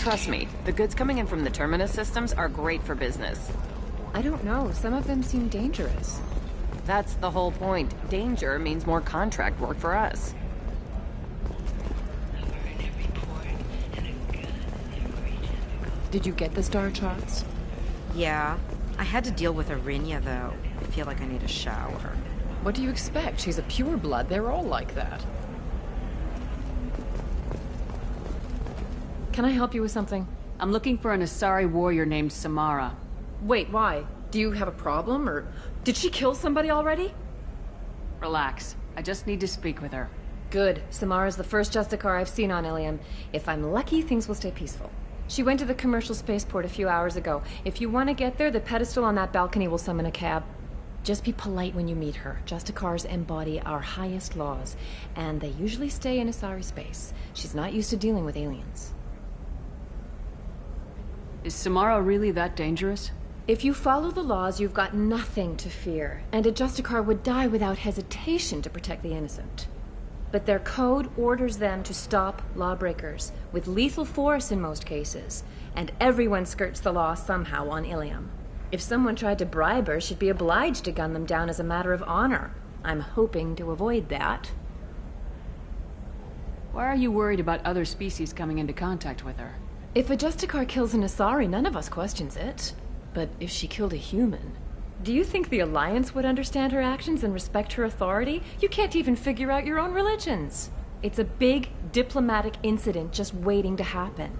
Trust me, the goods coming in from the Terminus systems are great for business. I don't know, some of them seem dangerous. That's the whole point. Danger means more contract work for us. Did you get the star charts? Yeah. I had to deal with Arinya, though. I feel like I need a shower. What do you expect? She's a pureblood. They're all like that. Can I help you with something? I'm looking for an Asari warrior named Samara. Wait, why? Do you have a problem, or did she kill somebody already? Relax. I just need to speak with her. Good. Samara's the first Justicar I've seen on Ilium. If I'm lucky, things will stay peaceful. She went to the commercial spaceport a few hours ago. If you want to get there, the pedestal on that balcony will summon a cab. Just be polite when you meet her. Justicars embody our highest laws, and they usually stay in Asari space. She's not used to dealing with aliens. Is Samara really that dangerous? If you follow the laws, you've got nothing to fear, and a Justicar would die without hesitation to protect the innocent. But their code orders them to stop lawbreakers, with lethal force in most cases, and everyone skirts the law somehow on Ilium. If someone tried to bribe her, she'd be obliged to gun them down as a matter of honor. I'm hoping to avoid that. Why are you worried about other species coming into contact with her? If a Justicar kills an Asari, none of us questions it. But if she killed a human... Do you think the Alliance would understand her actions and respect her authority? You can't even figure out your own religions. It's a big diplomatic incident just waiting to happen.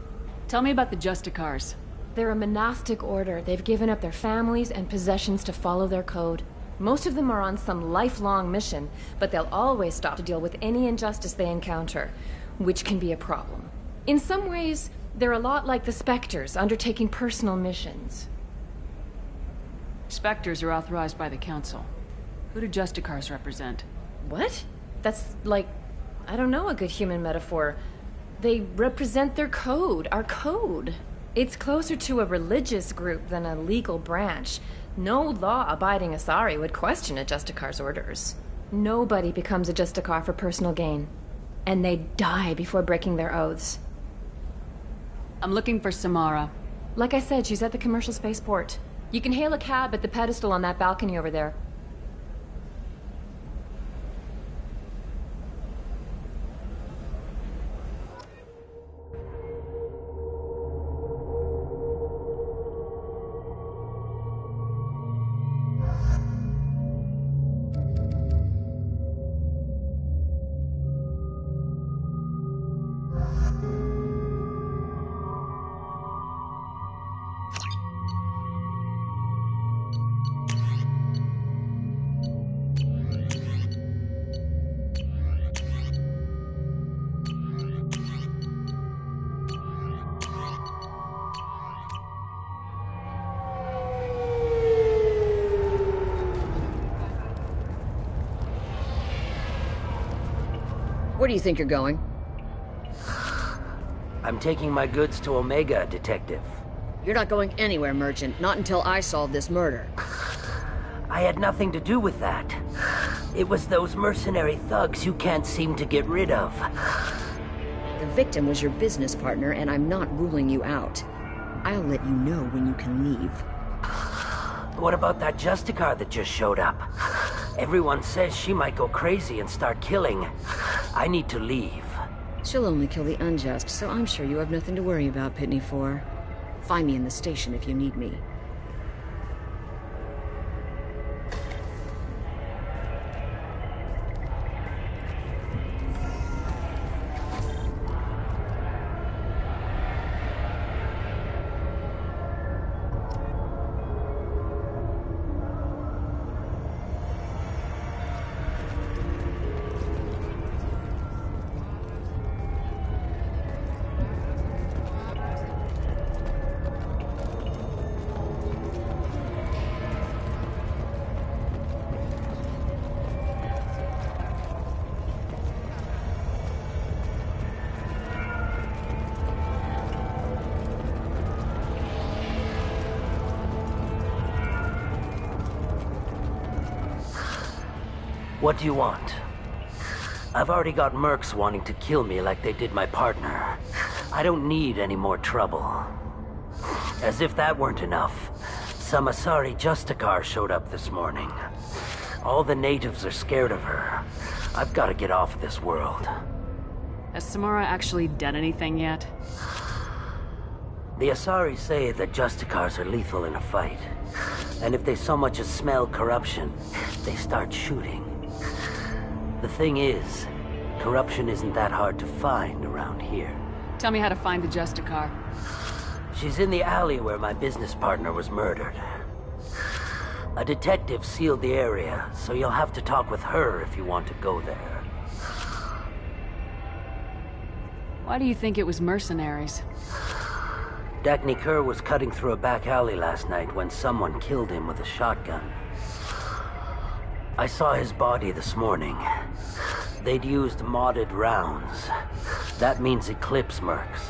Tell me about the Justicars. They're a monastic order. They've given up their families and possessions to follow their code. Most of them are on some lifelong mission, but they'll always stop to deal with any injustice they encounter, which can be a problem. In some ways, they're a lot like the Spectres, undertaking personal missions. Spectres are authorized by the Council. Who do Justicars represent? What? That's like, I don't know, a good human metaphor. They represent their code, our code. It's closer to a religious group than a legal branch. No law-abiding Asari would question a Justicar's orders. Nobody becomes a Justicar for personal gain. And they die before breaking their oaths. I'm looking for Samara. Like I said, she's at the commercial spaceport. You can hail a cab at the pedestal on that balcony over there. Where do you think you're going? I'm taking my goods to Omega, Detective. You're not going anywhere, Merchant. Not until I solve this murder. I had nothing to do with that. It was those mercenary thugs you can't seem to get rid of. The victim was your business partner, and I'm not ruling you out. I'll let you know when you can leave. What about that Justicar that just showed up? Everyone says she might go crazy and start killing. I need to leave. She'll only kill the unjust, so I'm sure you have nothing to worry about, Pitney 4. Find me in the station if you need me. What do you want? I've already got mercs wanting to kill me like they did my partner. I don't need any more trouble. As if that weren't enough, some Asari Justicar showed up this morning. All the natives are scared of her. I've got to get off this world. Has Samara actually done anything yet? The Asari say that Justicars are lethal in a fight. And if they so much as smell corruption, they start shooting. The thing is, corruption isn't that hard to find around here. Tell me how to find the Justicar. She's in the alley where my business partner was murdered. A detective sealed the area, so you'll have to talk with her if you want to go there. Why do you think it was mercenaries? Dagny Kerr was cutting through a back alley last night when someone killed him with a shotgun. I saw his body this morning. They'd used modded rounds. That means Eclipse mercs.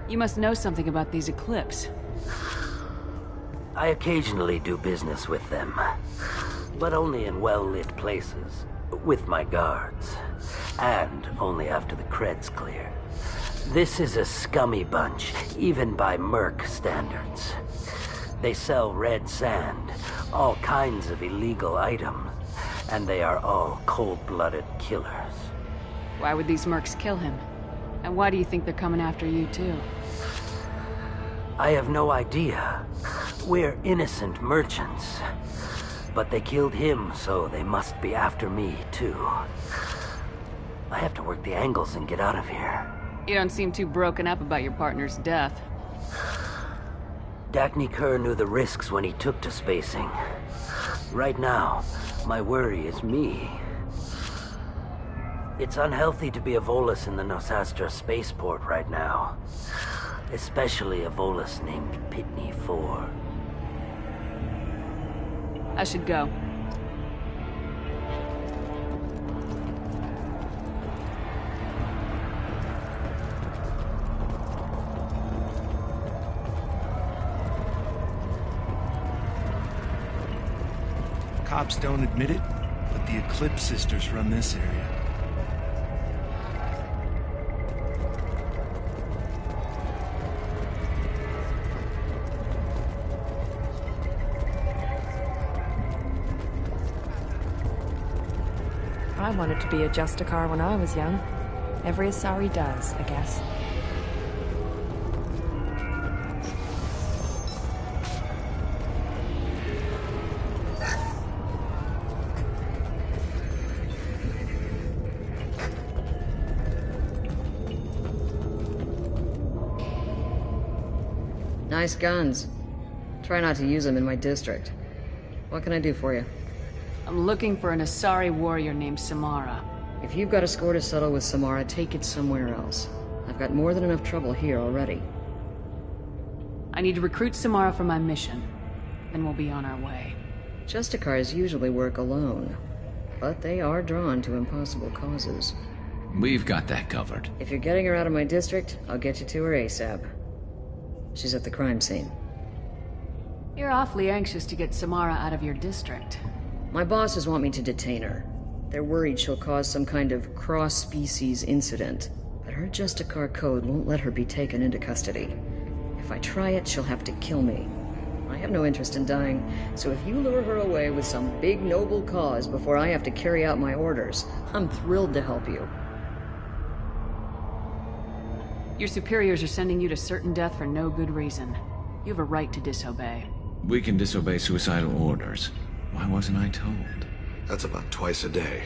You must know something about these Eclipse. I occasionally do business with them, but only in well-lit places, with my guards, and only after the cred's clear. This is a scummy bunch, even by merc standards. They sell red sand, all kinds of illegal items, and they are all cold-blooded killers. Why would these mercs kill him? And why do you think they're coming after you too? I have no idea. We're innocent merchants. But they killed him, so they must be after me too. I have to work the angles and get out of here. You don't seem too broken up about your partner's death. Dagny Kerr knew the risks when he took to spacing. Right now, my worry is me. It's unhealthy to be a Volus in the Nosastra spaceport right now. Especially a Volus named Pitney 4. I should go. Cops don't admit it, but the Eclipse sisters run this area. I wanted to be a Justicar when I was young. Every Asari does, I guess. Nice guns. Try not to use them in my district. What can I do for you? I'm looking for an Asari warrior named Samara. If you've got a score to settle with Samara, take it somewhere else. I've got more than enough trouble here already. I need to recruit Samara for my mission. Then we'll be on our way. Justicars usually work alone, but they are drawn to impossible causes. We've got that covered. If you're getting her out of my district, I'll get you to her ASAP. She's at the crime scene. You're awfully anxious to get Samara out of your district. My bosses want me to detain her. They're worried she'll cause some kind of cross-species incident, but her Justicar code won't let her be taken into custody. If I try it, she'll have to kill me. I have no interest in dying, so if you lure her away with some big noble cause before I have to carry out my orders, I'm thrilled to help you. Your superiors are sending you to certain death for no good reason. You have a right to disobey. We can disobey suicidal orders. Why wasn't I told? That's about twice a day.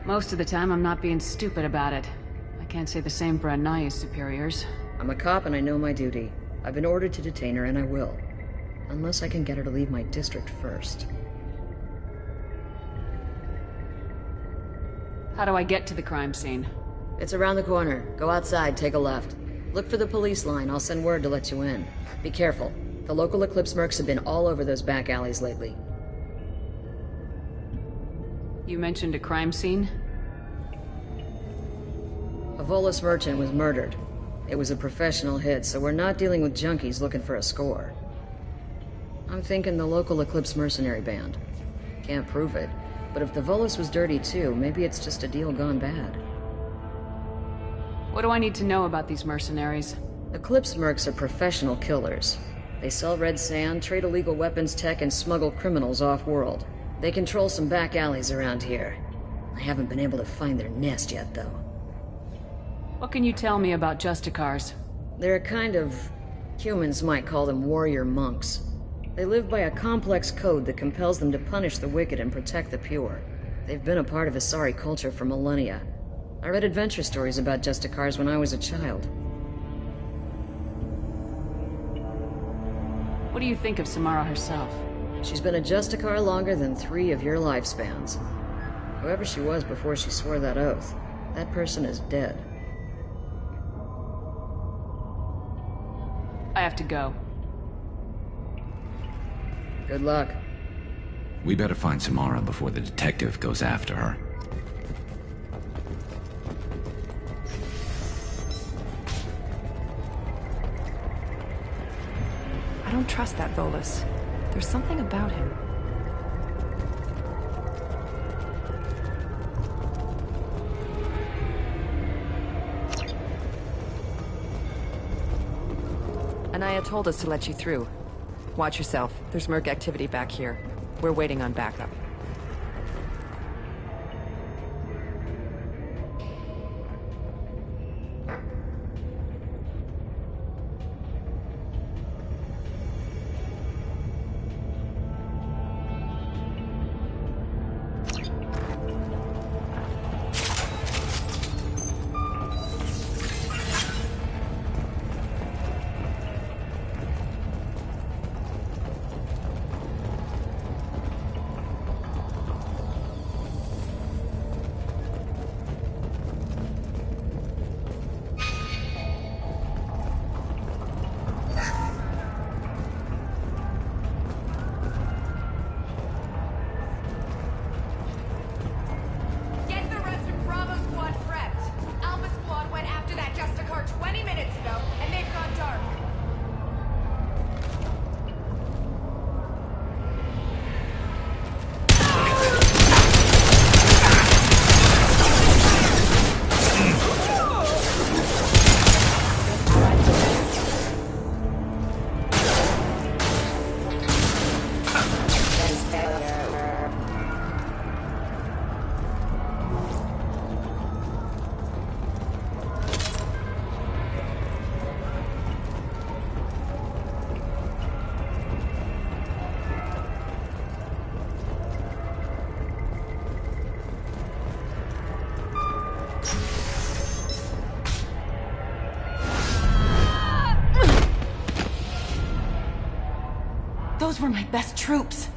Most of the time, I'm not being stupid about it. I can't say the same for Anaya's superiors. I'm a cop and I know my duty. I've been ordered to detain her and I will. Unless I can get her to leave my district first. How do I get to the crime scene? It's around the corner. Go outside, take a left. Look for the police line. I'll send word to let you in. Be careful. The local Eclipse mercs have been all over those back alleys lately. You mentioned a crime scene? A Volus merchant was murdered. It was a professional hit, so we're not dealing with junkies looking for a score. I'm thinking the local Eclipse mercenary band. Can't prove it, but if the Volus was dirty too, maybe it's just a deal gone bad. What do I need to know about these mercenaries? Eclipse mercs are professional killers. They sell red sand, trade illegal weapons tech, and smuggle criminals off-world. They control some back alleys around here. I haven't been able to find their nest yet, though. What can you tell me about Justicars? They're a kind of... humans might call them warrior monks. They live by a complex code that compels them to punish the wicked and protect the pure. They've been a part of Asari culture for millennia. I read adventure stories about Justicars when I was a child. What do you think of Samara herself? She's been a Justicar longer than 3 of your lifespans. Whoever she was before she swore that oath, that person is dead. I have to go. Good luck. We better find Samara before the detective goes after her. I don't trust that Volus. There's something about him. Anaya told us to let you through. Watch yourself. There's merc activity back here. We're waiting on backup. Those were my best troops.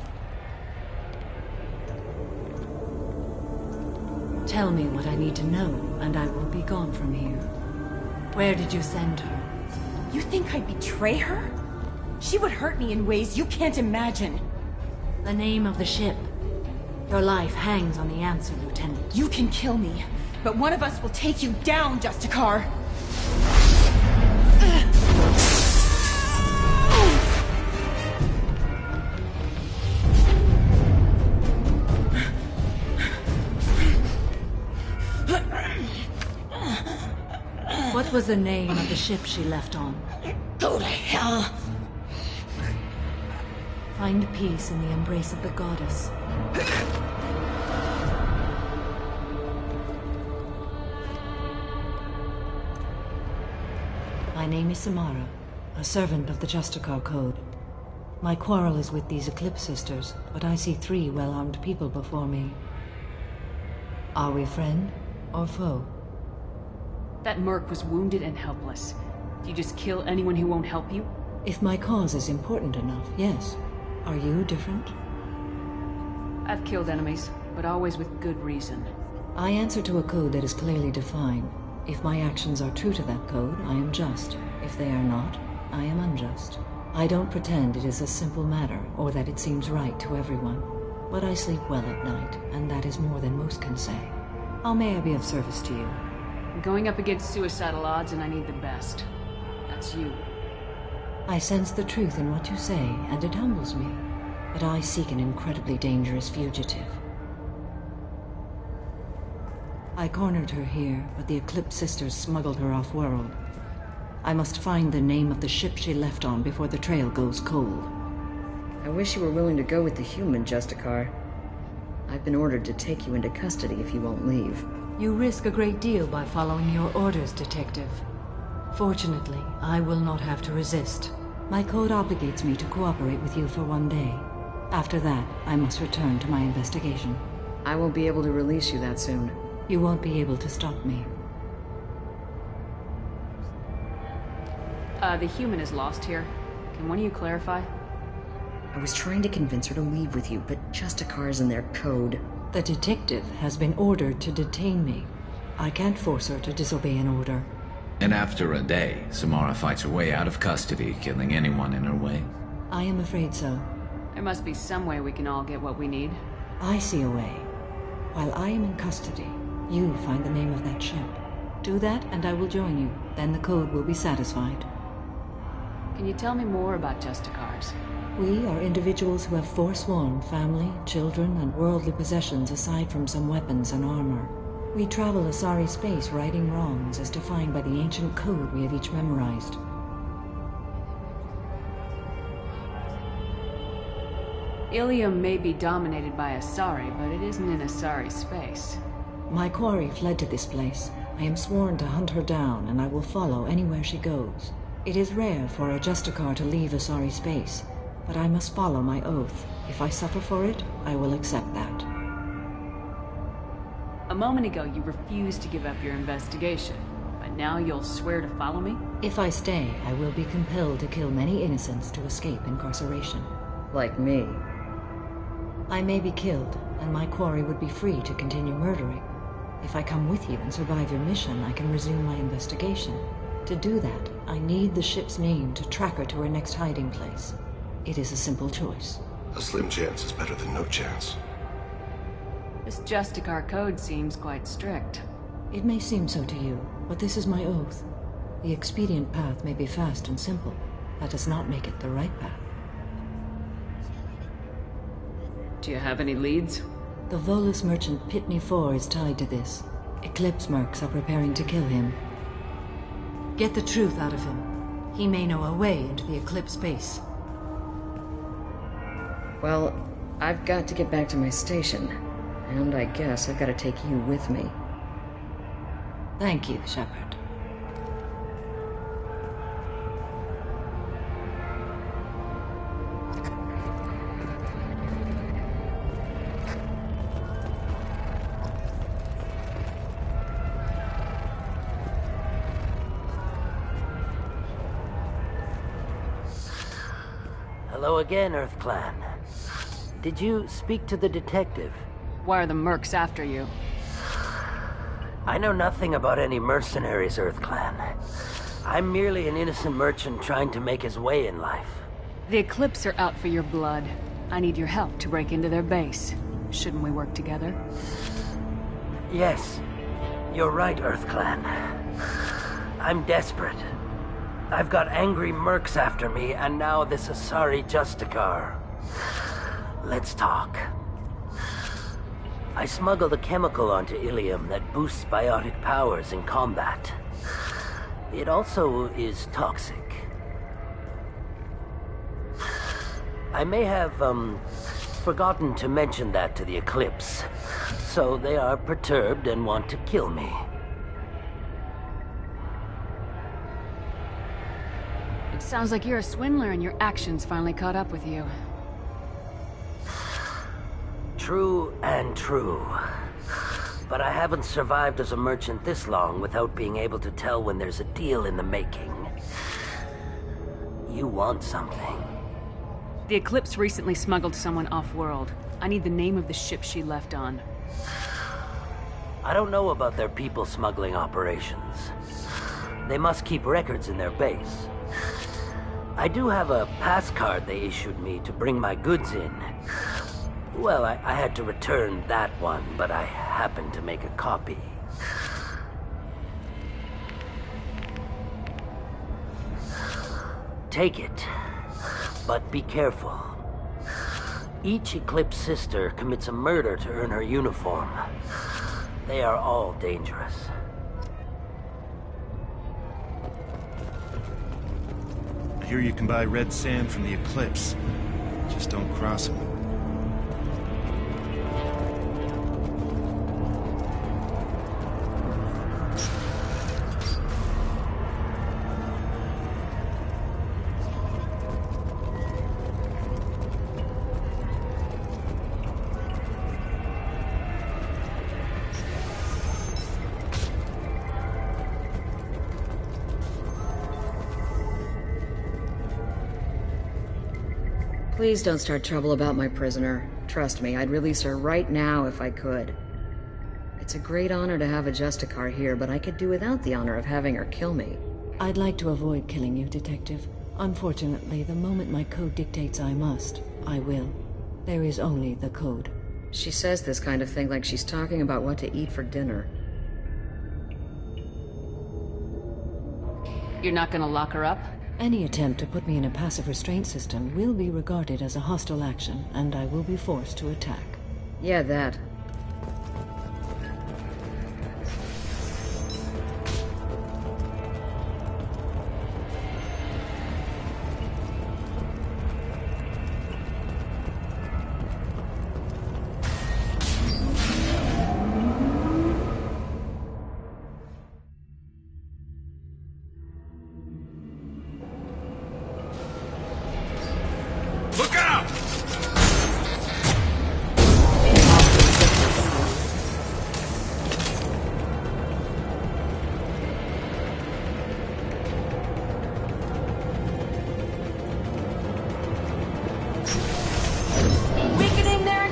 Tell me what I need to know, and I will be gone from here. Where did you send her? You think I'd betray her? She would hurt me in ways you can't imagine. The name of the ship. Your life hangs on the answer, Lieutenant. You can kill me, but one of us will take you down, Justicar. What was the name of the ship she left on? Go to hell! Find peace in the embrace of the goddess. My name is Samara, a servant of the Justicar Code. My quarrel is with these Eclipse Sisters, but I see 3 well-armed people before me. Are we friend or foe? That merc was wounded and helpless. Do you just kill anyone who won't help you? If my cause is important enough, yes. Are you different? I've killed enemies, but always with good reason. I answer to a code that is clearly defined. If my actions are true to that code, I am just. If they are not, I am unjust. I don't pretend it is a simple matter, or that it seems right to everyone. But I sleep well at night, and that is more than most can say. How may I be of service to you? I'm going up against suicidal odds, and I need the best. That's you. I sense the truth in what you say, and it humbles me. But I seek an incredibly dangerous fugitive. I cornered her here, but the Eclipse sisters smuggled her off-world. I must find the name of the ship she left on before the trail goes cold. I wish you were willing to go with the human, Justicar. I've been ordered to take you into custody if you won't leave. You risk a great deal by following your orders, Detective. Fortunately, I will not have to resist. My code obligates me to cooperate with you for 1 day. After that, I must return to my investigation. I won't be able to release you that soon. You won't be able to stop me. The human is lost here. Can one of you clarify? I was trying to convince her to leave with you, but Justicar's in their code. The detective has been ordered to detain me. I can't force her to disobey an order. And after a day, Samara fights her way out of custody, killing anyone in her way. I am afraid so. There must be some way we can all get what we need. I see a way. While I am in custody, you find the name of that ship. Do that and I will join you. Then the code will be satisfied. Can you tell me more about Justicars? We are individuals who have forsworn family, children, and worldly possessions aside from some weapons and armor. We travel Asari space righting wrongs as defined by the ancient code we have each memorized. Ilium may be dominated by Asari, but it isn't in Asari space. My quarry fled to this place. I am sworn to hunt her down, and I will follow anywhere she goes. It is rare for a Justicar to leave Asari space, but I must follow my oath. If I suffer for it, I will accept that. A moment ago, you refused to give up your investigation, but now you'll swear to follow me? If I stay, I will be compelled to kill many innocents to escape incarceration. Like me. I may be killed, and my quarry would be free to continue murdering. If I come with you and survive your mission, I can resume my investigation. To do that, I need the ship's name to track her to her next hiding place. It is a simple choice. A slim chance is better than no chance. This Justicar code seems quite strict. It may seem so to you, but this is my oath. The expedient path may be fast and simple. That does not make it the right path. Do you have any leads? The Volus merchant Pitney 4 is tied to this. Eclipse mercs are preparing to kill him. Get the truth out of him. He may know a way into the Eclipse base. Well, I've got to get back to my station. And I guess I've got to take you with me. Thank you, Shepard. Hello again, Earth Clan. Did you speak to the detective? Why are the mercs after you? I know nothing about any mercenaries, Earth Clan. I'm merely an innocent merchant trying to make his way in life. The Eclipse are out for your blood. I need your help to break into their base. Shouldn't we work together? Yes, you're right, Earth Clan. I'm desperate. I've got angry mercs after me, and now this Asari Justicar. Let's talk. I smuggled a chemical onto Ilium that boosts biotic powers in combat. It also is toxic. I may have, forgotten to mention that to the Eclipse, so they are perturbed and want to kill me. It sounds like you're a swindler and your actions finally caught up with you. True and true. But I haven't survived as a merchant this long without being able to tell when there's a deal in the making. You want something. The Eclipse recently smuggled someone off-world. I need the name of the ship she left on. I don't know about their people smuggling operations. They must keep records in their base. I do have a pass card they issued me to bring my goods in. Well, I had to return that one, but I happened to make a copy. Take it, but be careful. Each Eclipse sister commits a murder to earn her uniform. They are all dangerous. I hear you can buy red sand from the Eclipse. Just don't cross them. Please don't start trouble about my prisoner. Trust me, I'd release her right now if I could. It's a great honor to have a Justicar here, but I could do without the honor of having her kill me. I'd like to avoid killing you, Detective. Unfortunately, the moment my code dictates I must, I will. There is only the code. She says this kind of thing like she's talking about what to eat for dinner. You're not gonna lock her up? Any attempt to put me in a passive restraint system will be regarded as a hostile action, and I will be forced to attack. Yeah, that. Look out! Weakening their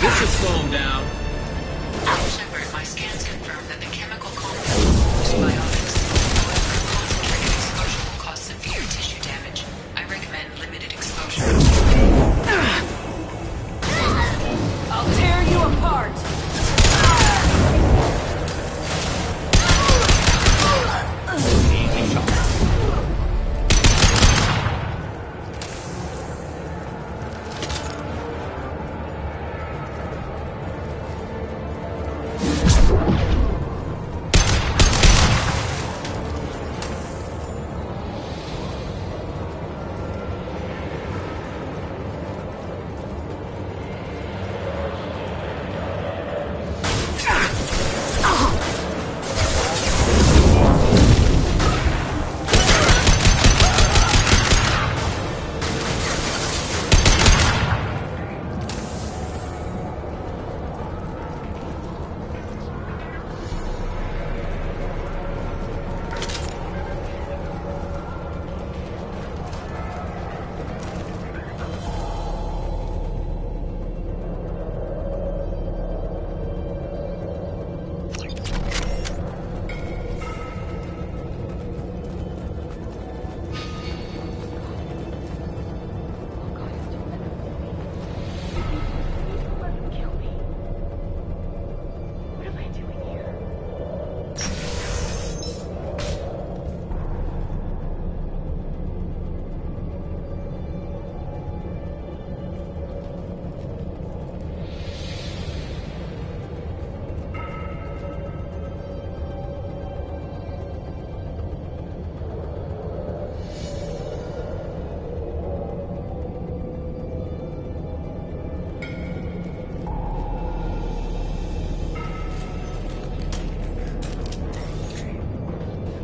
This should slow him down. Shepard, my scans confirm that the chemical compound is biotics. However, concentrated exposure will cause severe tissue damage. I recommend limited exposure. I'll tear you apart! Easy shot.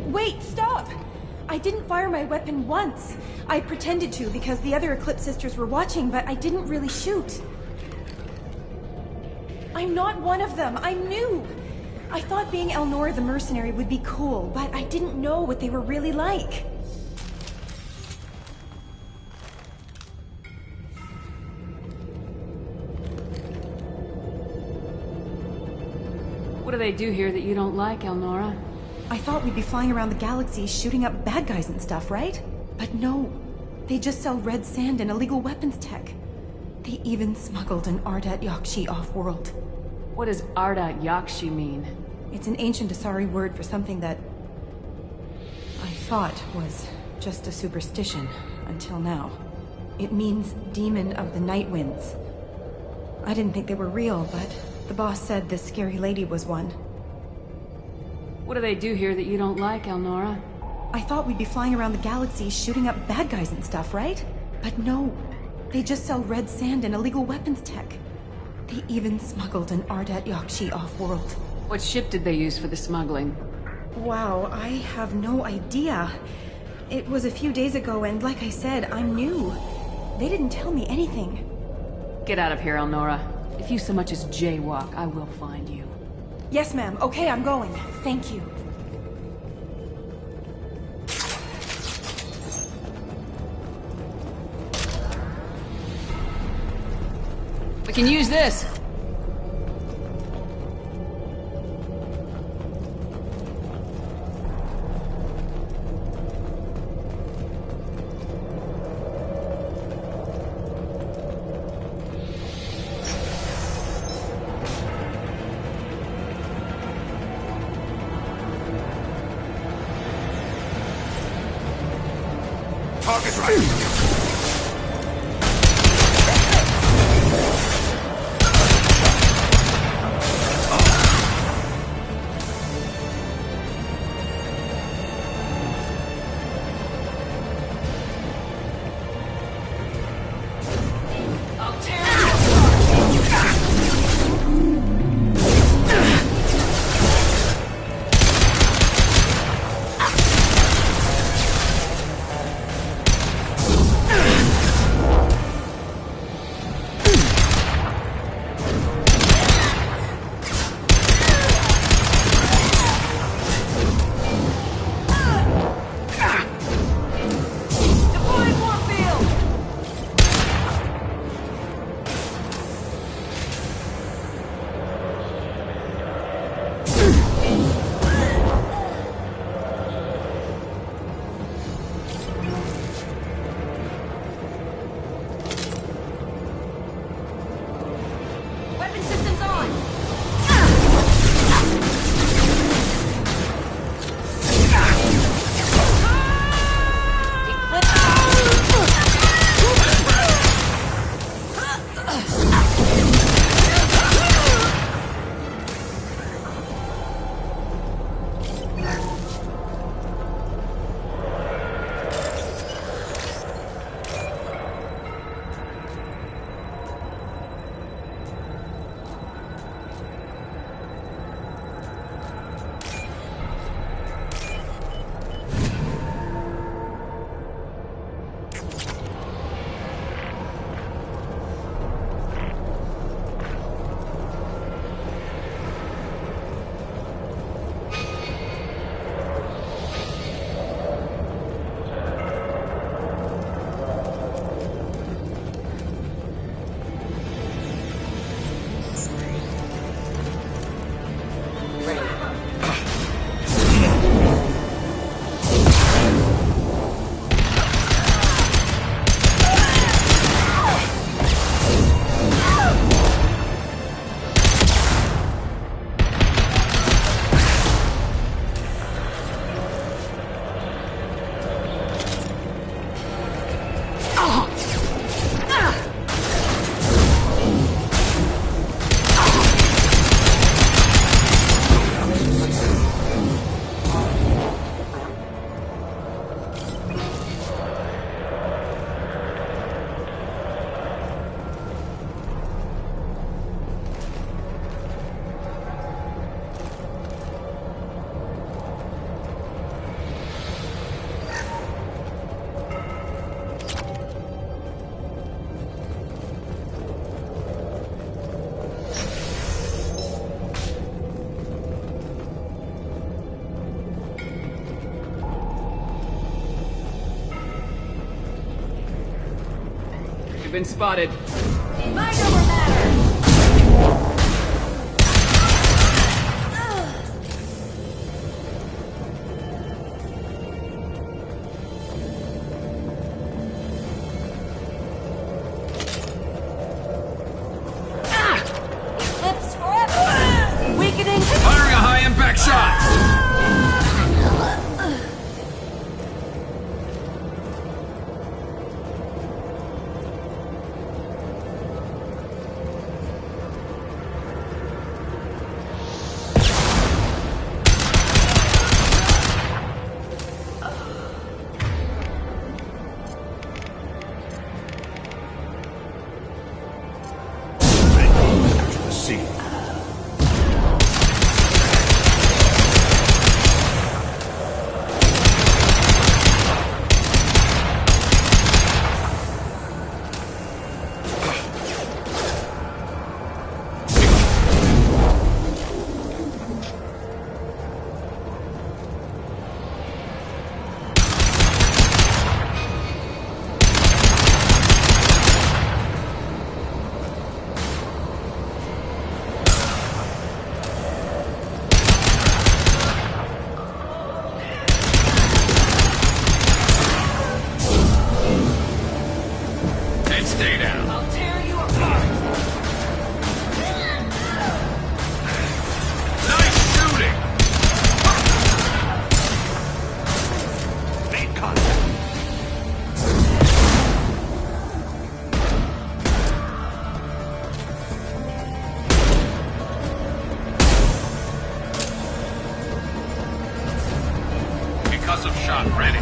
Wait, stop! I didn't fire my weapon once. I pretended to because the other Eclipse sisters were watching, but I didn't really shoot. I'm not one of them. I'm new. I thought being Elnora the mercenary would be cool, but I didn't know what they were really like. What do they do here that you don't like, Elnora? I thought we'd be flying around the galaxy shooting up bad guys and stuff, right? But no. They just sell red sand and illegal weapons tech. They even smuggled an Ardat Yakshi off-world. What does Ardat Yakshi mean? It's an ancient Asari word for something that I thought was just a superstition until now. It means demon of the night winds. I didn't think they were real, but the boss said this scary lady was one. What do they do here that you don't like, Elnora? I thought we'd be flying around the galaxy shooting up bad guys and stuff, right? But no. They just sell red sand and illegal weapons tech. They even smuggled an Ardat Yakshi off-world. What ship did they use for the smuggling? Wow, I have no idea. It was a few days ago, and like I said, I'm new. They didn't tell me anything. Get out of here, Elnora. If you so much as jaywalk, I will find you. Yes, ma'am. Okay, I'm going. Thank you. We can use this! Target right! Been spotted. Mind over matter! shot ready.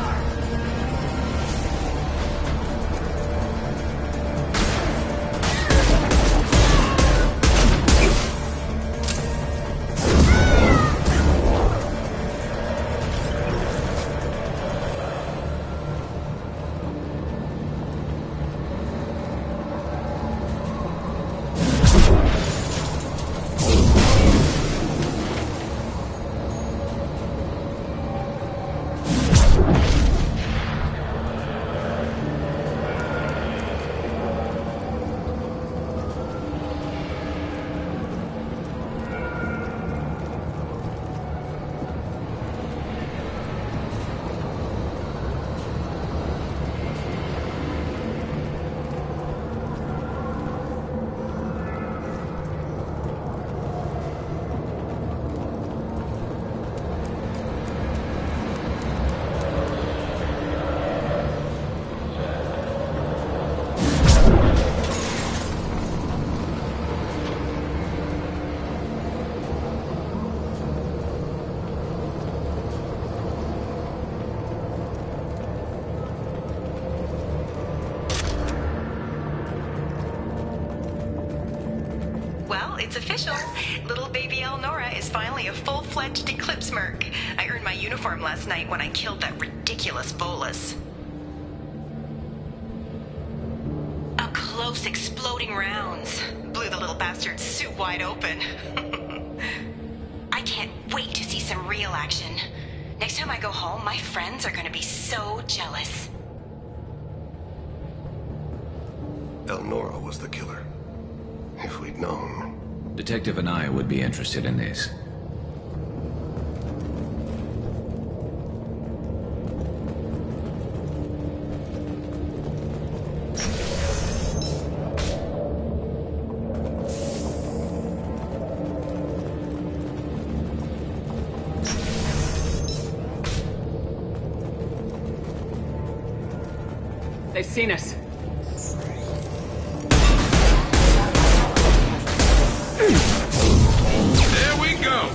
Well, it's official. Little baby Elnora is finally a full-fledged Eclipse merc. I earned my uniform last night when I killed that ridiculous bolus. Up close, exploding rounds. Blew the little bastard's suit wide open. I can't wait to see some real action. Next time I go home, my friends are gonna be so jealous. Elnora was the killer. If we'd known. Detective and I would be interested in this. They've seen us. There we go!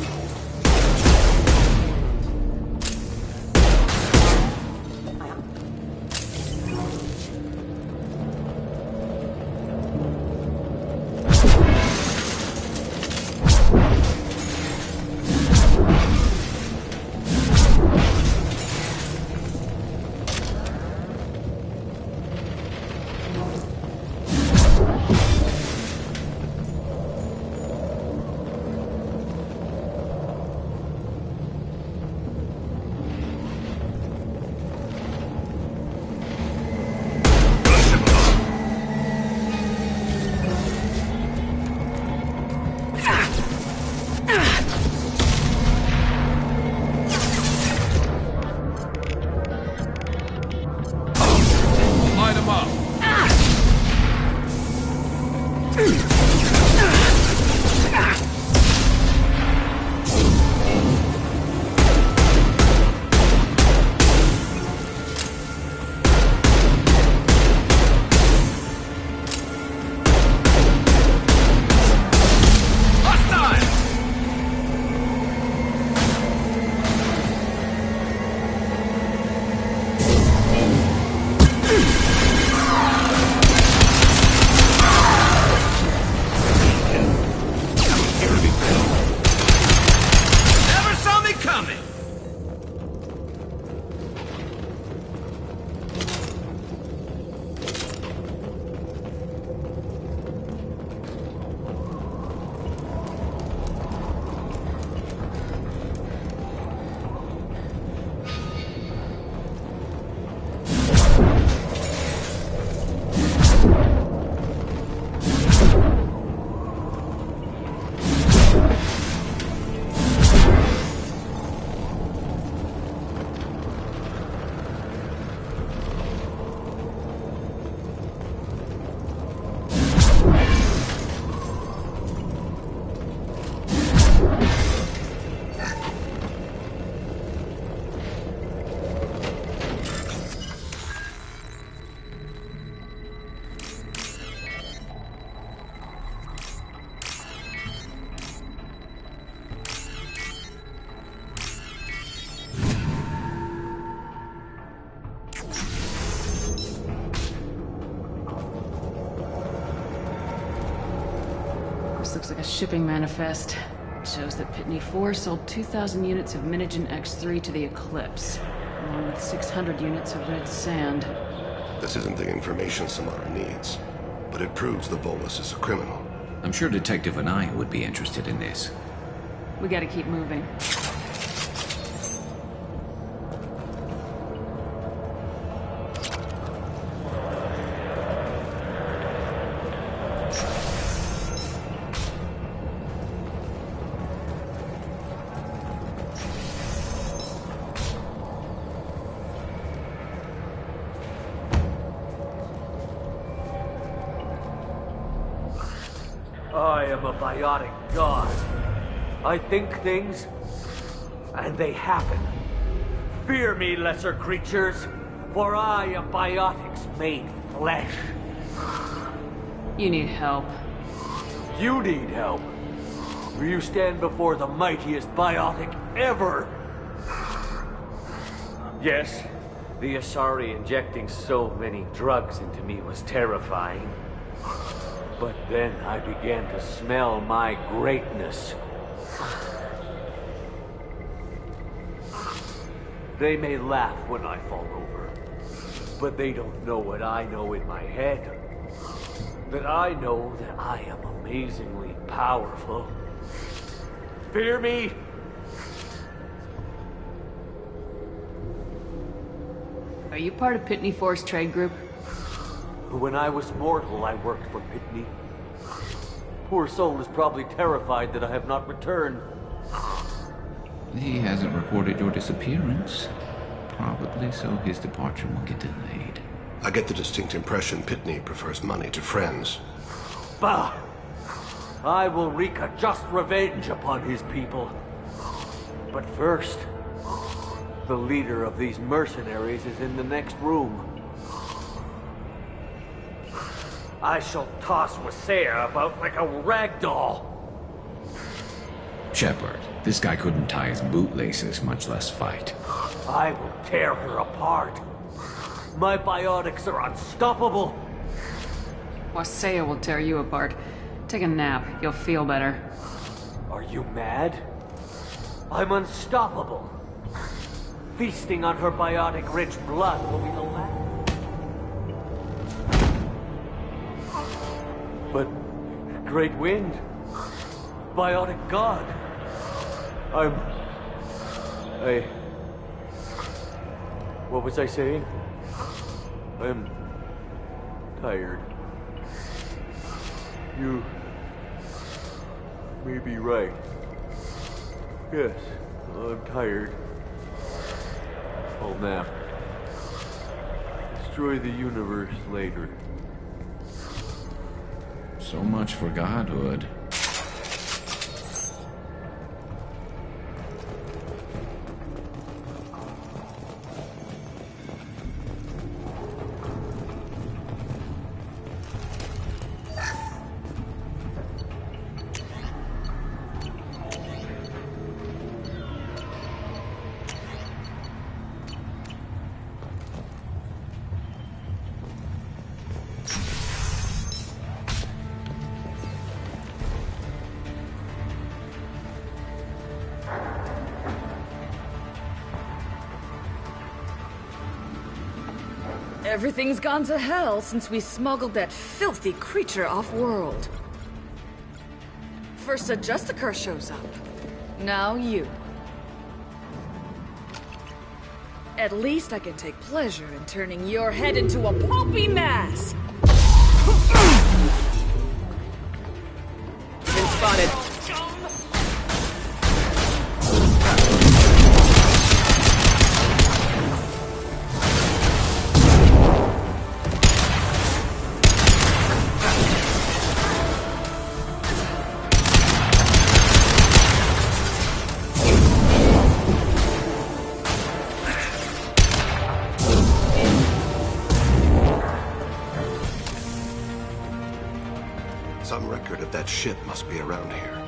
Looks like a shipping manifest. It shows that Pitney 4 sold 2,000 units of Minigen X3 to the Eclipse, along with 600 units of red sand. This isn't the information Samara needs, but it proves the Volus is a criminal. I'm sure Detective Anaya would be interested in this. We gotta keep moving. I am a biotic god. I think things, and they happen. Fear me, lesser creatures, for I am biotics made flesh. You need help. You need help. For you stand before the mightiest biotic ever. Yes, the Asari injecting so many drugs into me was terrifying. But then I began to smell my greatness. They may laugh when I fall over, but they don't know what I know in my head. That I know that I am amazingly powerful. Fear me? Are you part of Pitney 4's trade group? When I was mortal, I worked for Pitney. Poor soul is probably terrified that I have not returned. He hasn't reported your disappearance. Probably so his departure will get delayed. I get the distinct impression Pitney prefers money to friends. Bah! I will wreak a just revenge upon his people. But first, the leader of these mercenaries is in the next room. I shall toss Wasea about like a rag doll. Shepard, this guy couldn't tie his bootlaces, much less fight. I will tear her apart. My biotics are unstoppable. Wasea will tear you apart. Take a nap. You'll feel better. Are you mad? I'm unstoppable. Feasting on her biotic-rich blood will be the last. But Great Wind, biotic god. What was I saying? I'm tired. You may be right. Yes, I'm tired. I'll nap. Destroy the universe later. So much for godhood. Everything's gone to hell since we smuggled that filthy creature off-world. First a Justicar shows up. Now you. At least I can take pleasure in turning your head into a pulpy mass! Been spotted. Some record of that ship must be around here.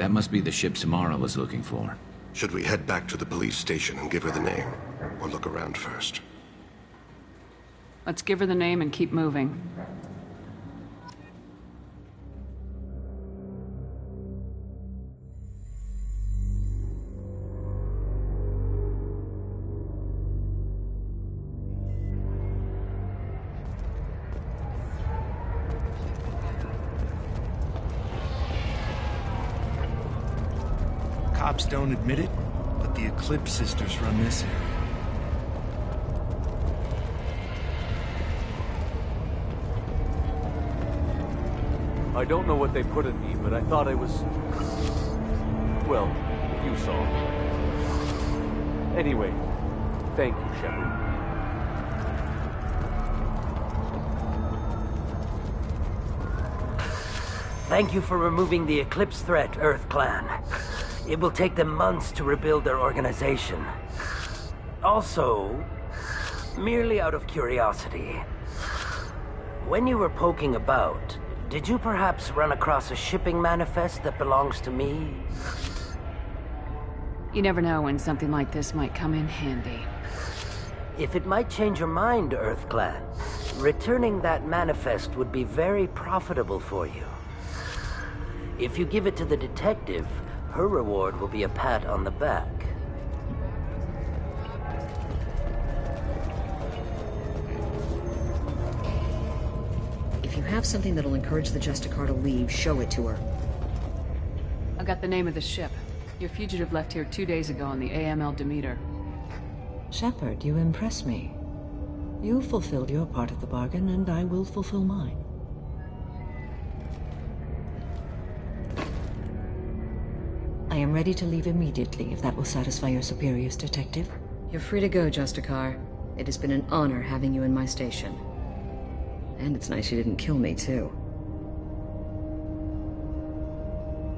That must be the ship Samara was looking for. Should we head back to the police station and give her the name? Or look around first? Let's give her the name and keep moving. Cops don't admit it, but the Eclipse sisters run this area. I don't know what they put in me, but I thought I was... well, you saw. Anyway, thank you, Shepard. Thank you for removing the Eclipse threat, Earth Clan. It will take them months to rebuild their organization. Also, merely out of curiosity, when you were poking about, did you perhaps run across a shipping manifest that belongs to me? You never know when something like this might come in handy. If it might change your mind, Earth Clan, returning that manifest would be very profitable for you. If you give it to the detective, her reward will be a pat on the back. If you have something that'll encourage the Justicar to leave, show it to her. I got the name of the ship. Your fugitive left here 2 days ago on the AML Demeter. Shepard, you impress me. You fulfilled your part of the bargain, and I will fulfill mine. I am ready to leave immediately, if that will satisfy your superiors, Detective. You're free to go, Justicar. It has been an honor having you in my station. And it's nice you didn't kill me, too.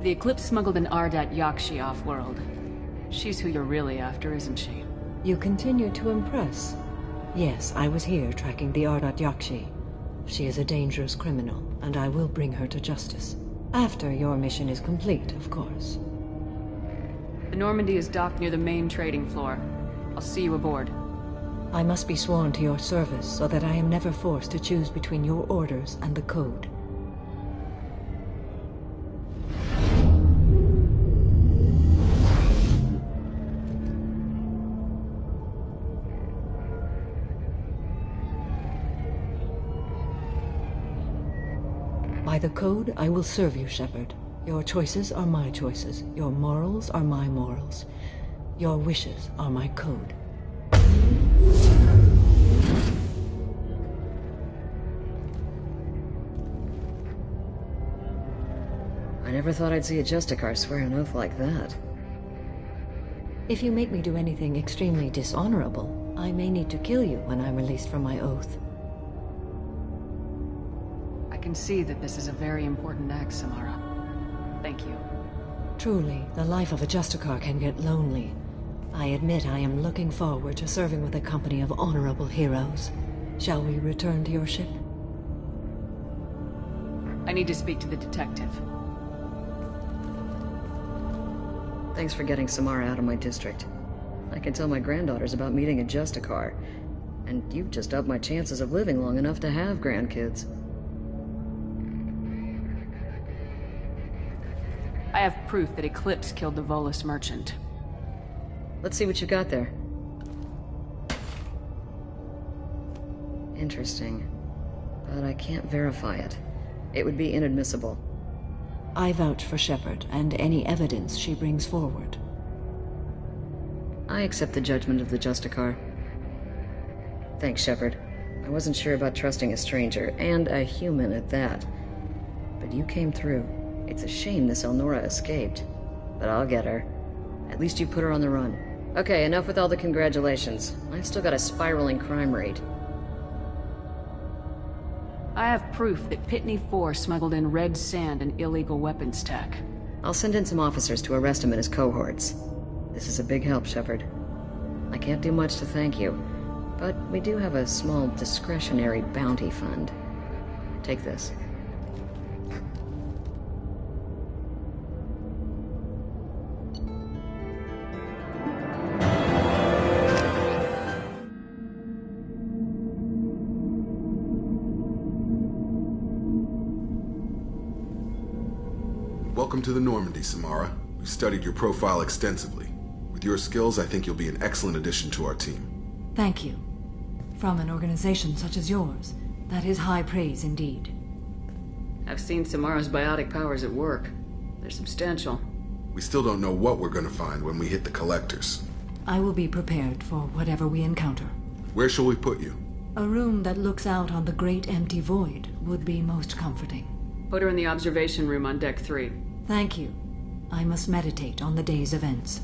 The Eclipse smuggled an Ardat Yakshi off-world. She's who you're really after, isn't she? You continue to impress. Yes, I was here tracking the Ardat Yakshi. She is a dangerous criminal, and I will bring her to justice. After your mission is complete, of course. The Normandy is docked near the main trading floor. I'll see you aboard. I must be sworn to your service so that I am never forced to choose between your orders and the Code. By the Code, I will serve you, Shepard. Your choices are my choices. Your morals are my morals. Your wishes are my code. I never thought I'd see a Justicar swear an oath like that. If you make me do anything extremely dishonorable, I may need to kill you when I'm released from my oath. I can see that this is a very important act, Samara. Thank you. Truly, the life of a Justicar can get lonely. I admit I am looking forward to serving with a company of honorable heroes. Shall we return to your ship? I need to speak to the detective. Thanks for getting Samara out of my district. I can tell my granddaughters about meeting a Justicar. And you've just upped my chances of living long enough to have grandkids. I have proof that Eclipse killed the Volus merchant. Let's see what you got there. Interesting. But I can't verify it. It would be inadmissible. I vouch for Shepard and any evidence she brings forward. I accept the judgment of the Justicar. Thanks, Shepard. I wasn't sure about trusting a stranger, and a human at that. But you came through. It's a shame this Elnora escaped. But I'll get her. At least you put her on the run. Okay, enough with all the congratulations. I've still got a spiraling crime rate. I have proof that Pitney 4 smuggled in red sand and illegal weapons tech. I'll send in some officers to arrest him and his cohorts. This is a big help, Shepard. I can't do much to thank you, but we do have a small discretionary bounty fund. Take this. Welcome to the Normandy, Samara. We've studied your profile extensively. With your skills, I think you'll be an excellent addition to our team. Thank you. From an organization such as yours, that is high praise indeed. I've seen Samara's biotic powers at work. They're substantial. We still don't know what we're going to find when we hit the collectors. I will be prepared for whatever we encounter. Where shall we put you? A room that looks out on the great empty void would be most comforting. Put her in the observation room on deck 3. Thank you. I must meditate on the day's events.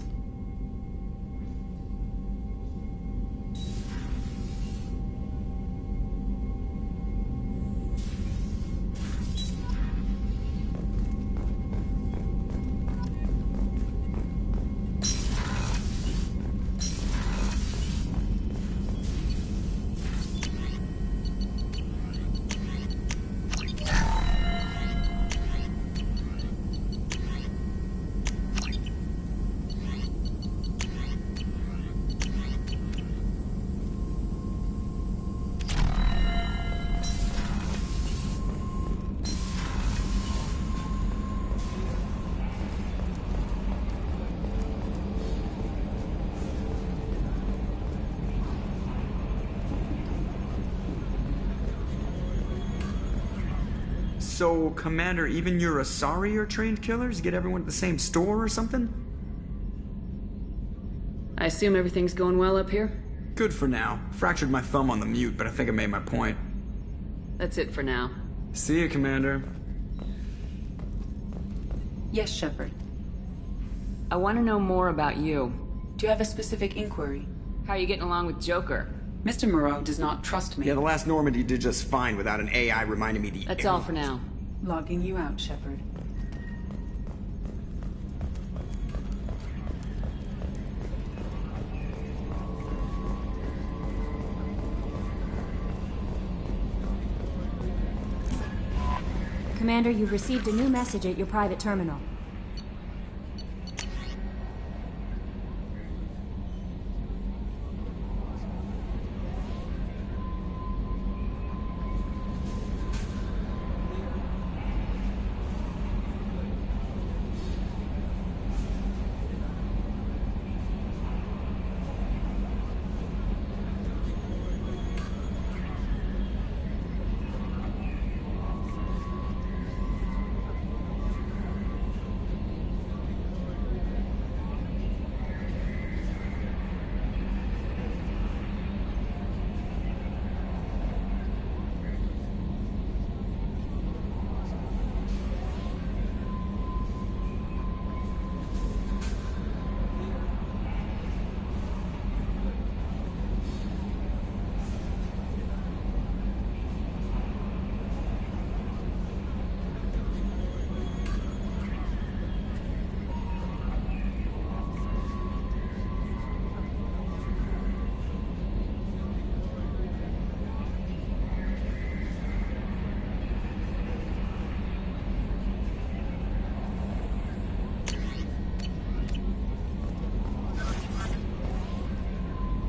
So, Commander, even your Asari are trained killers? Get everyone at the same store or something? I assume everything's going well up here? Good for now. Fractured my thumb on the mute, but I think I made my point. That's it for now. See you, Commander. Yes, Shepard. I want to know more about you. Do you have a specific inquiry? How are you getting along with Joker? Mr. Moreau does not trust me. Yeah, the last Normandy did just fine without an AI reminding me That's all for now. Logging you out, Shepard. Commander, you've received a new message at your private terminal.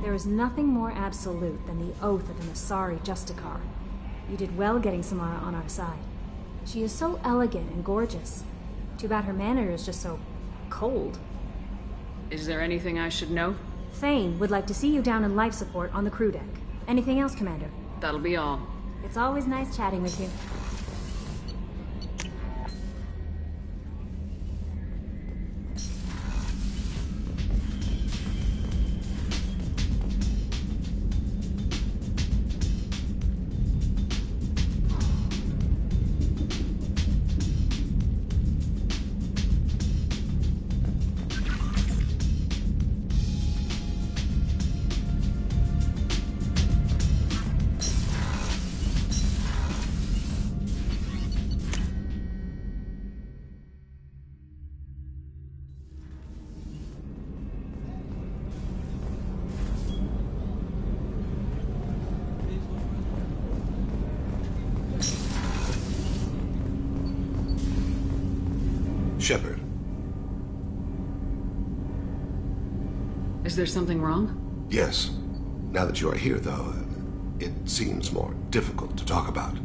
There is nothing more absolute than the oath of an Asari Justicar. You did well getting Samara on our side. She is so elegant and gorgeous. Too bad her manner is just so cold. Is there anything I should know? Thane would like to see you down in life support on the crew deck. Anything else, Commander? That'll be all. It's always nice chatting with you. Shepard. Is there something wrong? Yes. Now that you are here, though, it seems more difficult to talk about.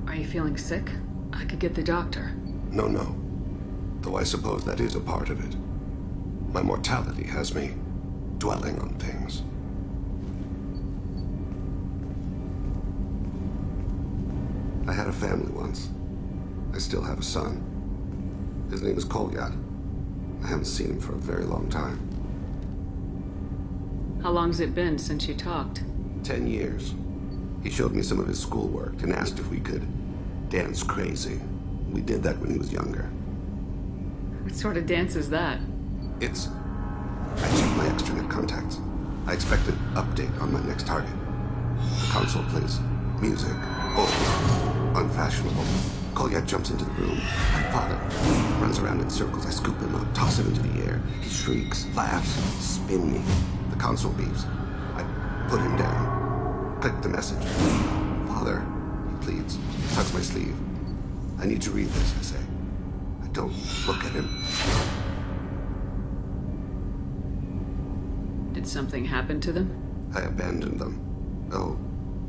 Are you feeling sick? I could get the doctor. No. Though I suppose that is a part of it. My mortality has me dwelling on things. I had a family once. I still have a son. His name is Kolyat. I haven't seen him for a very long time. How long's it been since you talked? 10 years. He showed me some of his schoolwork and asked if we could dance crazy. We did that when he was younger. What sort of dance is that? It's... I checked my extranet contacts. I expect an update on my next target. The console plays music. Old. Unfashionable. Kolyat jumps into the room. My father runs around in circles. I scoop him up, toss him into the air. He shrieks, laughs, spin me. The console beeps. I put him down. Click the message. Father, he pleads. Tugs my sleeve. I need to read this, I say. I don't look at him. Did something happen to them? I abandoned them. Oh,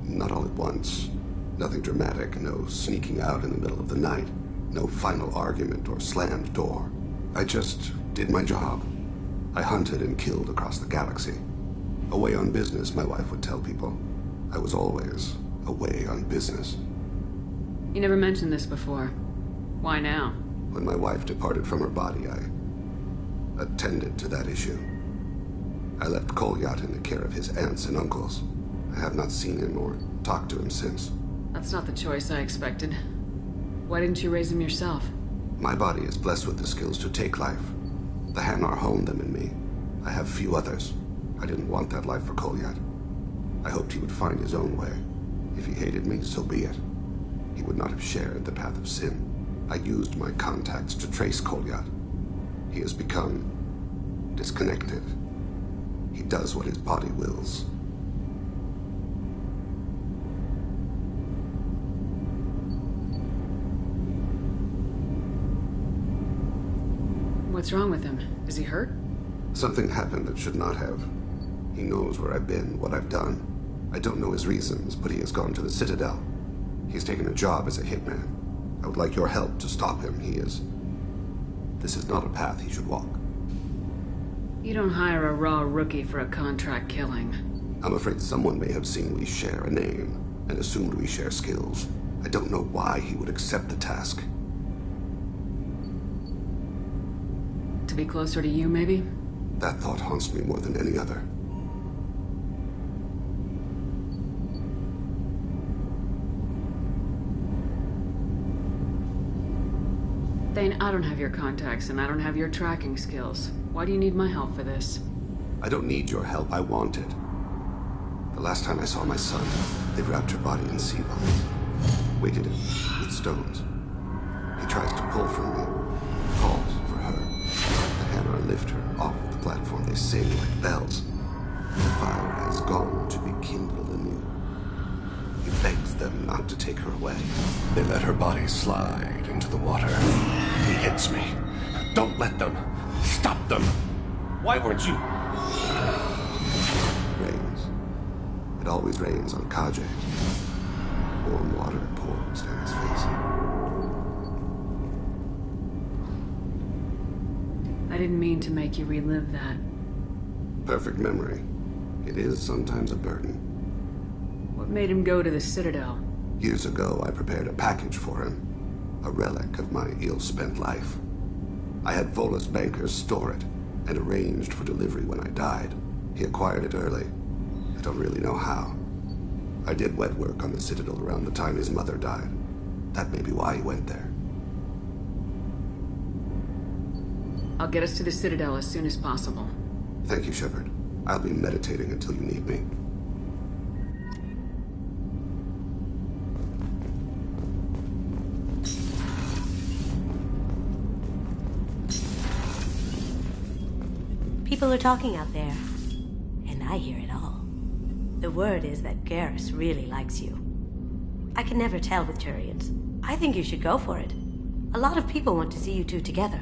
not all at once. Nothing dramatic, no sneaking out in the middle of the night, no final argument or slammed door. I just did my job. I hunted and killed across the galaxy. Away on business, my wife would tell people. I was always away on business. You never mentioned this before. Why now? When my wife departed from her body, I attended to that issue. I left Kolyat in the care of his aunts and uncles. I have not seen him or talked to him since. That's not the choice I expected. Why didn't you raise him yourself? My body is blessed with the skills to take life. The Hanar honed them in me. I have few others. I didn't want that life for Kolyat. I hoped he would find his own way. If he hated me, so be it. He would not have shared the path of sin. I used my contacts to trace Kolyat. He has become disconnected. He does what his body wills. What's wrong with him? Is he hurt? Something happened that should not have. He knows where I've been, what I've done. I don't know his reasons, but he has gone to the Citadel. He's taken a job as a hitman. I would like your help to stop him. This is not a path he should walk. You don't hire a raw rookie for a contract killing. I'm afraid someone may have seen we share a name and assumed we share skills. I don't know why he would accept the task. To be closer to you, maybe? That thought haunts me more than any other. Thane, I don't have your contacts, and I don't have your tracking skills. Why do you need my help for this? I don't need your help. I want it. The last time I saw my son, they wrapped her body in sea vines, weighted it with stones. He tries to pull from me, calls for her. The Hanar lift her off the platform. They sing like bells. The fire has gone to be kindled anew. He begs them not to take her away. They let her body slide into the water. He hits me. Don't let them. Stop them. Why weren't you? It rains. It always rains on Kaje. Warm water pours down his face. I didn't mean to make you relive that. Perfect memory. It is sometimes a burden. What made him go to the Citadel? Years ago, I prepared a package for him. A relic of my ill-spent life. I had Volus bankers store it, and arranged for delivery when I died. He acquired it early. I don't really know how. I did wet work on the Citadel around the time his mother died. That may be why he went there. I'll get us to the Citadel as soon as possible. Thank you, Shepard. I'll be meditating until you need me. People are talking out there, and I hear it all. The word is that Garrus really likes you. I can never tell with Turians. I think you should go for it. A lot of people want to see you two together.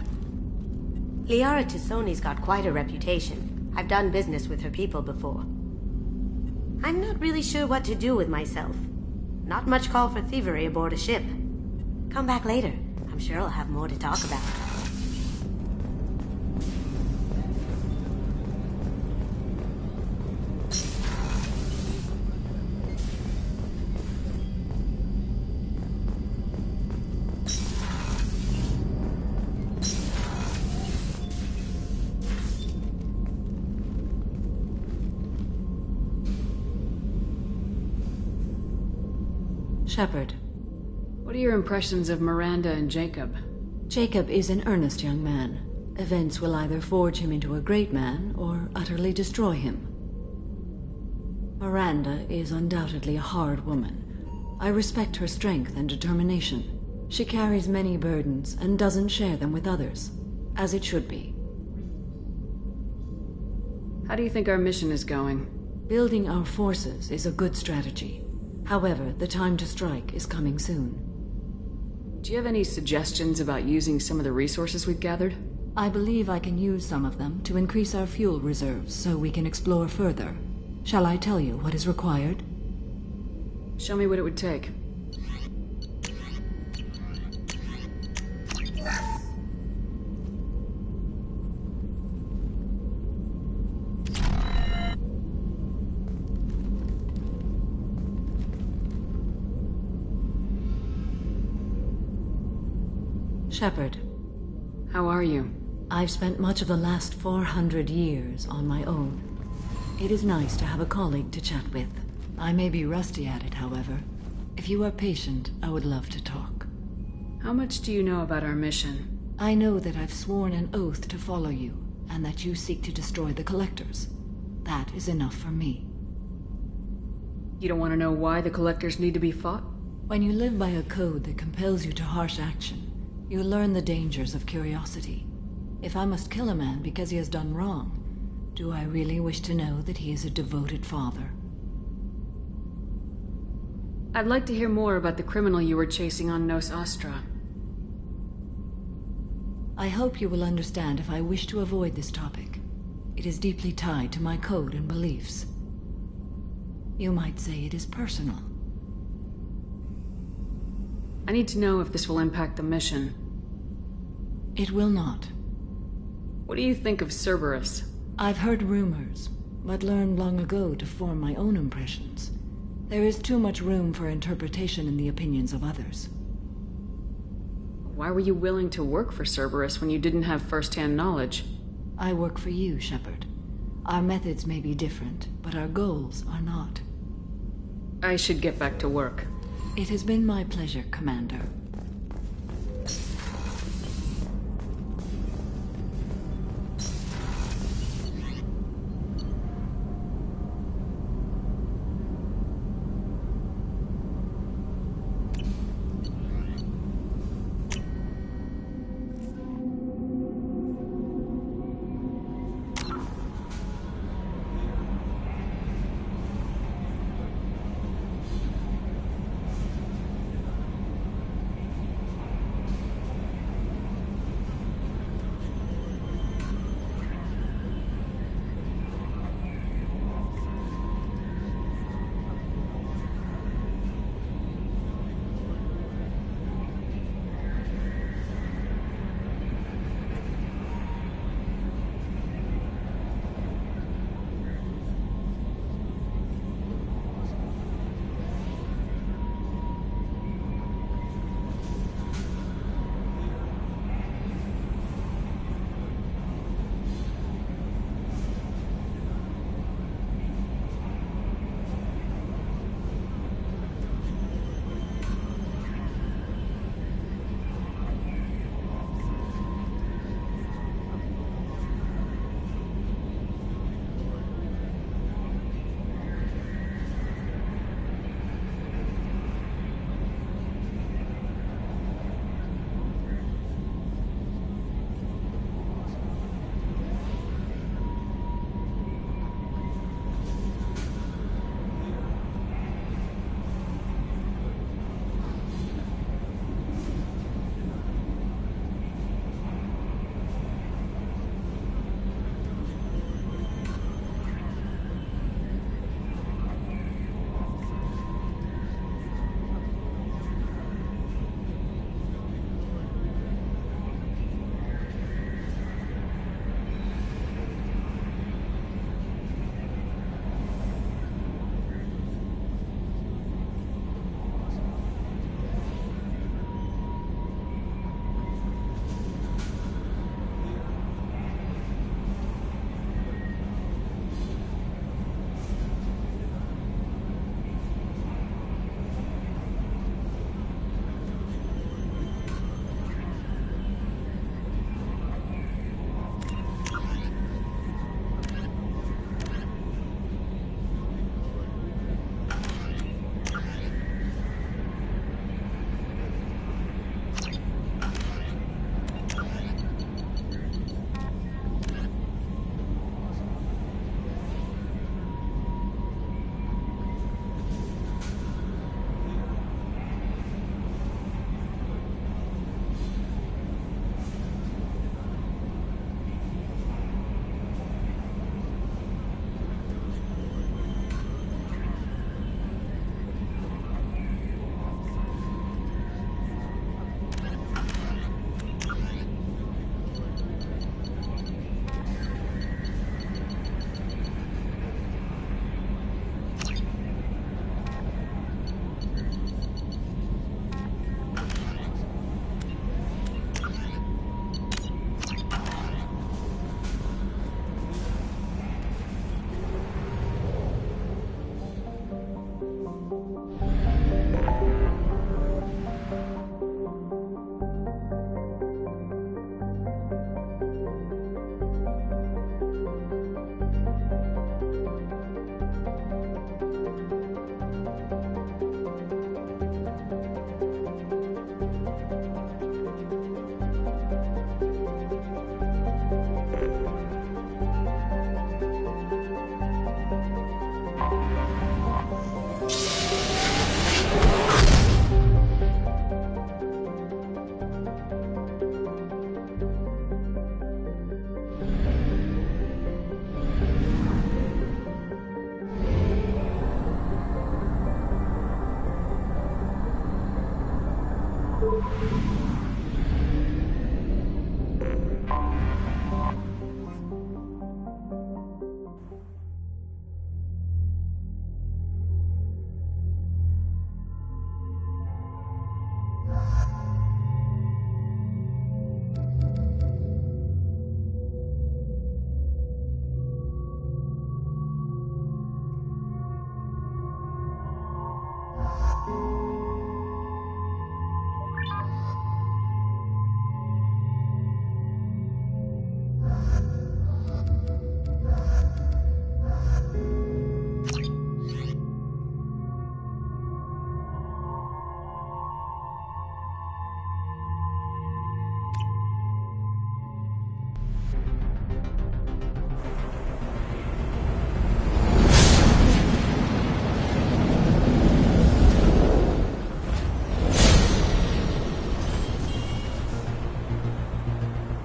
Liara T'Soni's got quite a reputation. I've done business with her people before. I'm not really sure what to do with myself. Not much call for thievery aboard a ship. Come back later. I'm sure I'll have more to talk about. Shepard. What are your impressions of Miranda and Jacob? Jacob is an earnest young man. Events will either forge him into a great man or utterly destroy him. Miranda is undoubtedly a hard woman. I respect her strength and determination. She carries many burdens and doesn't share them with others, as it should be. How do you think our mission is going? Building our forces is a good strategy. However, the time to strike is coming soon. Do you have any suggestions about using some of the resources we've gathered? I believe I can use some of them to increase our fuel reserves so we can explore further. Shall I tell you what is required? Show me what it would take. Shepard. How are you? I've spent much of the last 400 years on my own. It is nice to have a colleague to chat with. I may be rusty at it, however. If you are patient, I would love to talk. How much do you know about our mission? I know that I've sworn an oath to follow you, and that you seek to destroy the Collectors. That is enough for me. You don't want to know why the Collectors need to be fought? When you live by a code that compels you to harsh action, you learn the dangers of curiosity. If I must kill a man because he has done wrong, do I really wish to know that he is a devoted father? I'd like to hear more about the criminal you were chasing on Nos Astra. I hope you will understand if I wish to avoid this topic. It is deeply tied to my code and beliefs. You might say it is personal. I need to know if this will impact the mission. It will not. What do you think of Cerberus? I've heard rumors, but learned long ago to form my own impressions. There is too much room for interpretation in the opinions of others. Why were you willing to work for Cerberus when you didn't have first-hand knowledge? I work for you, Shepard. Our methods may be different, but our goals are not. I should get back to work. It has been my pleasure, Commander.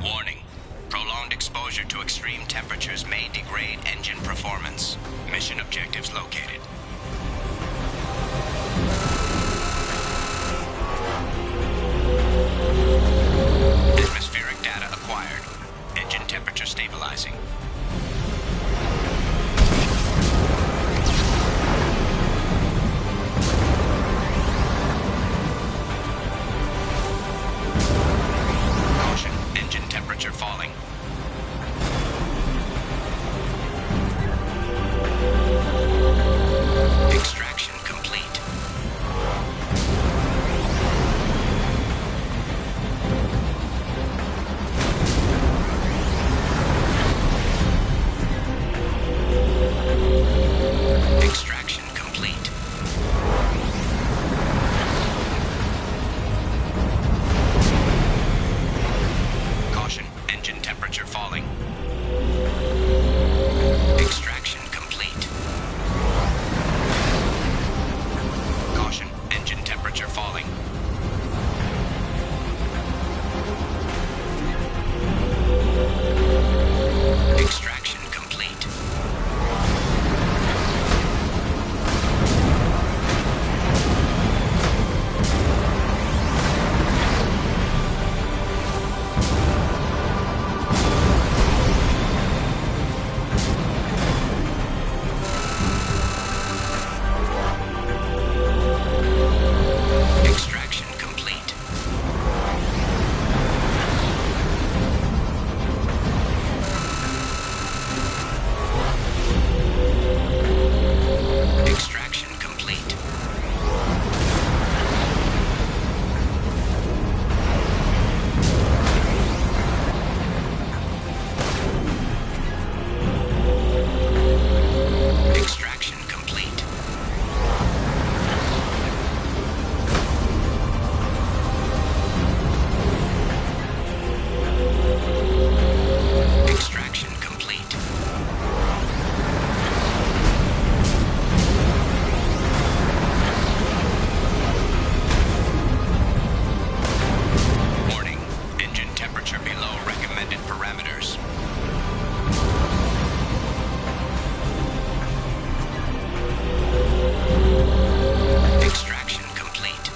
Warning. Prolonged exposure to extreme temperatures may degrade engine performance. Mission objectives located. Atmospheric data acquired. Engine temperature stabilizing. Caution, engine temperature falling. Extraction complete. Extraction complete. Caution, engine temperature falling. Extraction complete. Caution, engine temperature falling. Extraction complete. Extraction complete. Extraction complete. Extraction complete. Extraction complete. Warning, engine temperature below recommended parameters. Extraction complete.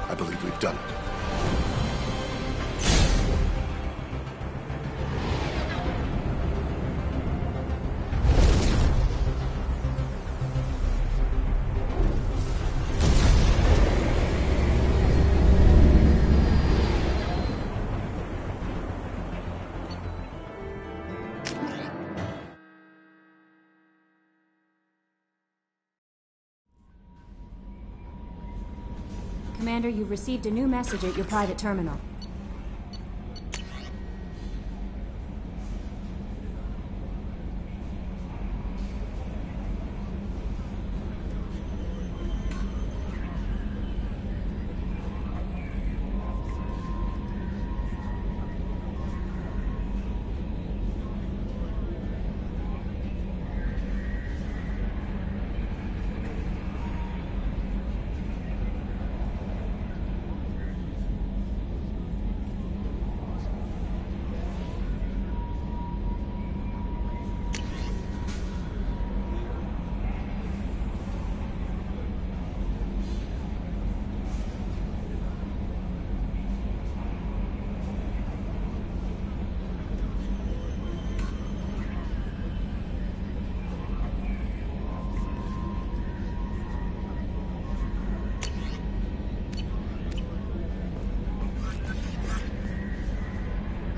I believe we've done it. Commander, you've received a new message at your private terminal.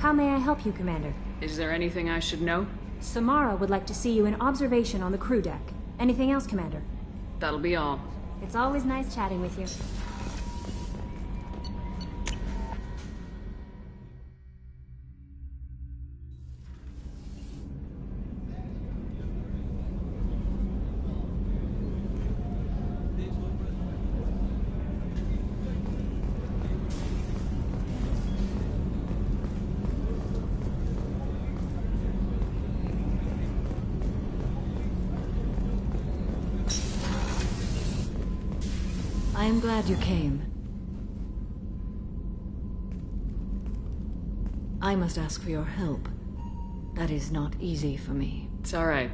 How may I help you, Commander? Is there anything I should know? Samara would like to see you in observation on the crew deck. Anything else, Commander? That'll be all. It's always nice chatting with you. I am glad you came. I must ask for your help. That is not easy for me. It's alright.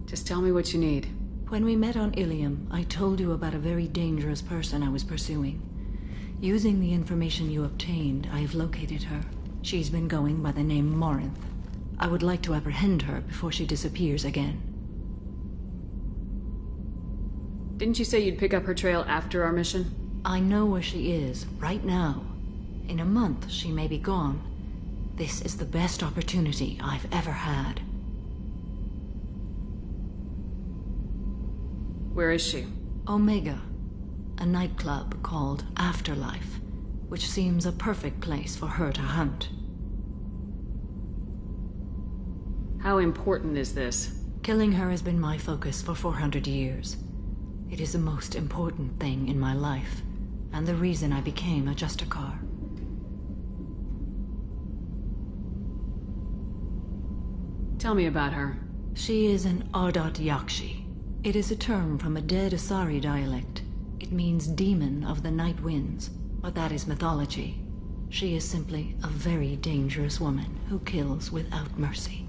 Just tell me what you need. When we met on Ilium, I told you about a very dangerous person I was pursuing. Using the information you obtained, I have located her. She's been going by the name Morinth. I would like to apprehend her before she disappears again. Didn't you say you'd pick up her trail after our mission? I know where she is, right now. In a month, she may be gone. This is the best opportunity I've ever had. Where is she? Omega, a nightclub called Afterlife, which seems a perfect place for her to hunt. How important is this? Killing her has been my focus for 400 years. It is the most important thing in my life, and the reason I became a Justicar. Tell me about her. She is an Ardat Yakshi. It is a term from a dead Asari dialect. It means demon of the night winds, but that is mythology. She is simply a very dangerous woman who kills without mercy.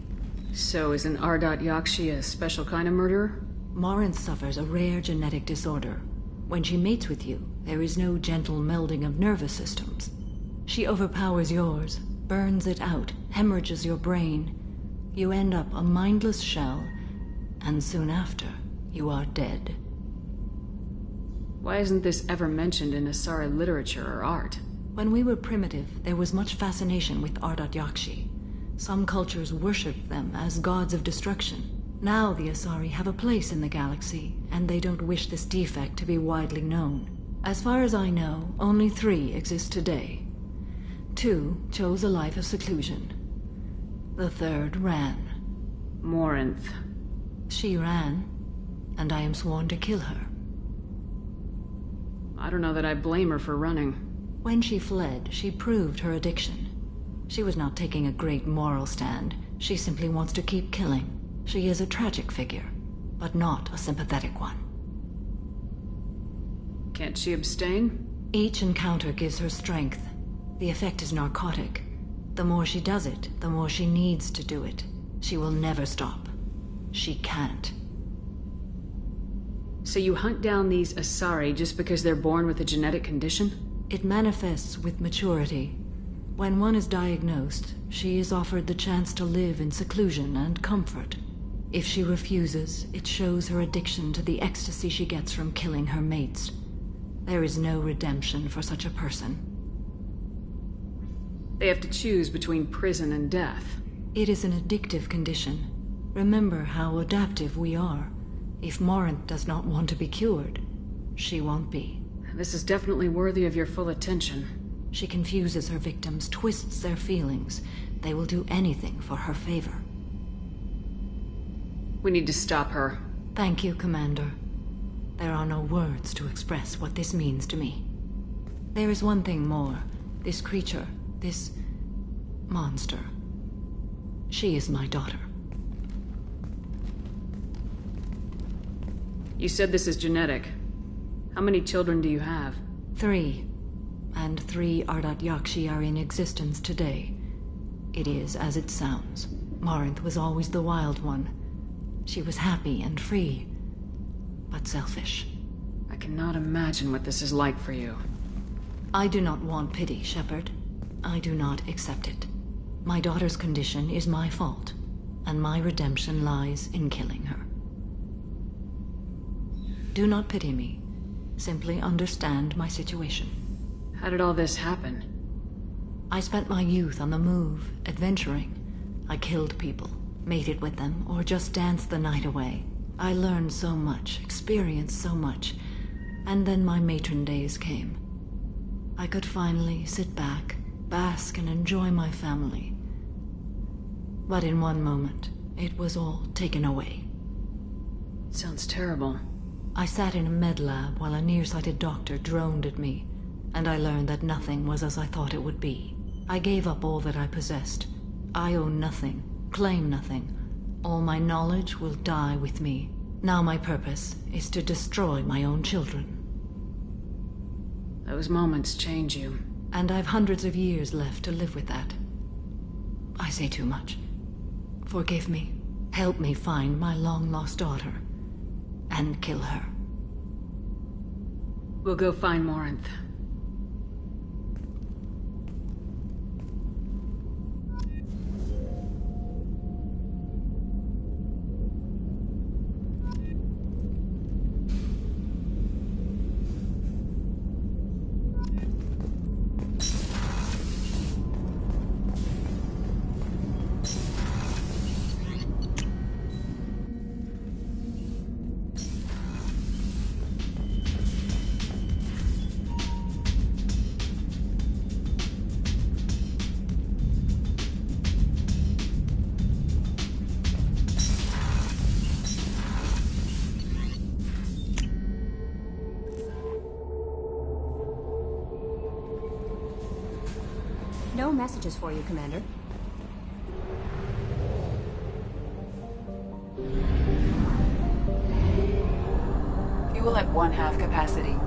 So is an Ardat Yakshi a special kind of murderer? Morinth suffers a rare genetic disorder. When she mates with you, there is no gentle melding of nervous systems. She overpowers yours, burns it out, hemorrhages your brain. You end up a mindless shell, and soon after, you are dead. Why isn't this ever mentioned in Asari literature or art? When we were primitive, there was much fascination with Ardat Yakshi. Some cultures worshipped them as gods of destruction. Now the Asari have a place in the galaxy, and they don't wish this defect to be widely known. As far as I know, only 3 exist today. 2 chose a life of seclusion. The 3rd ran. Morinth. She ran, and I am sworn to kill her. I don't know that I blame her for running. When she fled, she proved her addiction. She was not taking a great moral stand. She simply wants to keep killing. She is a tragic figure, but not a sympathetic one. Can't she abstain? Each encounter gives her strength. The effect is narcotic. The more she does it, the more she needs to do it. She will never stop. She can't. So you hunt down these Asari just because they're born with a genetic condition? It manifests with maturity. When one is diagnosed, she is offered the chance to live in seclusion and comfort. If she refuses, it shows her addiction to the ecstasy she gets from killing her mates. There is no redemption for such a person. They have to choose between prison and death. It is an addictive condition. Remember how adaptive we are. If Morinth does not want to be cured, she won't be. This is definitely worthy of your full attention. She confuses her victims, twists their feelings. They will do anything for her favor. We need to stop her. Thank you, Commander. There are no words to express what this means to me. There is one thing more. This creature, this monster. She is my daughter. You said this is genetic. How many children do you have? 3. And 3 Ardat Yakshi are in existence today. It is as it sounds. Morinth was always the wild one. She was happy and free, but selfish. I cannot imagine what this is like for you. I do not want pity, Shepard. I do not accept it. My daughter's condition is my fault, and my redemption lies in killing her. Do not pity me. Simply understand my situation. How did all this happen? I spent my youth on the move, adventuring. I killed people, mated with them, or just danced the night away. I learned so much, experienced so much, and then my matron days came. I could finally sit back, bask, and enjoy my family. But in one moment, it was all taken away. Sounds terrible. I sat in a med lab while a nearsighted doctor droned at me, and I learned that nothing was as I thought it would be. I gave up all that I possessed. I own nothing, claim nothing. All my knowledge will die with me. Now my purpose is to destroy my own children. Those moments change you. And I've hundreds of years left to live with that. I say too much. Forgive me. Help me find my long-lost daughter. And kill her. We'll go find Morinth. No messages for you, Commander. Fuel at 1/2 capacity.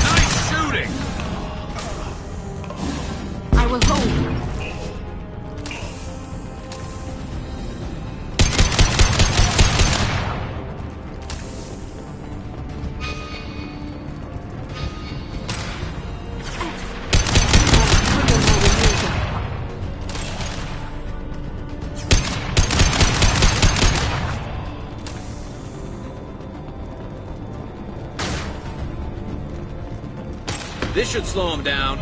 Nice shooting! I will hold. This should slow him down.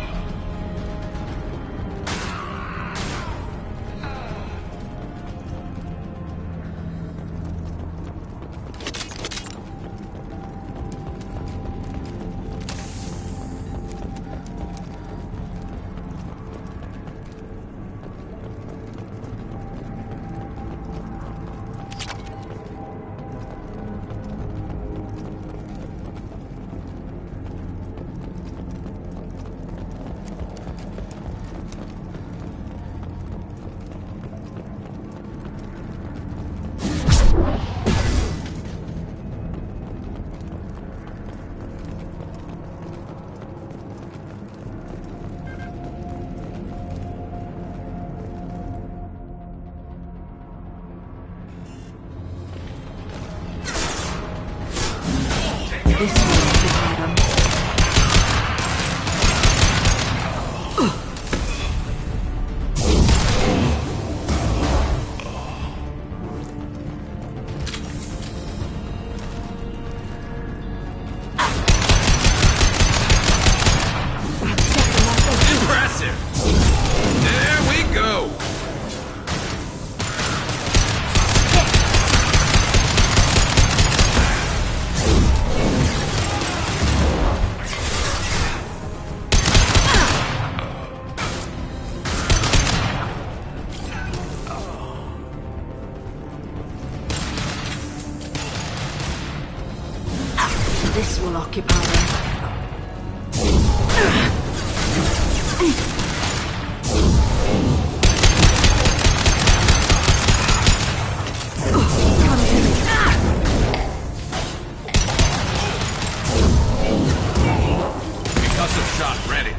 This will occupy them. Impressive! There we go! This will occupy them. Concussive shot ready.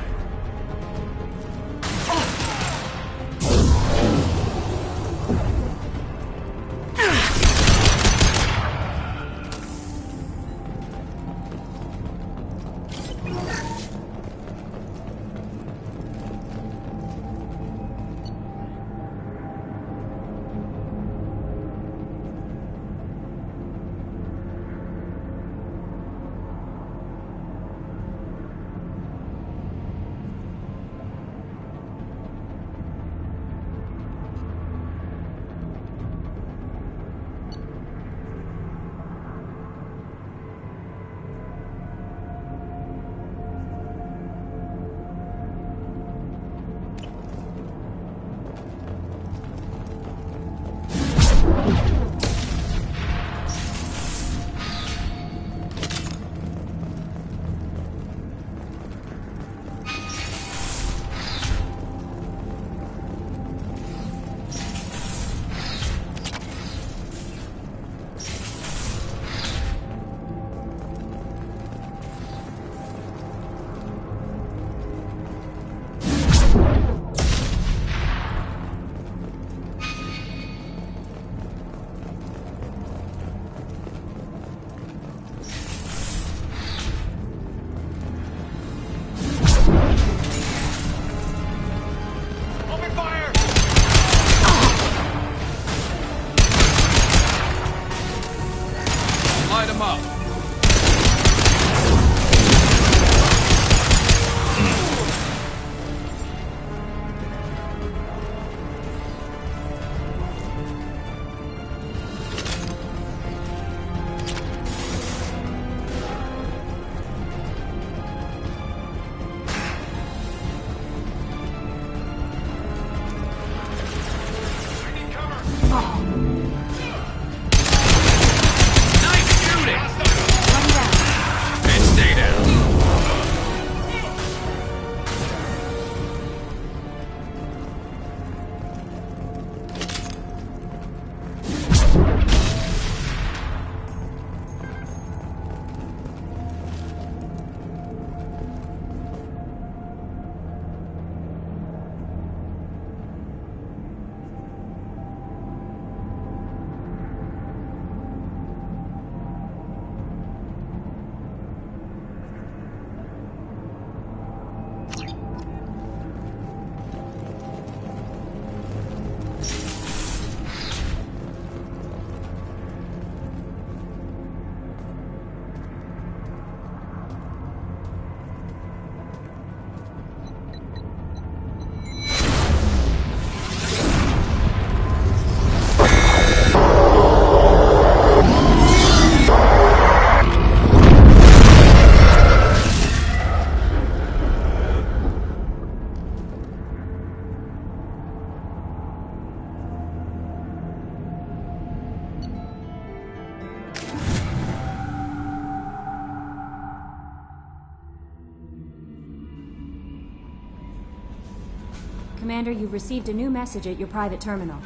Commander, you've received a new message at your private terminal.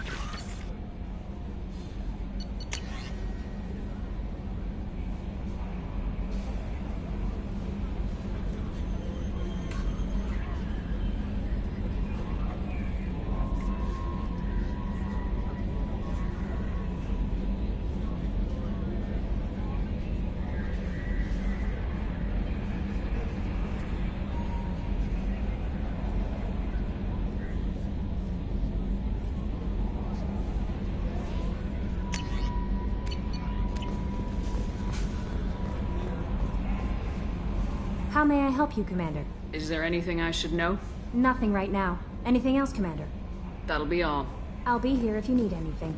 How may I help you, Commander? Is there anything I should know? Nothing right now. Anything else, Commander? That'll be all. I'll be here if you need anything.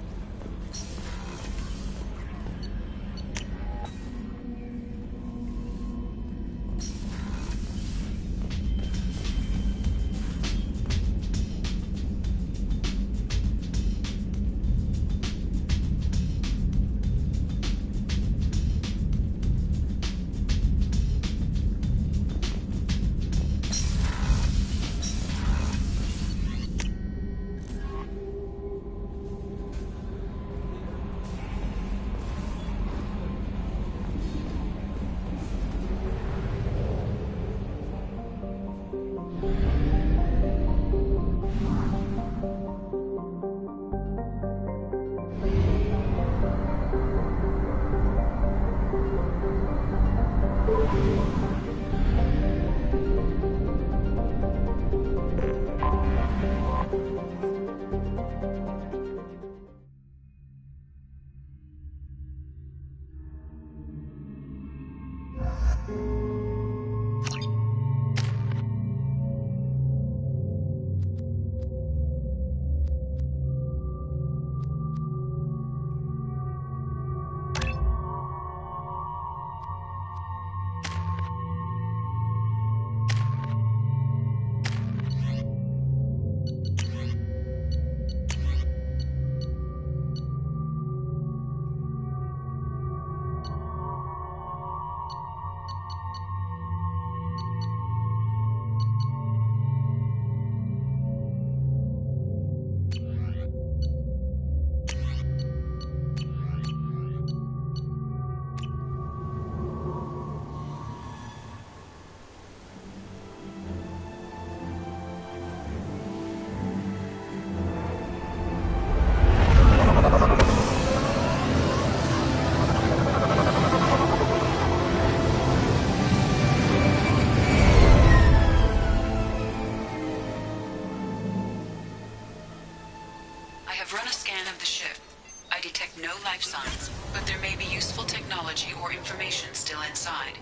No life signs, but there may be useful technology or information still inside.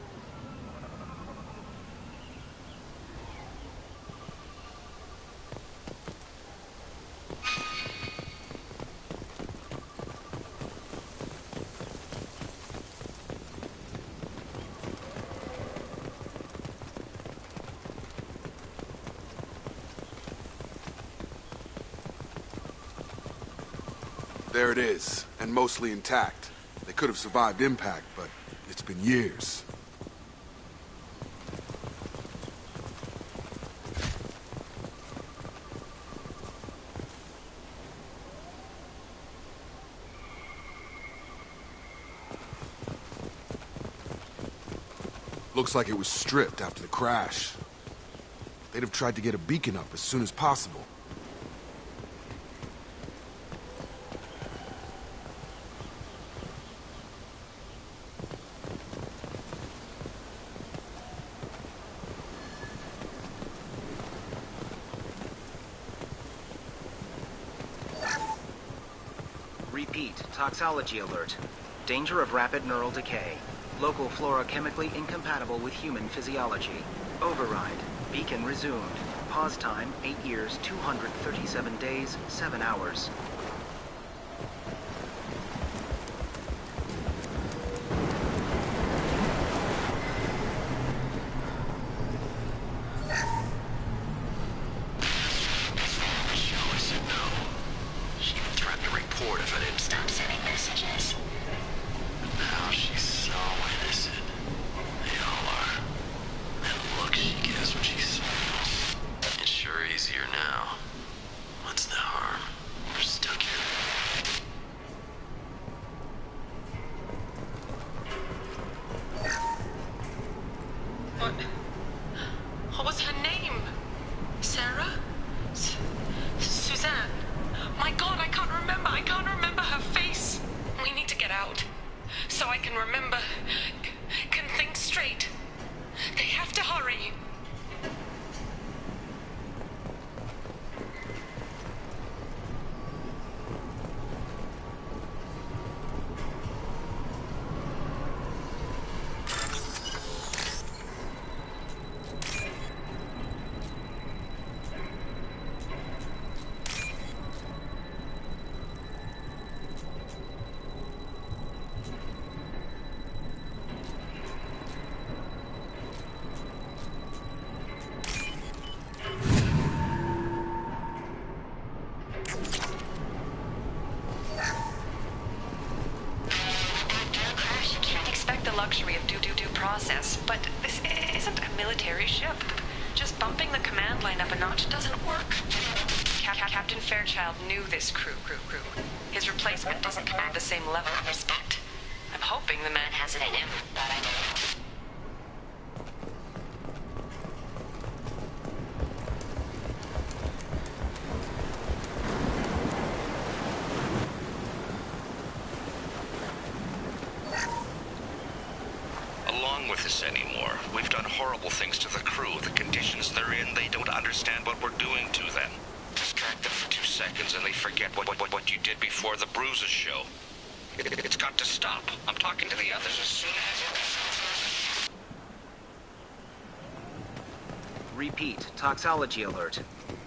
There it is, and mostly intact. They could have survived impact, but it's been years. Looks like it was stripped after the crash. They'd have tried to get a beacon up as soon as possible. Repeat, toxology alert. Danger of rapid neural decay. Local flora chemically incompatible with human physiology. Override. Beacon resumed. Pause time, 8 years, 237 days, 7 hours. Easier now. luxury of due process, but this isn't a military ship. Just bumping the command line up a notch doesn't work. Captain Fairchild knew this crew. His replacement doesn't command the same level of respect. I'm hoping the man has it in him, but I don't know. With this anymore. We've done horrible things to the crew. The conditions they're in, they don't understand what we're doing to them. Distract them for 2 seconds and they forget what you did before the bruises show. It's got to stop. I'm talking to the others as soon as... Repeat, toxology alert.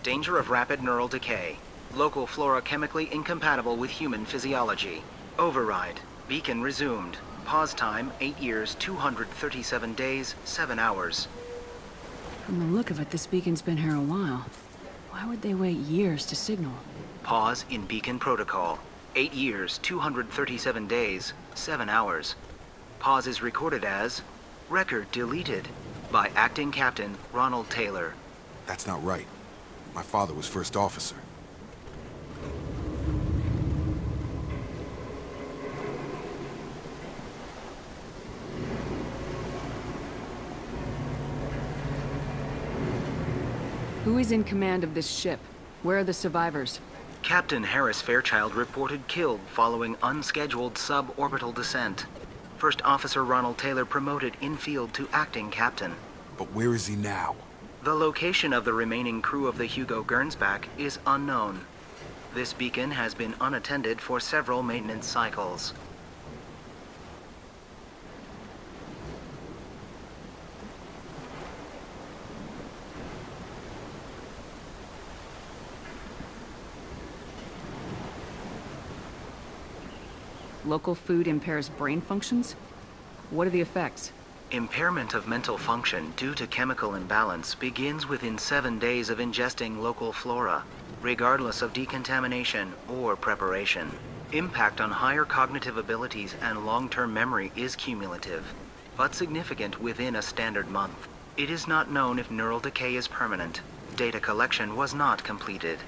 Danger of rapid neural decay. Local flora chemically incompatible with human physiology. Override. Beacon resumed. Pause time, 8 years, 237 days, 7 hours. From the look of it, this beacon's been here a while. Why would they wait years to signal? Pause in beacon protocol. 8 years, 237 days, 7 hours. Pause is recorded as record deleted by Acting Captain Ronald Taylor. That's not right. My father was first officer. Who is in command of this ship? Where are the survivors? Captain Harris Fairchild reported killed following unscheduled suborbital descent. First Officer Ronald Taylor promoted in-field to acting captain. But where is he now? The location of the remaining crew of the Hugo Gernsback is unknown. This beacon has been unattended for several maintenance cycles. Local food impairs brain functions? What are the effects? Impairment of mental function due to chemical imbalance begins within 7 days of ingesting local flora, regardless of decontamination or preparation. Impact on higher cognitive abilities and long-term memory is cumulative, but significant within a standard month. It is not known if neural decay is permanent. Data collection was not completed.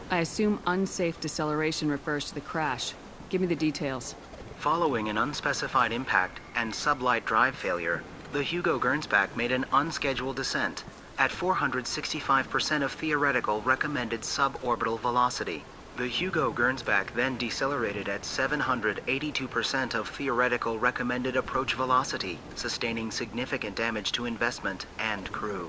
I assume unsafe deceleration refers to the crash. Give me the details. Following an unspecified impact and sublight drive failure, the Hugo Gernsback made an unscheduled descent at 465% of theoretical recommended suborbital velocity. The Hugo Gernsback then decelerated at 782% of theoretical recommended approach velocity, sustaining significant damage to investment and crew.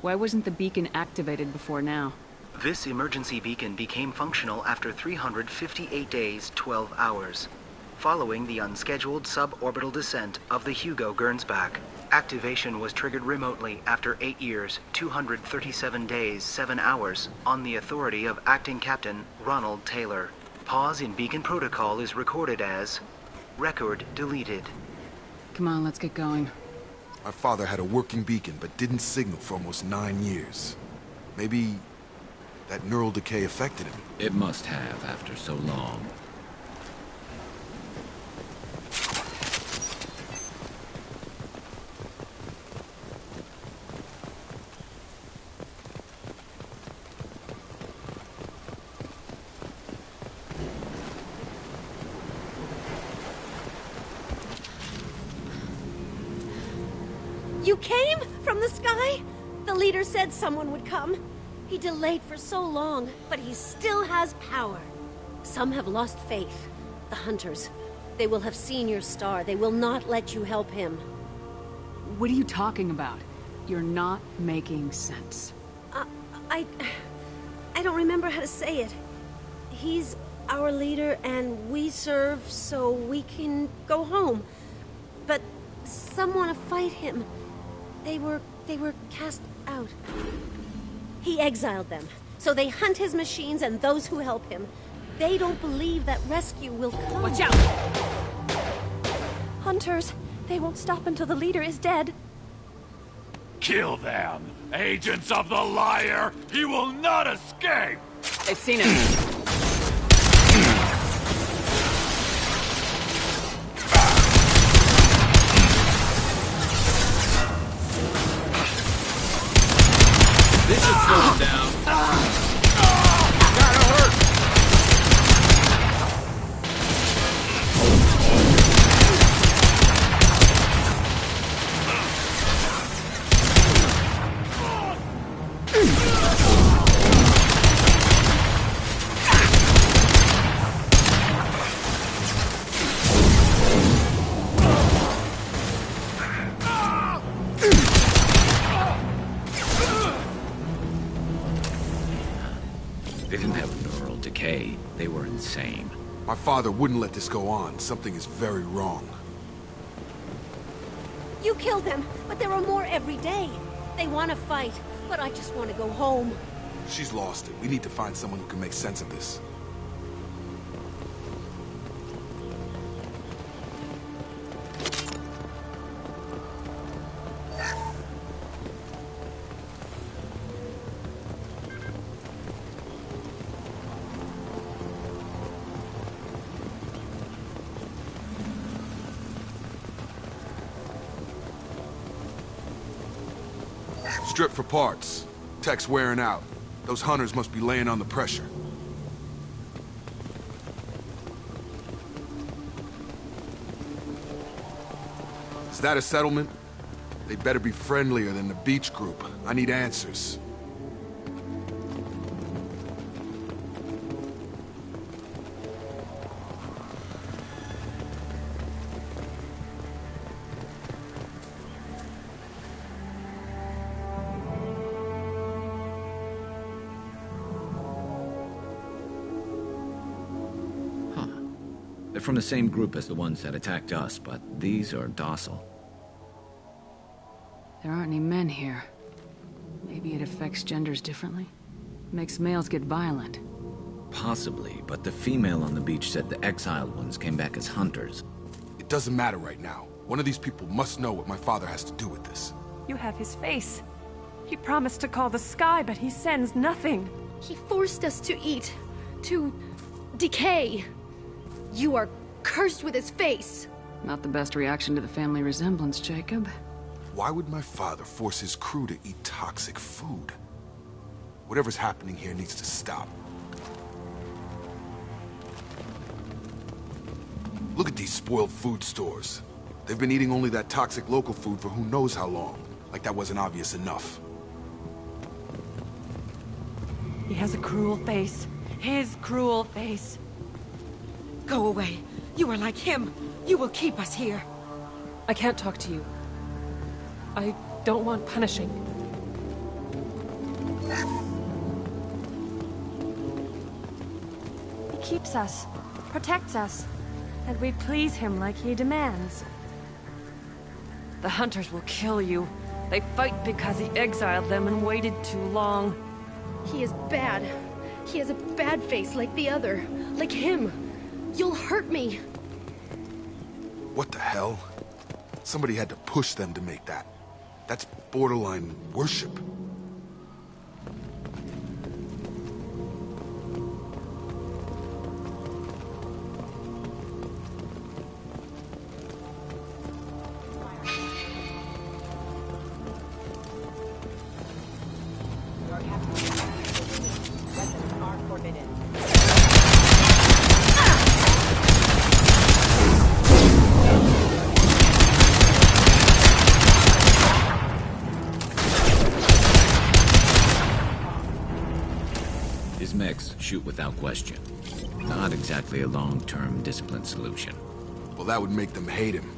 Why wasn't the beacon activated before now? This emergency beacon became functional after 358 days, 12 hours, following the unscheduled suborbital descent of the Hugo Gernsback. Activation was triggered remotely after 8 years, 237 days, 7 hours, on the authority of Acting Captain Ronald Taylor. Pause in beacon protocol is recorded as record deleted. Come on, let's get going. My father had a working beacon, but didn't signal for almost 9 years. Maybe that neural decay affected him. It must have after so long. You came from the sky? The leader said someone would come. He delayed for so long, but he still has power. Some have lost faith. The hunters. They will have seen your star. They will not let you help him. What are you talking about? You're not making sense. I don't remember how to say it. He's our leader and we serve so we can go home. But some want to fight him. They were cast out. He exiled them, so they hunt his machines and those who help him. They don't believe that rescue will come. Watch out! Hunters, they won't stop until the leader is dead. Kill them! Agents of the liar! He will not escape! I've seen him. slow him down. Gotta hurt! They didn't have neural decay. They were insane. My father wouldn't let this go on. Something is very wrong. You killed them, but there are more every day. They want to fight, but I just want to go home. She's lost it. We need to find someone who can make sense of this. Strip for parts. Tech's wearing out. Those hunters must be laying on the pressure. Is that a settlement? They'd better be friendlier than the beach group. I need answers. They're from the same group as the ones that attacked us, but these are docile. There aren't any men here. Maybe it affects genders differently? Makes males get violent. Possibly, but the female on the beach said the exiled ones came back as hunters. It doesn't matter right now. One of these people must know what my father has to do with this. You have his face. He promised to call the sky, but he sends nothing. He forced us to eat, to decay. You are cursed with his face. Not the best reaction to the family resemblance, Jacob. Why would my father force his crew to eat toxic food? Whatever's happening here needs to stop. Look at these spoiled food stores. They've been eating only that toxic local food for who knows how long. Like that wasn't obvious enough. He has a cruel face. His cruel face. Go away. You are like him. You will keep us here. I can't talk to you. I don't want punishing. He keeps us, protects us, and we please him like he demands. The hunters will kill you. They fight because he exiled them and waited too long. He is bad. He has a bad face like the other. Like him. You'll hurt me. What the hell? Somebody had to push them to make that. That's borderline worship. His mechs shoot without question. Not exactly a long-term discipline solution. Well, that would make them hate him.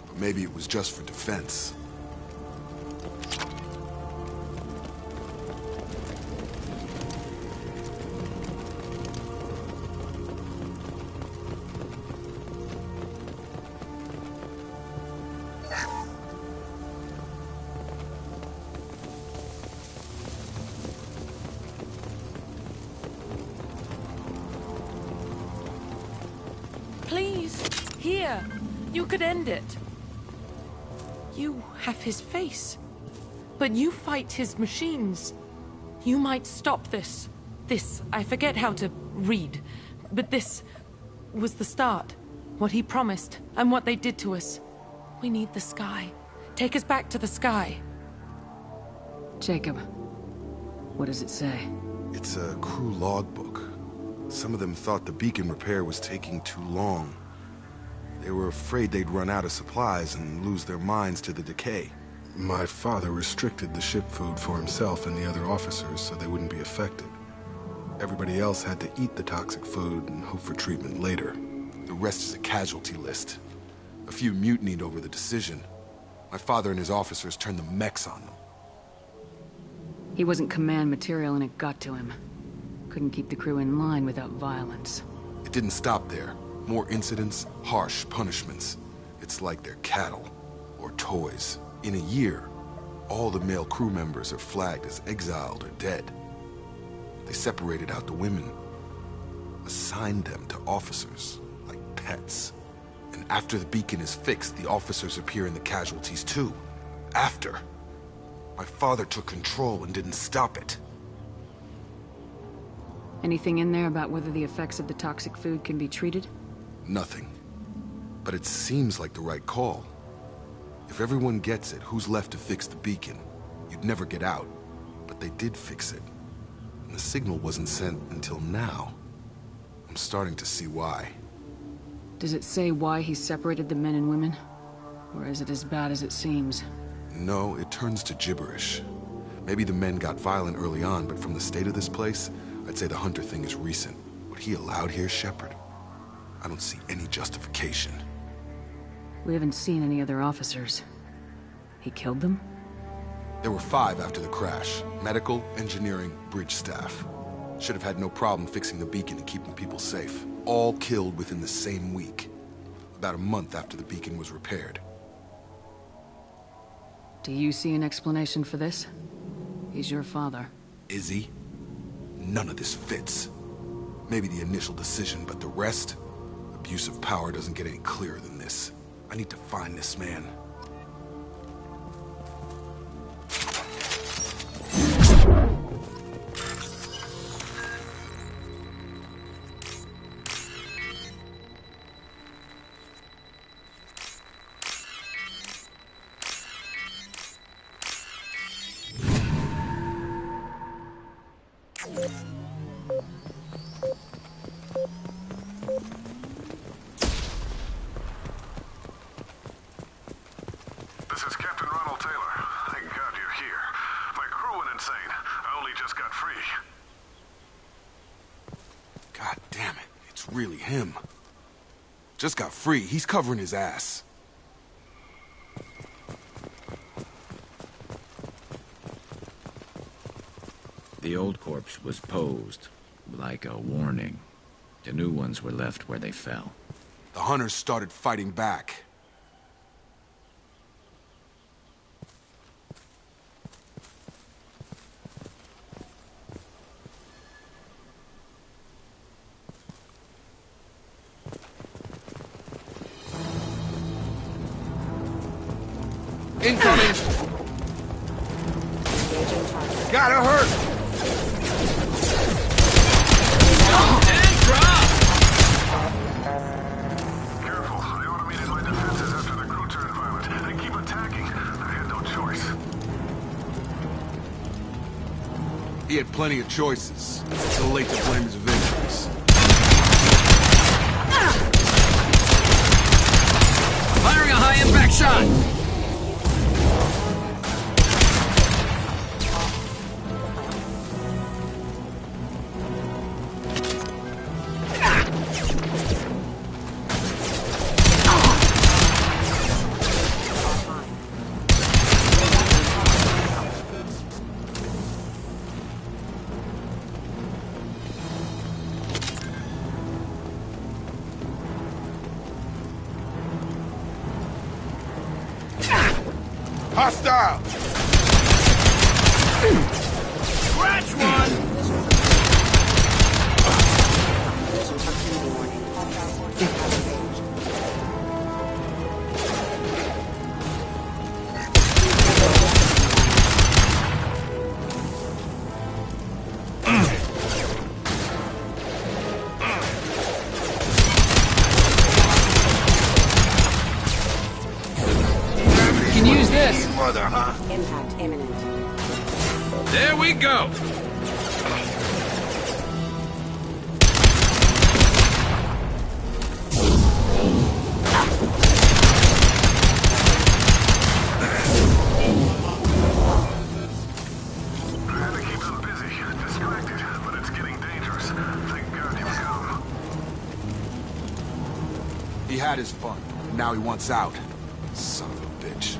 But maybe it was just for defense. Please, here. You could end it. You have his face. But you fight his machines. You might stop this. This, I forget how to read. But this was the start. What he promised, and what they did to us. We need the sky. Take us back to the sky. Jacob, What does it say? It's a crew logbook. Some of them thought the beacon repair was taking too long. They were afraid they'd run out of supplies and lose their minds to the decay. My father restricted the ship food for himself and the other officers so they wouldn't be affected. Everybody else had to eat the toxic food and hope for treatment later. The rest is a casualty list. A few mutinied over the decision. My father and his officers turned the mechs on them. He wasn't command material and it got to him. Couldn't keep the crew in line without violence. It didn't stop there. More incidents, harsh punishments. It's like they're cattle or toys. In a year, all the male crew members are flagged as exiled or dead. They separated out the women, assigned them to officers, like pets. And after the beacon is fixed, the officers appear in the casualties too. After. My father took control and didn't stop it. Anything in there about whether the effects of the toxic food can be treated? Nothing. But it seems like the right call. If everyone gets it, who's left to fix the beacon? You'd never get out. But they did fix it. And the signal wasn't sent until now. I'm starting to see why. Does it say why he separated the men and women? Or is it as bad as it seems? No, it turns to gibberish. Maybe the men got violent early on, but from the state of this place, I'd say the Hunter thing is recent. What he allowed here, Shepard, I don't see any justification. We haven't seen any other officers. He killed them? There were 5 after the crash. Medical, engineering, bridge staff. Should have had no problem fixing the beacon and keeping people safe. All killed within the same week. About a month after the beacon was repaired. Do you see an explanation for this? He's your father. Is he? None of this fits. Maybe the initial decision, but the rest? Abuse of power doesn't get any clearer than this. I need to find this man. This is Captain Ronald Taylor. Thank God you're here. My crew went insane. I only just got free. God damn it. It's really him. Just got free. He's covering his ass. The old corpse was posed, like a warning. The new ones were left where they fell. The hunters started fighting back. Incoming! Gotta hurt! And drop! Careful. I automated my defenses after the crew turned violent. They keep attacking. I had no choice. He had plenty of choices. Too late to blame his victims. Firing a high-impact shot! Hostile! Scratch one! Can use this. Mother, huh? Impact imminent. There we go. He had his fun. Now he wants out. Son of a bitch.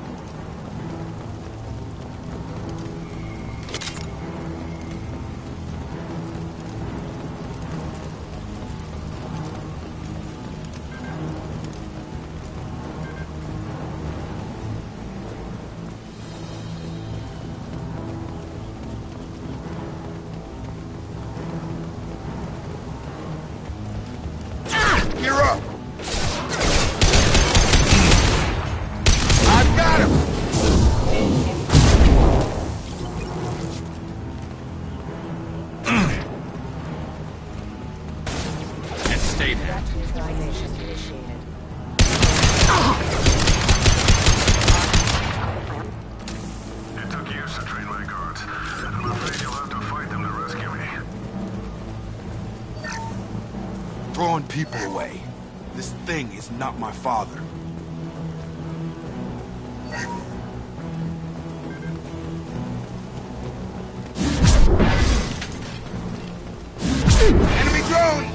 You're up! I've got him! And stay there. Neutralization initiated. It took years to train my guards, and I'm afraid you'll have to fight them to rescue me. Throwing people away. This thing is not my father. Enemy drone!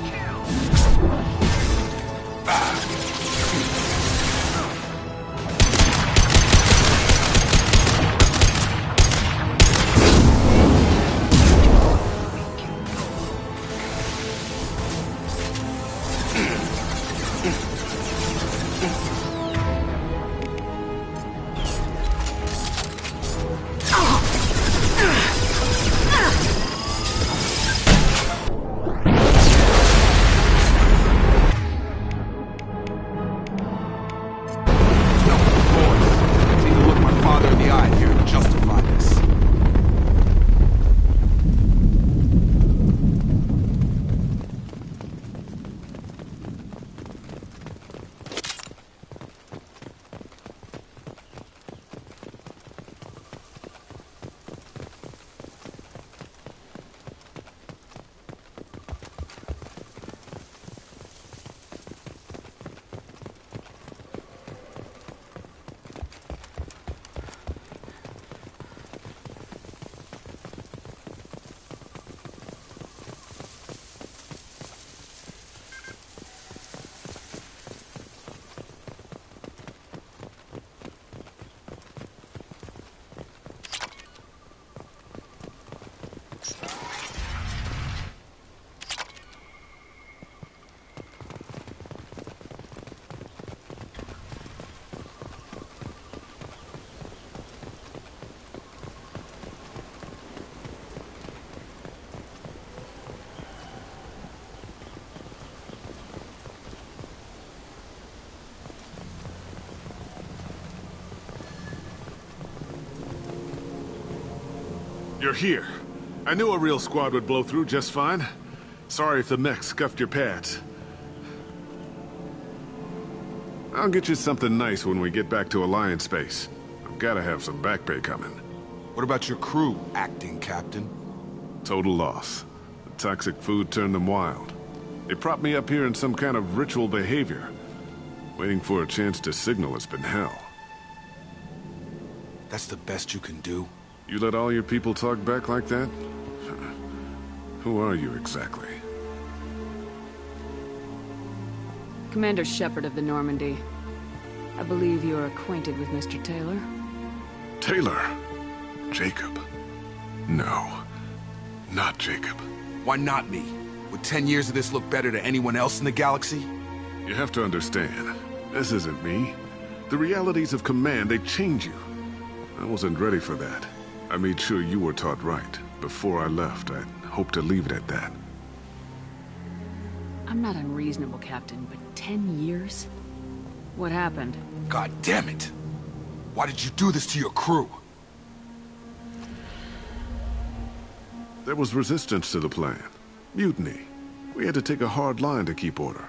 You're here. I knew a real squad would blow through just fine. Sorry if the mech scuffed your pads. I'll get you something nice when we get back to Alliance space. I've gotta have some back pay coming. What about your crew, acting captain? Total loss. The toxic food turned them wild. They propped me up here in some kind of ritual behavior. Waiting for a chance to signal has been hell. That's the best you can do? You let all your people talk back like that? Who are you exactly? Commander Shepard of the Normandy. I believe you're acquainted with Mr. Taylor. Taylor? Jacob? No. Not Jacob. Why not me? Would 10 years of this look better to anyone else in the galaxy? You have to understand, this isn't me. The realities of command, they change you. I wasn't ready for that. I made sure you were taught right. Before I left, I hoped to leave it at that. I'm not unreasonable, Captain, but 10 years? What happened? God damn it! Why did you do this to your crew? There was resistance to the plan. Mutiny. We had to take a hard line to keep order.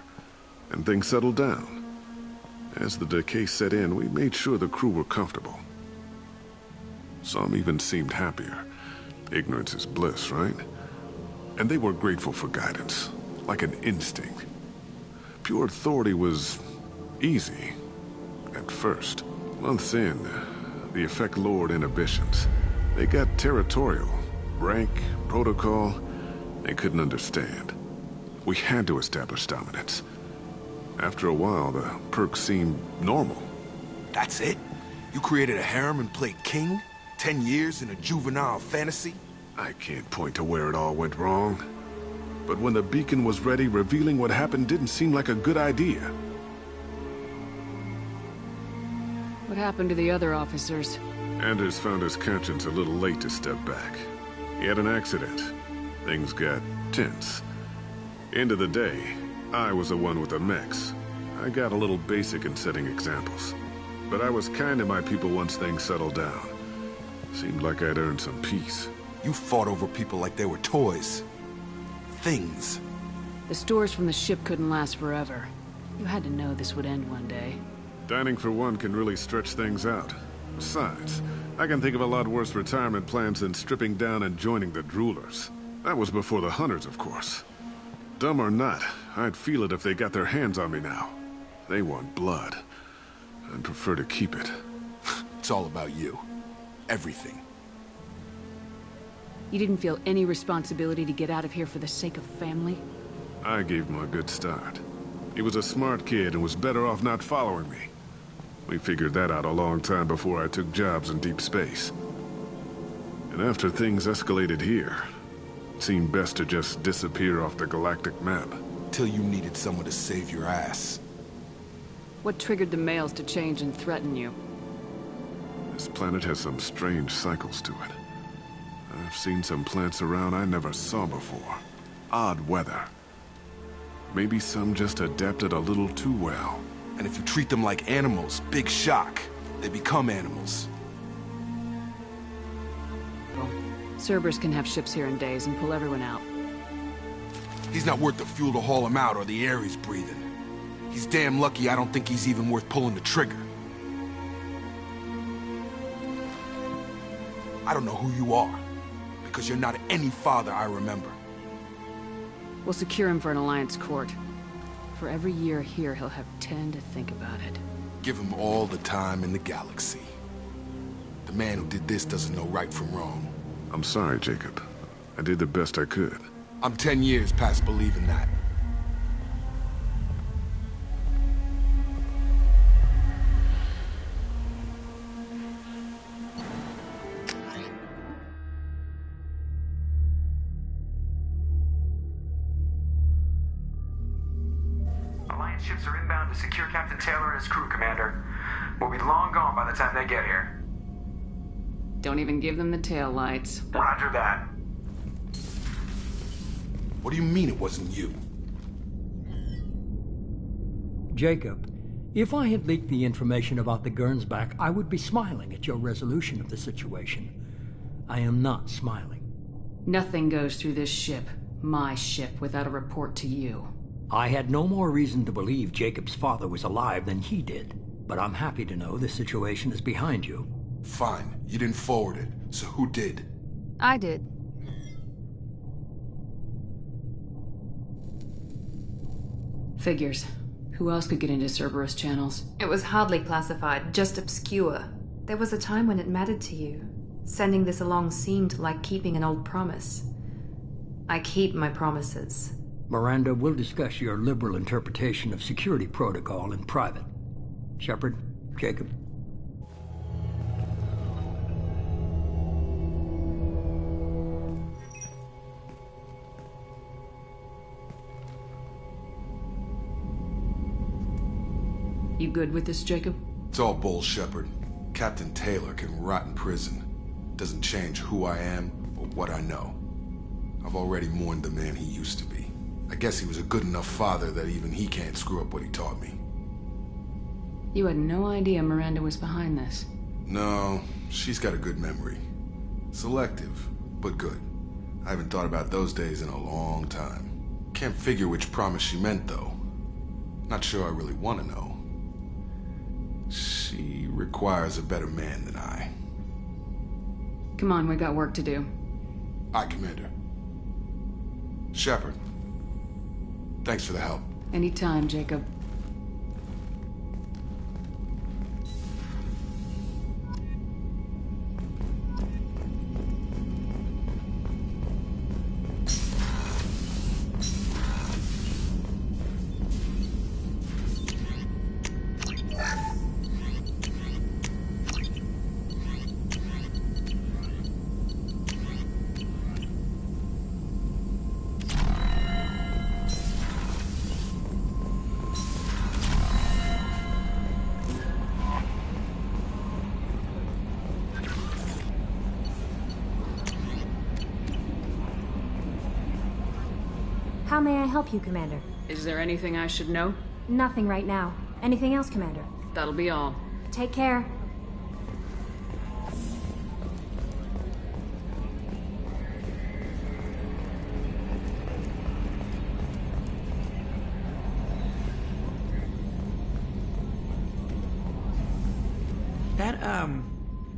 And things settled down. As the decay set in, we made sure the crew were comfortable. Some even seemed happier. Ignorance is bliss, right? And they were grateful for guidance, like an instinct. Pure authority was easy, at first. Months in, the effect lowered inhibitions. They got territorial. Rank, protocol, they couldn't understand. We had to establish dominance. After a while, the perks seemed normal. That's it? You created a harem and played king? 10 years in a juvenile fantasy? I can't point to where it all went wrong. But when the beacon was ready, revealing what happened didn't seem like a good idea. What happened to the other officers? Anders found his conscience a little late to step back. He had an accident. Things got tense. End of the day, I was the one with the mechs. I got a little basic in setting examples. But I was kind to my people once things settled down. Seemed like I'd earned some peace. You fought over people like they were toys. Things. The stores from the ship couldn't last forever. You had to know this would end one day. Dining for one can really stretch things out. Besides, I can think of a lot worse retirement plans than stripping down and joining the droolers. That was before the hunters, of course. Dumb or not, I'd feel it if they got their hands on me now. They want blood. I'd prefer to keep it. It's all about you. Everything. You didn't feel any responsibility to get out of here for the sake of family? I gave him a good start. He was a smart kid and was better off not following me. We figured that out a long time before I took jobs in deep space. And after things escalated here, it seemed best to just disappear off the galactic map. Till you needed someone to save your ass. What triggered the males to change and threaten you? This planet has some strange cycles to it. I've seen some plants around I never saw before. Odd weather. Maybe some just adapted a little too well. And if you treat them like animals, big shock. They become animals. Well, Cerberus can have ships here in days and pull everyone out. He's not worth the fuel to haul him out or the air he's breathing. He's damn lucky I don't think he's even worth pulling the trigger. I don't know who you are, because you're not any father I remember. We'll secure him for an Alliance court. For every year here, he'll have 10 to think about it. Give him all the time in the galaxy. The man who did this doesn't know right from wrong. I'm sorry, Jacob. I did the best I could. I'm 10 years past believing that. Ships are inbound to secure Captain Taylor and his crew, Commander. We'll be long gone by the time they get here. Don't even give them the tail lights. Roger that. What do you mean it wasn't you? Jacob, if I had leaked the information about the Gernsback, I would be smiling at your resolution of the situation. I am not smiling. Nothing goes through this ship, my ship, without a report to you. I had no more reason to believe Jacob's father was alive than he did, but I'm happy to know the situation is behind you. Fine, you didn't forward it, so who did? I did. Figures. Who else could get into Cerberus channels? It was hardly classified, just obscure. There was a time when it mattered to you. Sending this along seemed like keeping an old promise. I keep my promises. Miranda, we'll discuss your liberal interpretation of security protocol in private. Shepard, Jacob. You good with this, Jacob? It's all bull, Shepard. Captain Taylor can rot in prison. Doesn't change who I am or what I know. I've already mourned the man he used to be. I guess he was a good enough father that even he can't screw up what he taught me. You had no idea Miranda was behind this. No, she's got a good memory. Selective, but good. I haven't thought about those days in a long time. Can't figure which promise she meant, though. Not sure I really want to know. She requires a better man than I. Come on, we got work to do. Aye, Commander. Shepard. Thanks for the help. Anytime, Jacob. How may I help you, Commander? Is there anything I should know? Nothing right now. Anything else, Commander? That'll be all. Take care.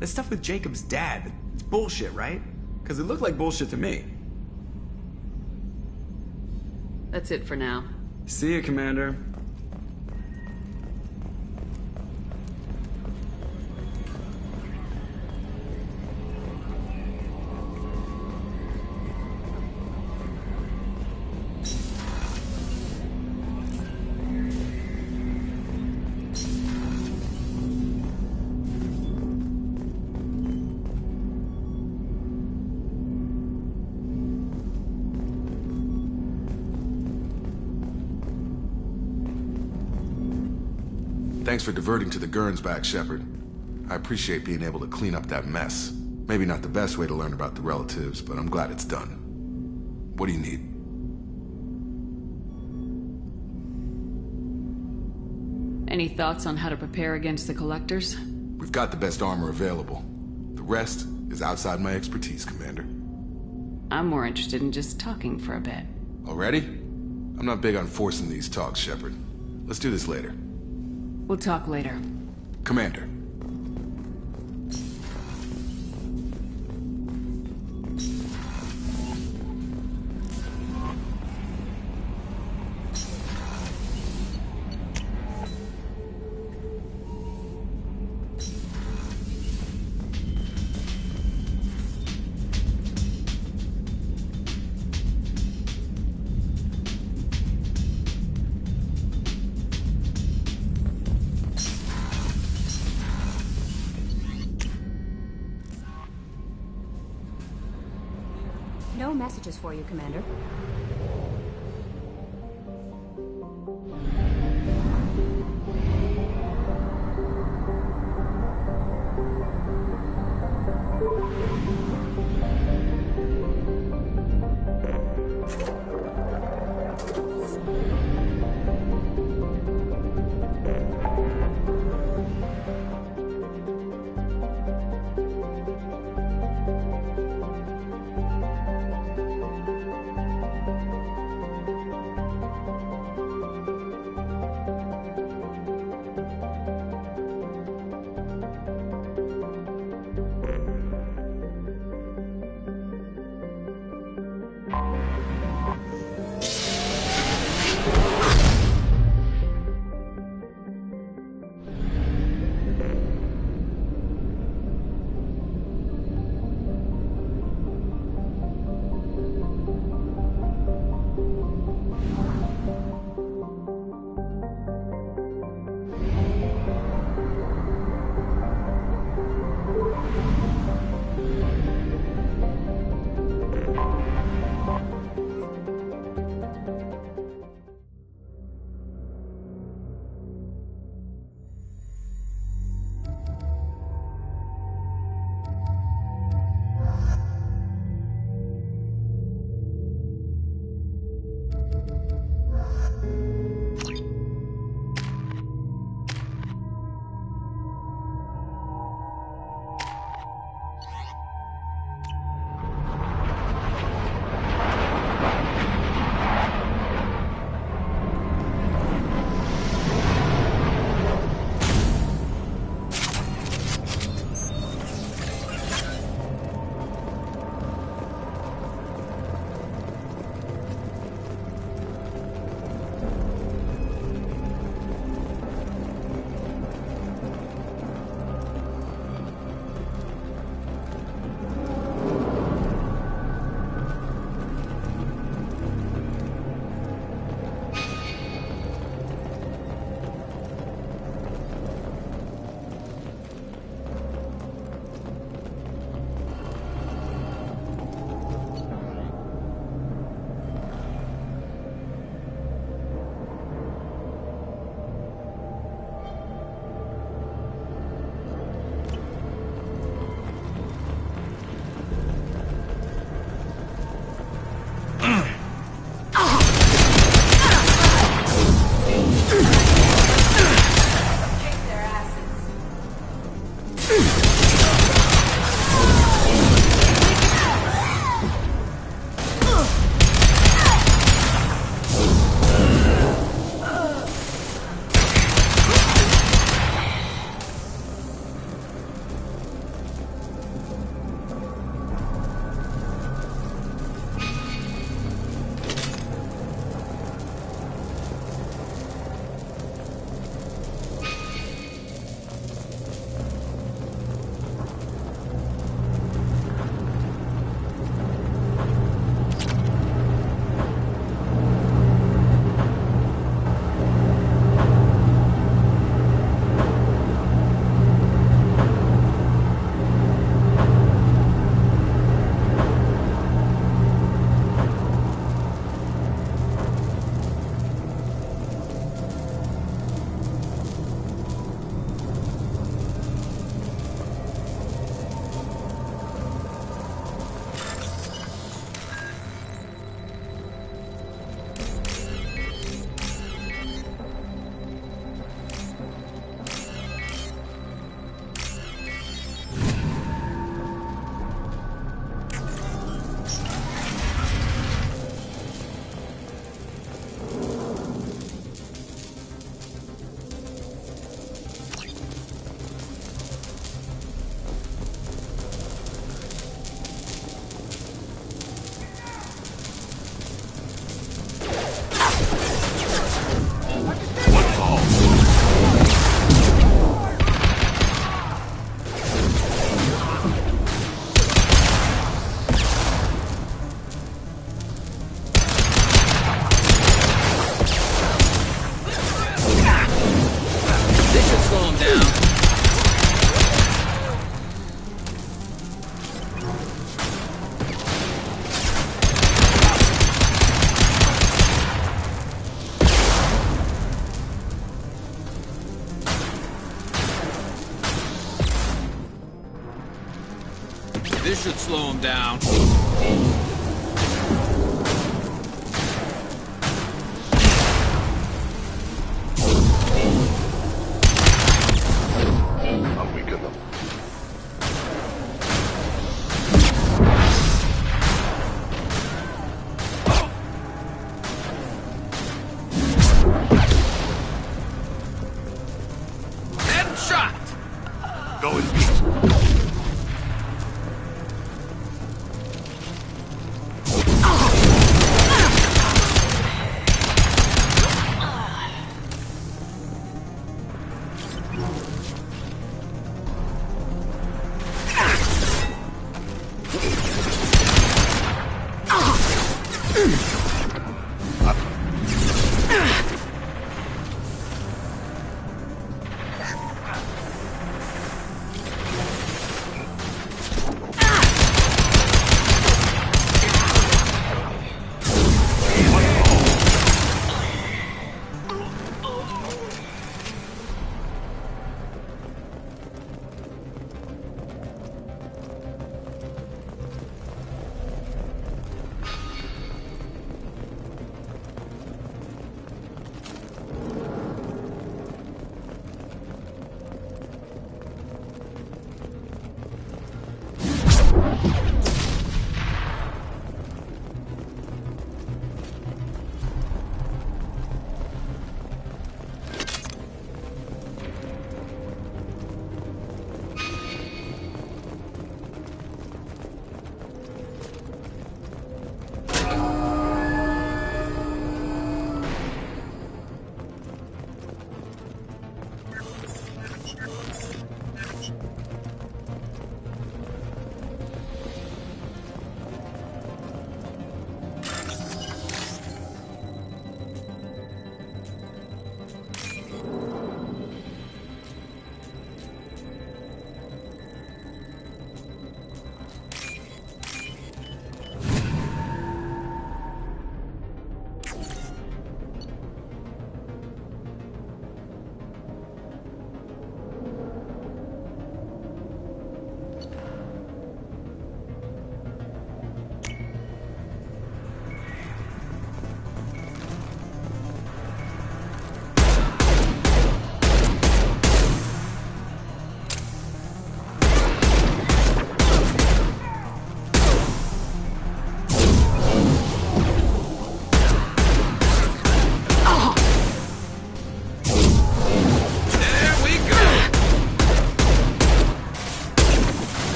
That stuff with Jacob's dad, it's bullshit, right? Because it looked like bullshit to me. That's it for now. See you, Commander. Thanks for diverting to the Gurns back, Shepard. I appreciate being able to clean up that mess. Maybe not the best way to learn about the relatives, but I'm glad it's done. What do you need? Any thoughts on how to prepare against the Collectors? We've got the best armor available. The rest is outside my expertise, Commander. I'm more interested in just talking for a bit. Already? I'm not big on forcing these talks, Shepard. Let's do this later. We'll talk later. Commander. No messages for you, Commander. should slow him down. I'll weaken them. Headshot! Go in peace.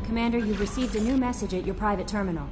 Commander, you've received a new message at your private terminal.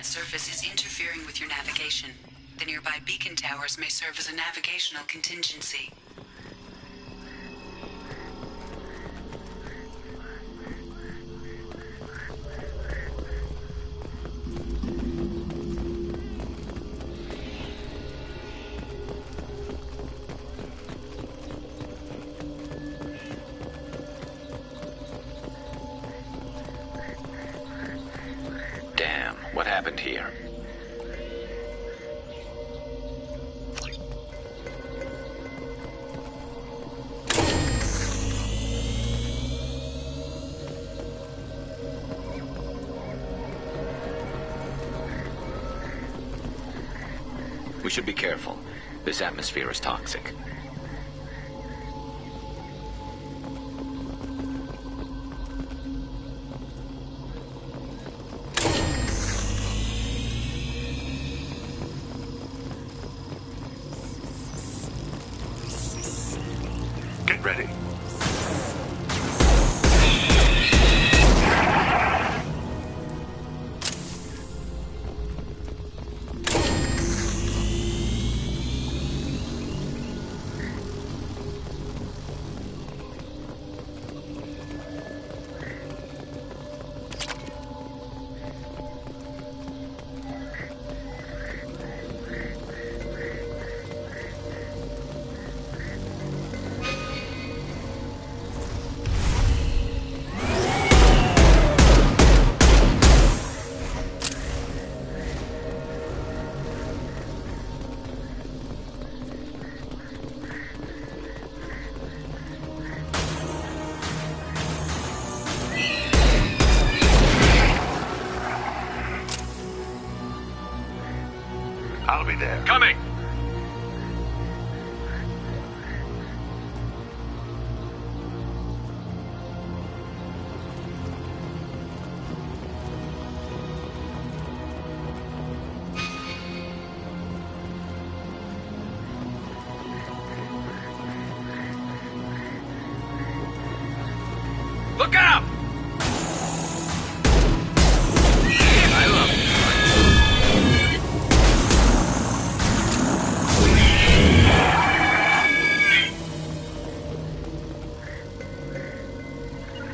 Surface is interfering with your navigation. The nearby beacon towers may serve as a navigational contingency. Damn, what happened here? We should be careful. This atmosphere is toxic. Get ready. I'll be there. Coming! Look out! I love it.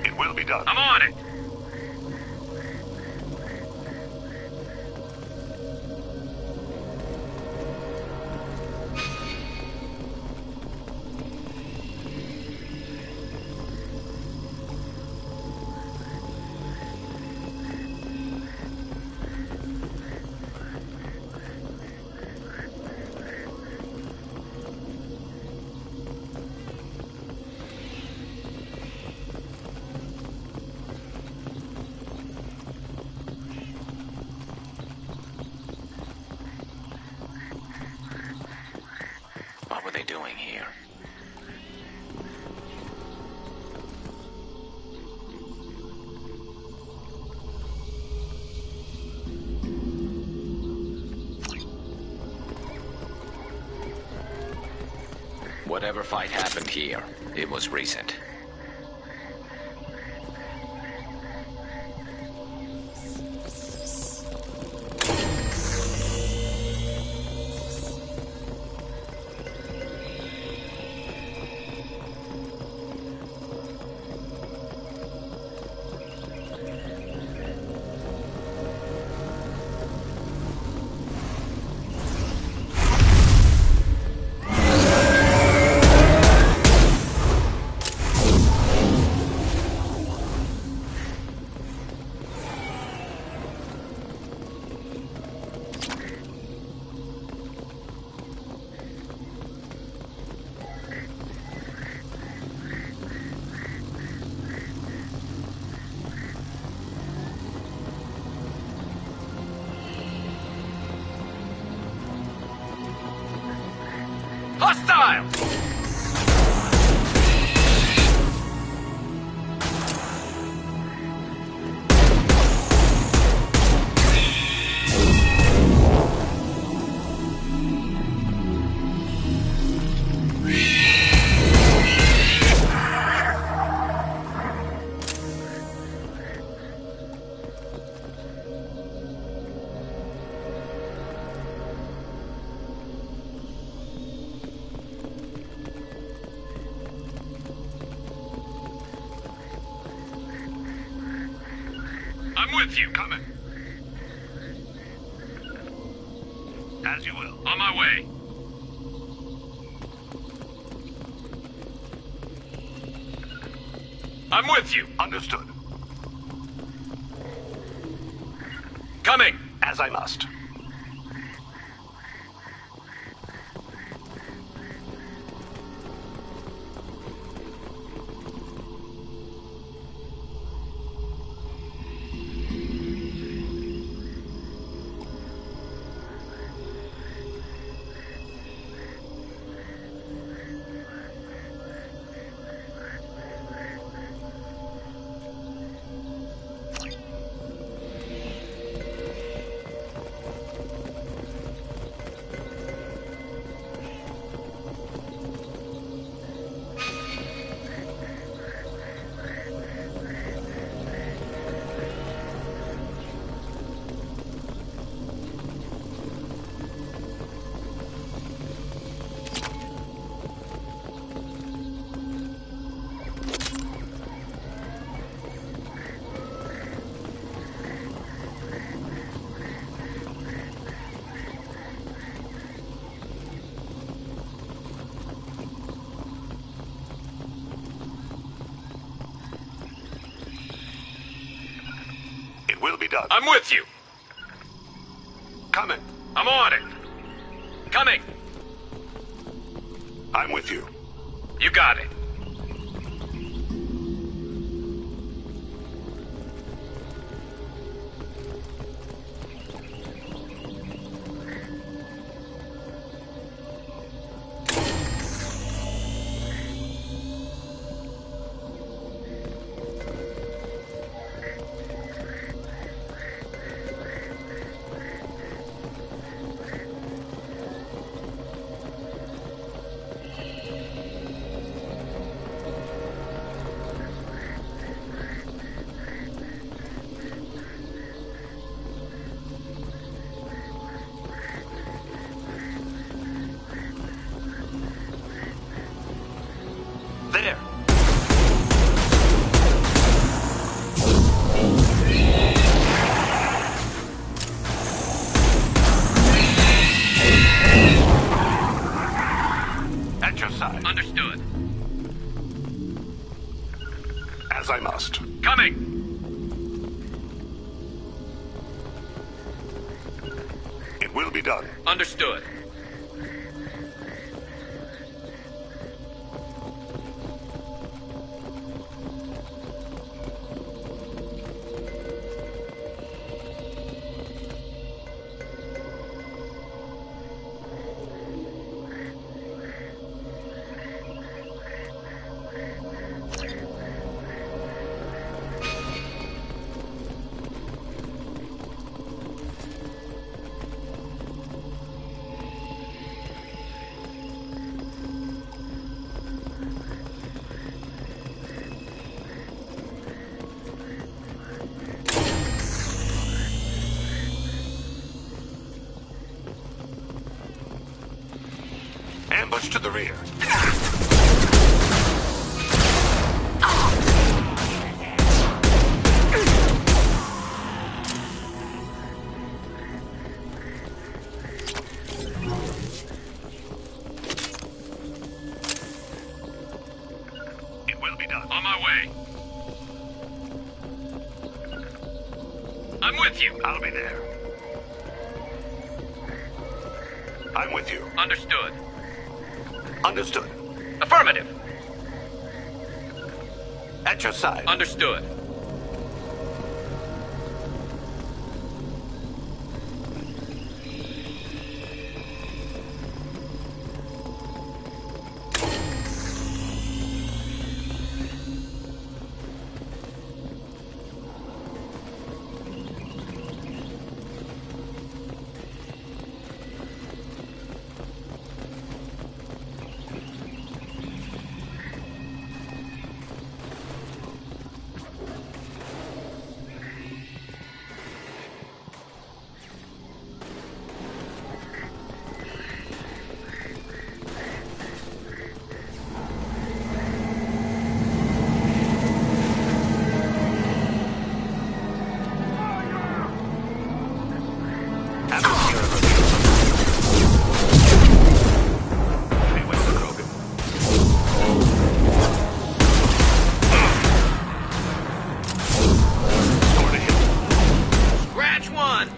It will be done. I'm on it! What were they doing here? Whatever fight happened here, it was recent. mile. I'm with you. Coming. As you will. On my way. I'm with you. Understood. Coming. As I must. Will be done. I'm with you. Coming. I'm on it. Coming. I'm with you. You got it. There. At your side. Understood. As I must. Coming. It will be done. Understood. Ambush to the rear. It will be done. On my way. I'm with you. I'll be there. I'm with you. Understood. Understood. Affirmative. At your side. Understood. Scratch one!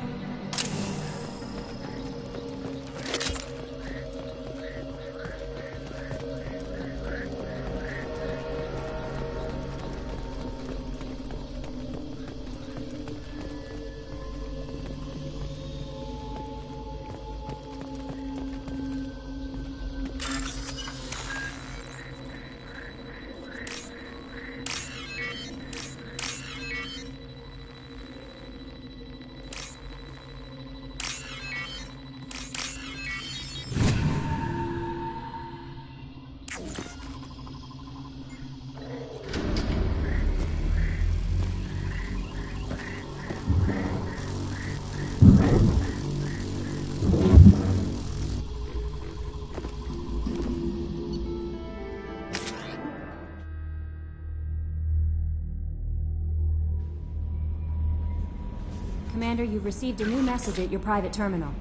Commander, you've received a new message at your private terminal.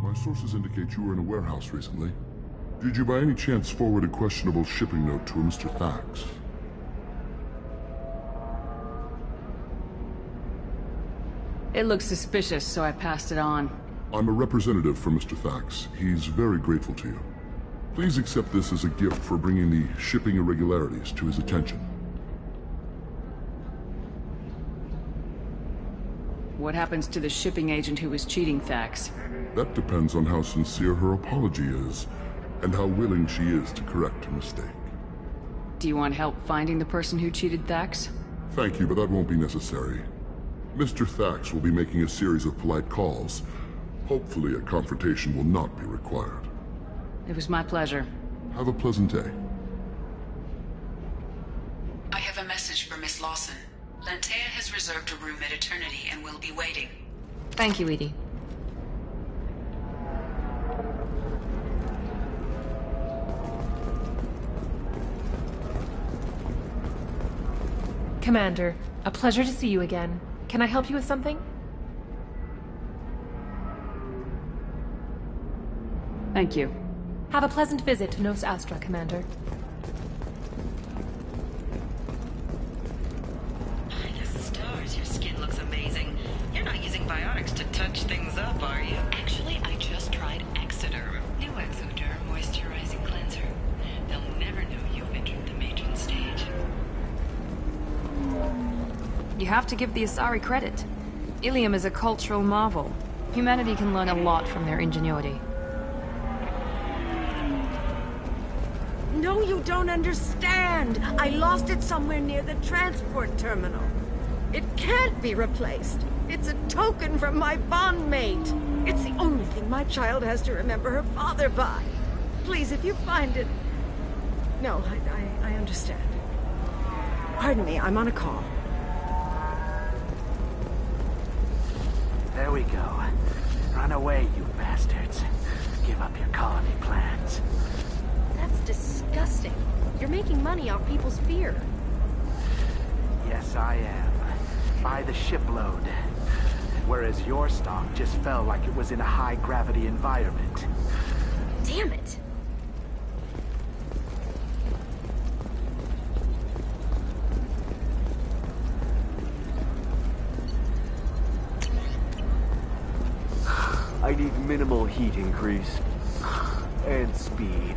My sources indicate you were in a warehouse recently. Did you by any chance forward a questionable shipping note to a Mr. Thax? It looks suspicious, so I passed it on. I'm a representative for Mr. Thax. He's very grateful to you. Please accept this as a gift for bringing the shipping irregularities to his attention. What happens to the shipping agent who was cheating Thax? That depends on how sincere her apology is, and how willing she is to correct her mistake. Do you want help finding the person who cheated Thax? Thank you, but that won't be necessary. Mr. Thax will be making a series of polite calls. Hopefully a confrontation will not be required. It was my pleasure. Have a pleasant day. I have a message for Miss Lawson. Lantea has reserved a room at Eternity and will be waiting. Thank you, Edie. Commander, a pleasure to see you again. Can I help you with something? Thank you. Have a pleasant visit to Nos Astra, Commander. Stars, your skin looks amazing. You're not using biotics to touch things up, are you? Actually, I just tried Exoderm. New Exoderm moisturizing cleanser. They'll never know you've entered the matron stage. You have to give the Asari credit. Ilium is a cultural marvel. Humanity can learn a lot from their ingenuity. No, you don't understand. I lost it somewhere near the transport terminal. It can't be replaced. It's a token from my bondmate. It's the only thing my child has to remember her father by. Please, if you find it... No, I understand. Pardon me, I'm on a call. There we go. Run away, you bastards. Give up your colony plans. That's disgusting. You're making money off people's fear. Yes, I am. By the shipload. Whereas your stock just fell like it was in a high-gravity environment. Damn it. I need minimal heat increase. And speed.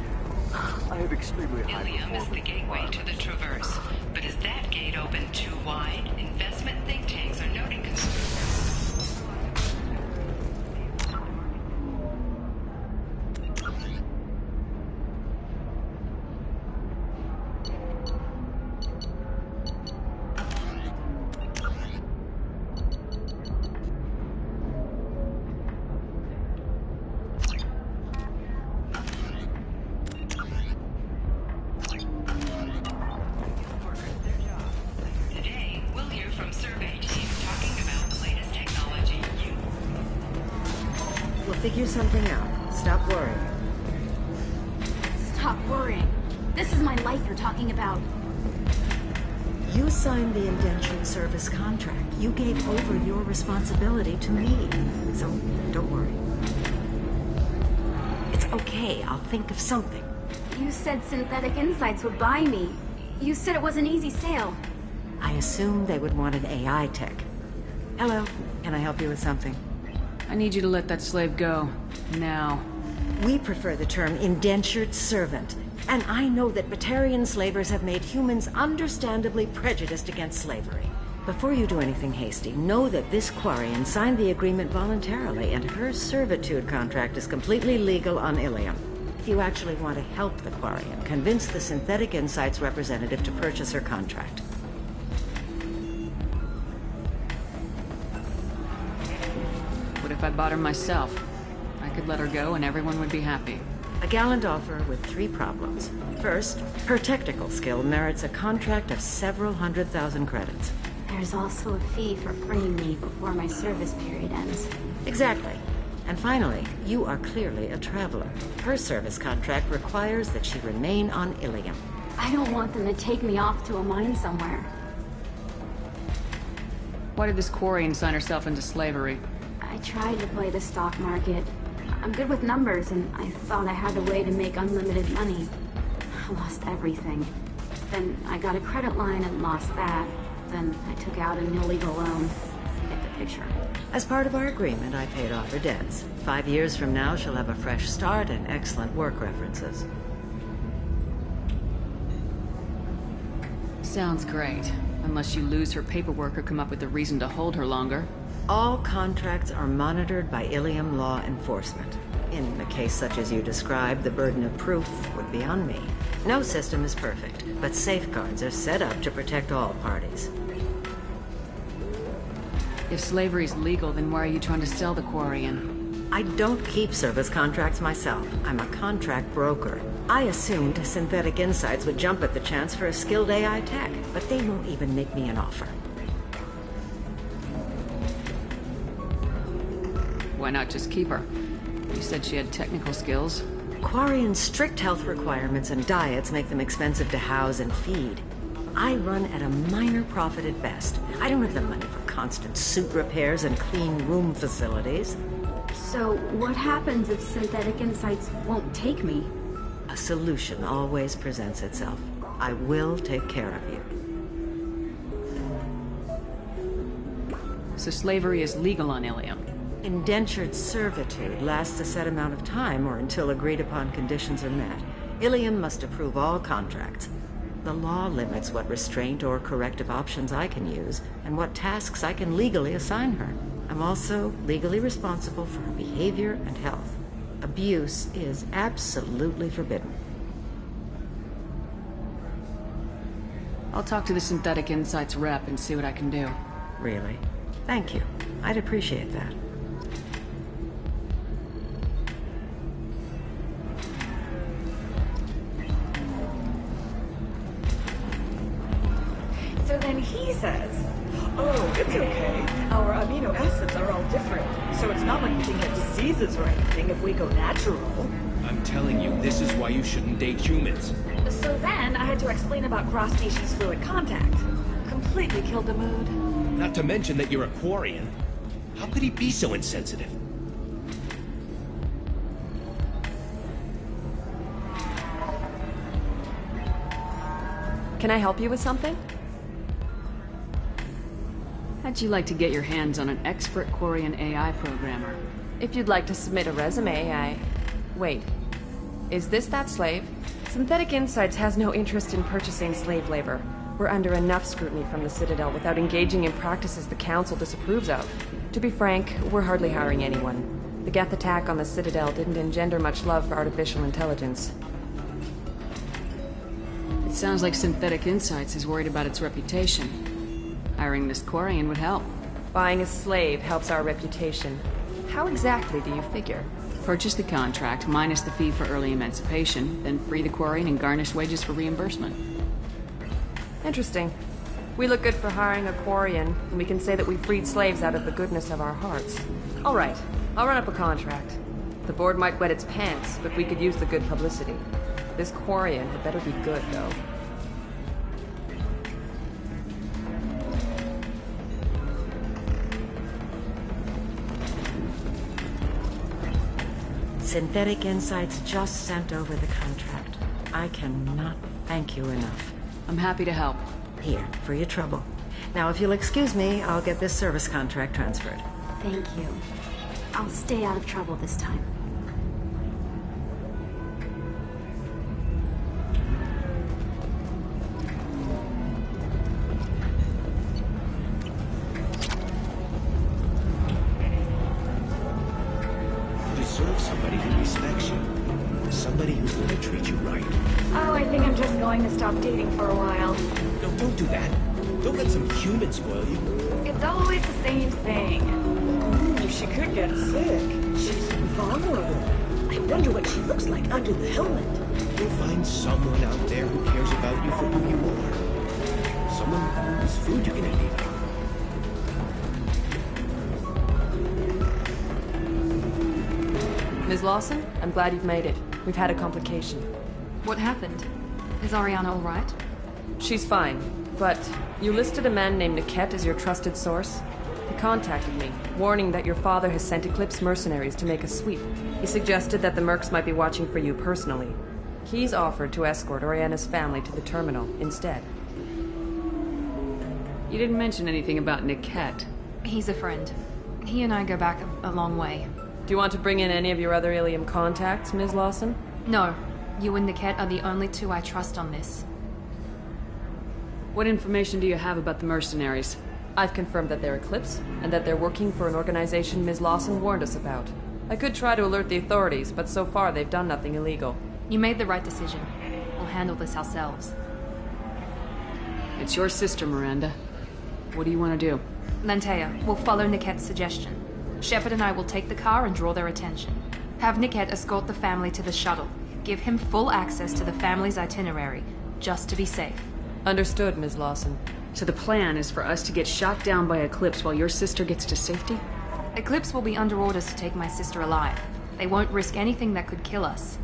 I have extremely high Ilium is the gateway to the Traverse. But is that gate open too wide? Investment think tanks are noting concerns. Figure something out. Stop worrying. Stop worrying. This is my life you're talking about. You signed the indentured service contract. You gave over your responsibility to me. So, don't worry. It's okay. I'll think of something. You said Synthetic Insights would buy me. You said it was an easy sale. I assumed they would want an AI tech. Hello. Can I help you with something? I need you to let that slave go. Now. We prefer the term indentured servant. And I know that Batarian slavers have made humans understandably prejudiced against slavery. Before you do anything hasty, know that this Quarian signed the agreement voluntarily, and her servitude contract is completely legal on Ilium. If you actually want to help the Quarian, convince the Synthetic Insights representative to purchase her contract. What if I bought her myself? I could let her go and everyone would be happy. A gallant offer with 3 problems. First, her technical skill merits a contract of several 100,000 credits. There's also a fee for freeing me before my service period ends. Exactly. And finally, you are clearly a traveler. Her service contract requires that she remain on Ilium. I don't want them to take me off to a mine somewhere. Why did this Quarian sign herself into slavery? I tried to play the stock market. I'm good with numbers, and I thought I had a way to make unlimited money. I lost everything. Then I got a credit line and lost that. Then I took out an illegal loan. You get the picture. As part of our agreement, I paid off her debts. 5 years from now, she'll have a fresh start and excellent work references. Sounds great. Unless you lose her paperwork or come up with a reason to hold her longer. All contracts are monitored by Ilium law enforcement. In a case such as you described, the burden of proof would be on me. No system is perfect, but safeguards are set up to protect all parties. If slavery is legal, then why are you trying to sell the Quarian? I don't keep service contracts myself. I'm a contract broker. I assumed Synthetic Insights would jump at the chance for a skilled AI tech, but they won't even make me an offer. Why not just keep her? You said she had technical skills. Quarian's strict health requirements and diets make them expensive to house and feed. I run at a minor profit at best. I don't have the money for constant suit repairs and clean room facilities. So what happens if Synthetic Insights won't take me? A solution always presents itself. I will take care of you. So slavery is legal on Ilium? Indentured servitude lasts a set amount of time or until agreed-upon conditions are met. Ilium must approve all contracts. The law limits what restraint or corrective options I can use and what tasks I can legally assign her. I'm also legally responsible for her behavior and health. Abuse is absolutely forbidden. I'll talk to the Synthetic Insights rep and see what I can do. Really? Thank you. I'd appreciate that. then he says, oh, it's okay. Our amino acids are all different, so it's not like we can get diseases or anything if we go natural. I'm telling you, this is why you shouldn't date humans. So then I had to explain about cross-species fluid contact. Completely killed the mood. Not to mention that you're a Quarian. How could he be so insensitive? Can I help you with something? How'd you like to get your hands on an expert Quarian AI programmer? If you'd like to submit a resume, Wait. Is this that slave? Synthetic Insights has no interest in purchasing slave labor. We're under enough scrutiny from the Citadel without engaging in practices the Council disapproves of. To be frank, we're hardly hiring anyone. The Geth attack on the Citadel didn't engender much love for artificial intelligence. It sounds like Synthetic Insights is worried about its reputation. Hiring this Quarian would help. Buying a slave helps our reputation. How exactly do you figure? Purchase the contract, minus the fee for early emancipation, then free the Quarian and garnish wages for reimbursement. Interesting. We look good for hiring a Quarian, and we can say that we freed slaves out of the goodness of our hearts. All right, I'll run up a contract. The board might wet its pants, but we could use the good publicity. This Quarian had better be good, though. Synthetic Insights just sent over the contract. I cannot thank you enough. I'm happy to help. Here, for your trouble. Now, if you'll excuse me, I'll get this service contract transferred. Thank you. I'll stay out of trouble this time. Somebody who respects you. Somebody who's gonna treat you right. Oh, I think I'm just going to stop dating for a while. No, don't do that. Don't let some human spoil you. It's always the same thing. Ooh, she could get sick. She's vulnerable. I wonder what she looks like under the helmet. You'll find someone out there who cares about you for who you are. Someone whose food you can eat. Ms. Lawson, I'm glad you've made it. We've had a complication. What happened? Is Ariana all right? She's fine, but you listed a man named Niket as your trusted source. He contacted me, warning that your father has sent Eclipse mercenaries to make a sweep. He suggested that the Mercs might be watching for you personally. He's offered to escort Ariana's family to the terminal instead. You didn't mention anything about Niket. He's a friend. He and I go back a long way. Do you want to bring in any of your other Ilium contacts, Ms. Lawson? No. You and Niket are the only two I trust on this. What information do you have about the mercenaries? I've confirmed that they're Eclipse, and that they're working for an organization Ms. Lawson warned us about. I could try to alert the authorities, but so far they've done nothing illegal. You made the right decision. We'll handle this ourselves. It's your sister, Miranda. What do you want to do? Lantea, we'll follow Niket's suggestion. Shepard and I will take the car and draw their attention. Have Niket escort the family to the shuttle. Give him full access to the family's itinerary, just to be safe. Understood, Ms. Lawson. So the plan is for us to get shot down by Eclipse while your sister gets to safety? Eclipse will be under orders to take my sister alive. They won't risk anything that could kill us.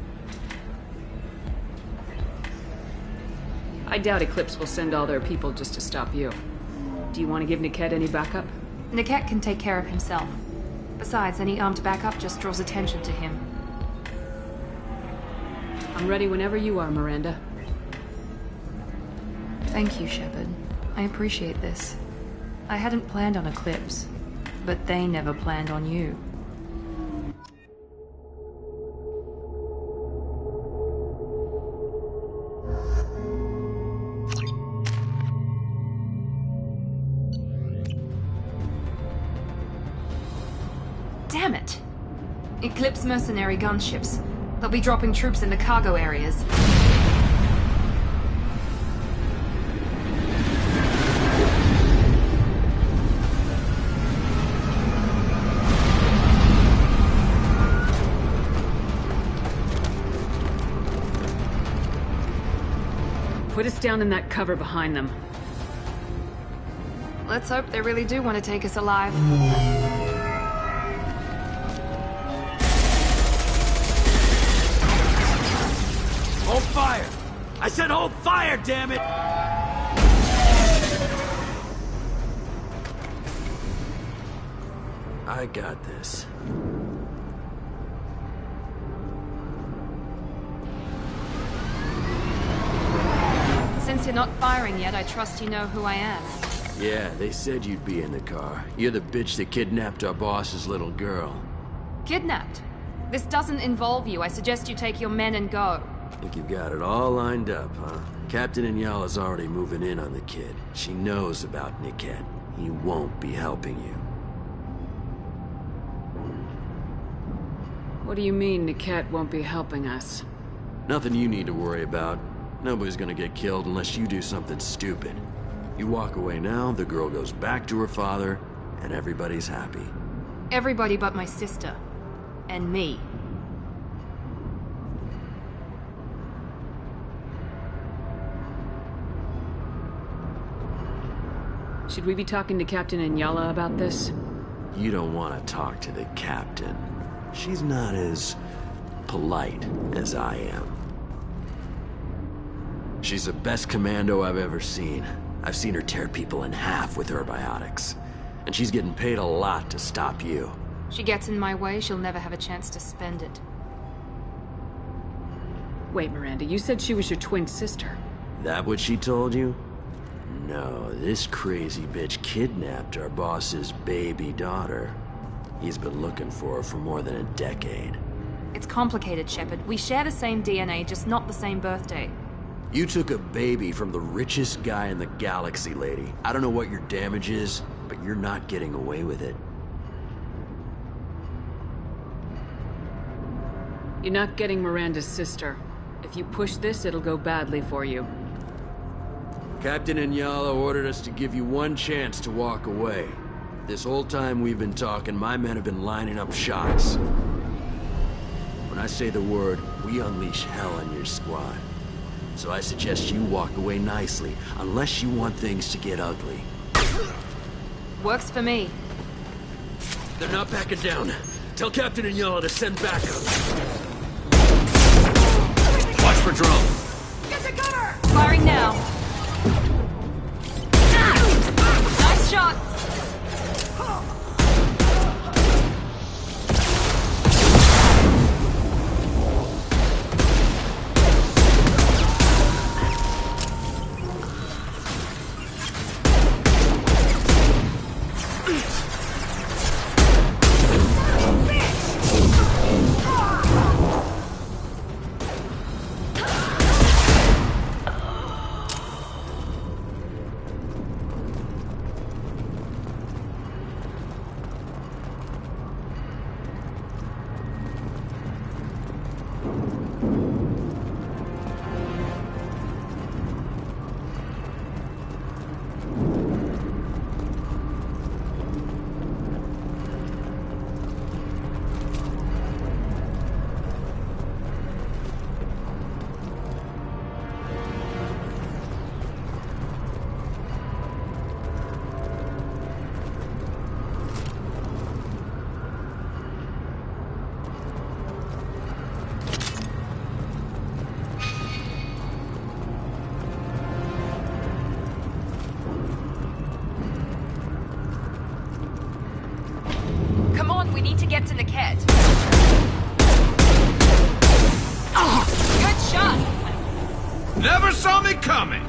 I doubt Eclipse will send all their people just to stop you. Do you want to give Niket any backup? Niket can take care of himself. Besides, any armed backup just draws attention to him. I'm ready whenever you are, Miranda. Thank you, Shepard. I appreciate this. I hadn't planned on Eclipse, but they never planned on you. Damn it! Eclipse mercenary gunships. They'll be dropping troops in the cargo areas. Put us down in that cover behind them. Let's hope they really do want to take us alive. Hold fire! I said hold fire, damn it! I got this. Since you're not firing yet, I trust you know who I am. Yeah, they said you'd be in the car. You're the bitch that kidnapped our boss's little girl. Kidnapped? This doesn't involve you. I suggest you take your men and go. Think you've got it all lined up, huh? Captain Inyala's already moving in on the kid. She knows about Niket. He won't be helping you. What do you mean Niket won't be helping us? Nothing you need to worry about. Nobody's gonna get killed unless you do something stupid. You walk away now, the girl goes back to her father, and everybody's happy. Everybody but my sister. And me. Should we be talking to Captain Inyala about this? You don't want to talk to the captain. She's not as polite as I am. She's the best commando I've ever seen. I've seen her tear people in half with her biotics. And she's getting paid a lot to stop you. She gets in my way, she'll never have a chance to spend it. Wait, Miranda, you said she was your twin sister. That what she told you? No, this crazy bitch kidnapped our boss's baby daughter. He's been looking for her for more than a decade. It's complicated, Shepard. We share the same DNA, just not the same birthday. You took a baby from the richest guy in the galaxy, lady. I don't know what your damage is, but you're not getting away with it. You're not getting Miranda's sister. If you push this, it'll go badly for you. Captain Inyala ordered us to give you one chance to walk away. This whole time we've been talking, my men have been lining up shots. When I say the word, we unleash hell on your squad. So I suggest you walk away nicely, unless you want things to get ugly. Works for me. They're not backing down. Tell Captain Inyala to send backup. Watch for drone. Get to cover! Firing now. Nice shot! We need to get to Niket. Oh, good shot! Never saw me coming!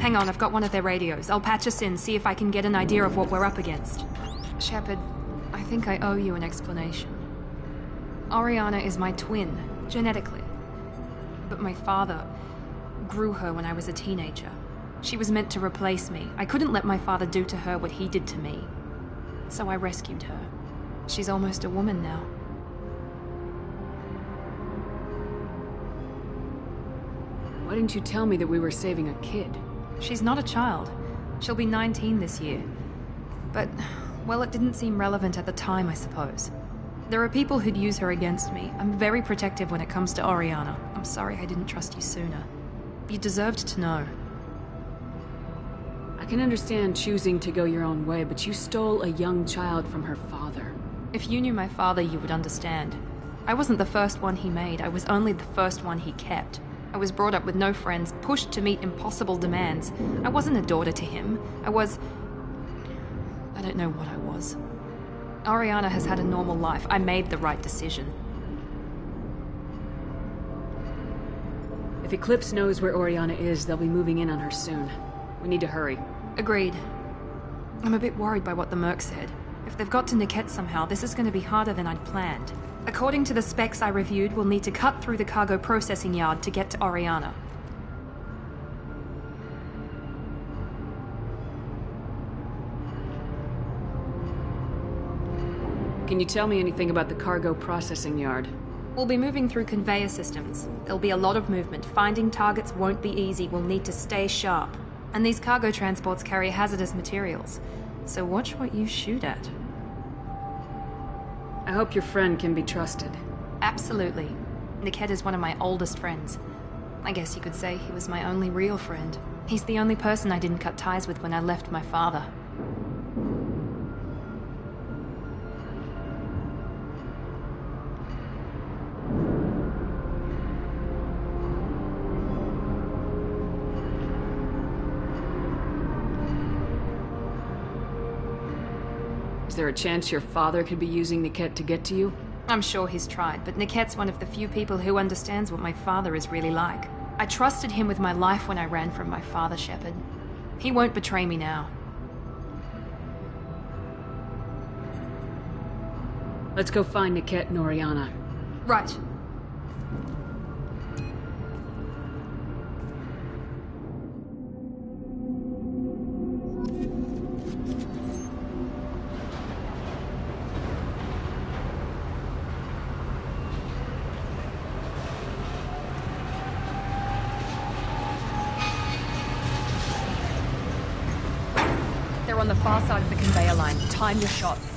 Hang on, I've got one of their radios. I'll patch us in, see if I can get an idea of what we're up against. Shepard, I think I owe you an explanation. Oriana is my twin, genetically. But my father grew her when I was a teenager. She was meant to replace me. I couldn't let my father do to her what he did to me. So I rescued her. She's almost a woman now. Why didn't you tell me that we were saving a kid? She's not a child. She'll be 19 this year. But, well, it didn't seem relevant at the time, I suppose. There are people who'd use her against me. I'm very protective when it comes to Oriana. I'm sorry I didn't trust you sooner. You deserved to know. I can understand choosing to go your own way, but you stole a young child from her father. If you knew my father, you would understand. I wasn't the first one he made. I was only the first one he kept. I was brought up with no friends, pushed to meet impossible demands. I wasn't a daughter to him. I don't know what I was. Oriana has had a normal life. I made the right decision. If Eclipse knows where Oriana is, they'll be moving in on her soon. We need to hurry. Agreed. I'm a bit worried by what the Merc said. If they've got to Niket somehow, this is going to be harder than I'd planned. According to the specs I reviewed, we'll need to cut through the cargo processing yard to get to Oriana. Can you tell me anything about the cargo processing yard? We'll be moving through conveyor systems. There'll be a lot of movement. Finding targets won't be easy. We'll need to stay sharp. And these cargo transports carry hazardous materials. So watch what you shoot at. I hope your friend can be trusted. Absolutely. Niket is one of my oldest friends. I guess you could say he was my only real friend. He's the only person I didn't cut ties with when I left my father. Is there a chance your father could be using Niket to get to you? I'm sure he's tried, but Niket's one of the few people who understands what my father is really like. I trusted him with my life when I ran from my father, Shepard. He won't betray me now. Let's go find Niket and Oriana. Right. They're on the far side of the conveyor line. Time your shots.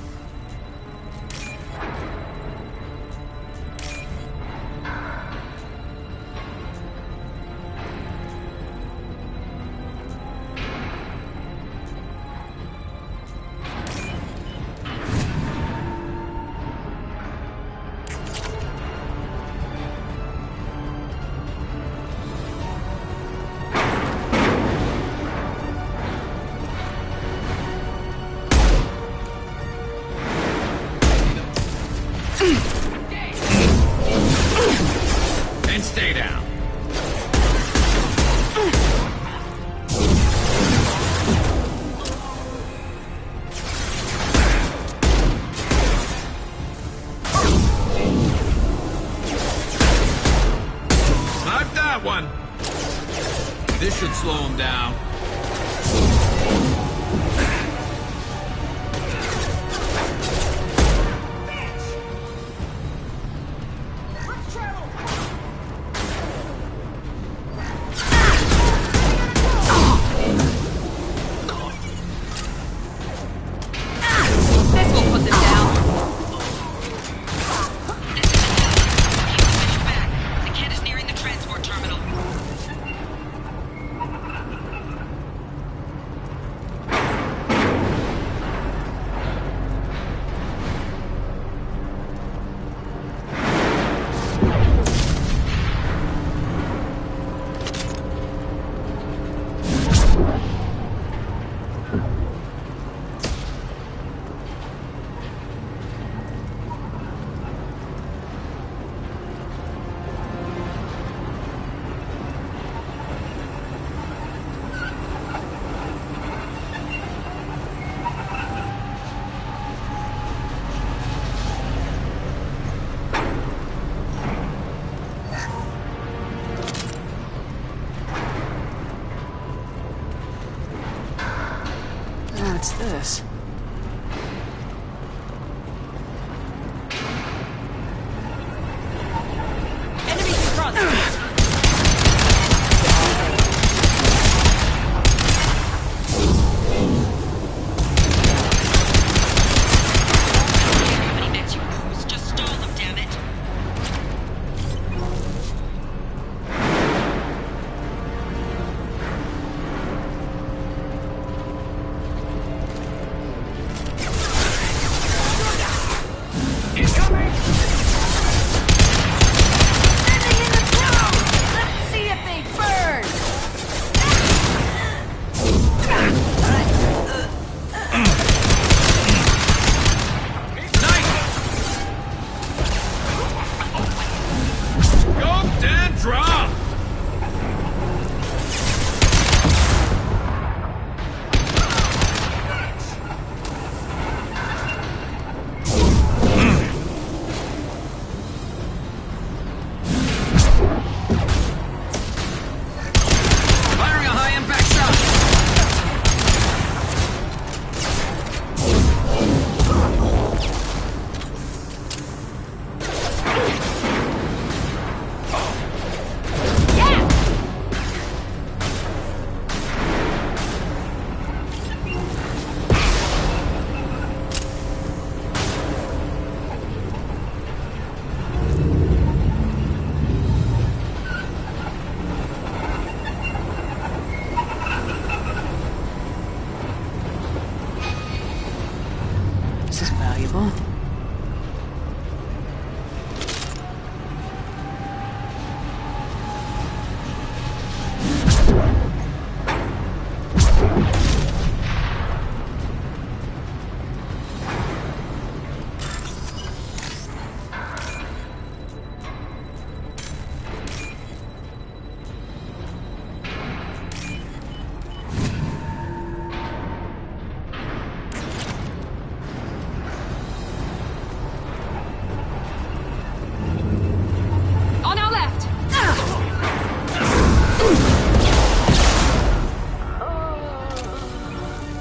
And stay down. Snipe that one. This should slow him down. What's this? Enemy in front! This is valuable. On our left!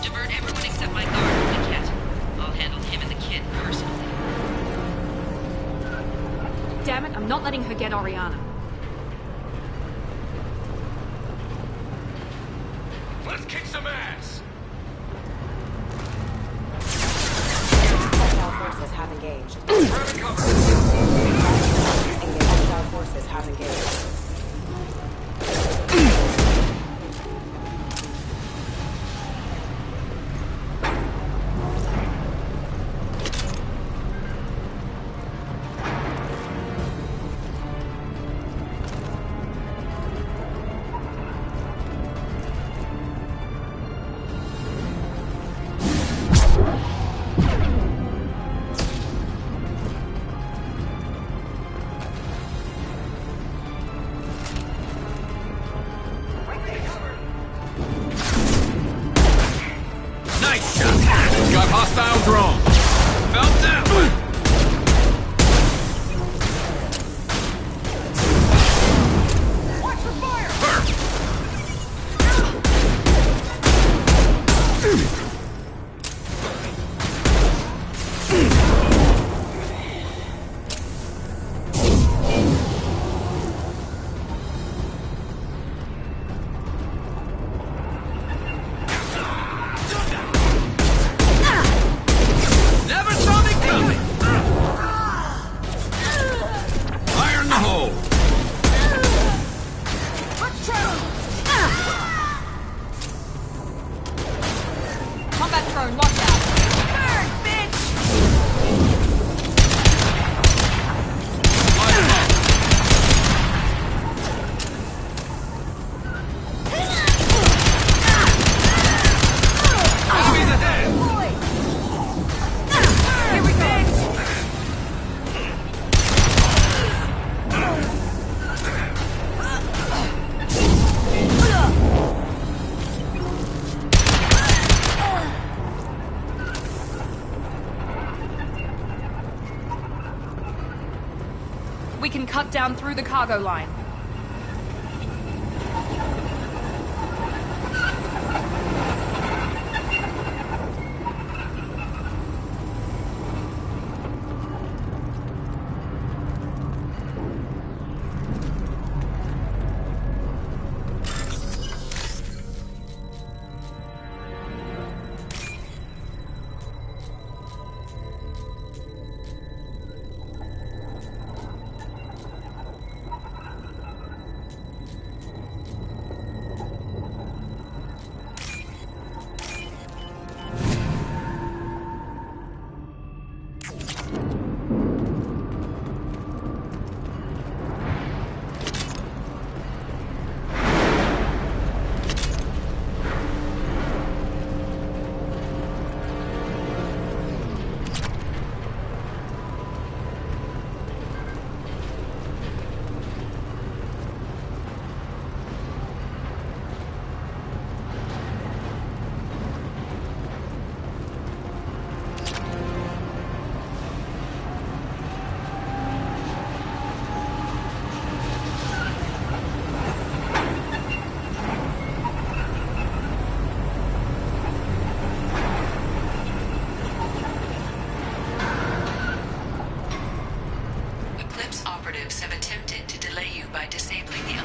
Divert everyone except my guard from the kit. I'll handle him and the kid personally. Damn it, I'm not letting her get Oriana. Let's kick some ass! Hostile forces have engaged. Hostile forces have engaged. Nice shot! Got hostile drone! Felt that one! Watch the fire! Never saw me coming! Fire in the hole! Combat drone, locked out. Burn, bitch! Enemies ahead! Here we go! We can cut down through the cargo line.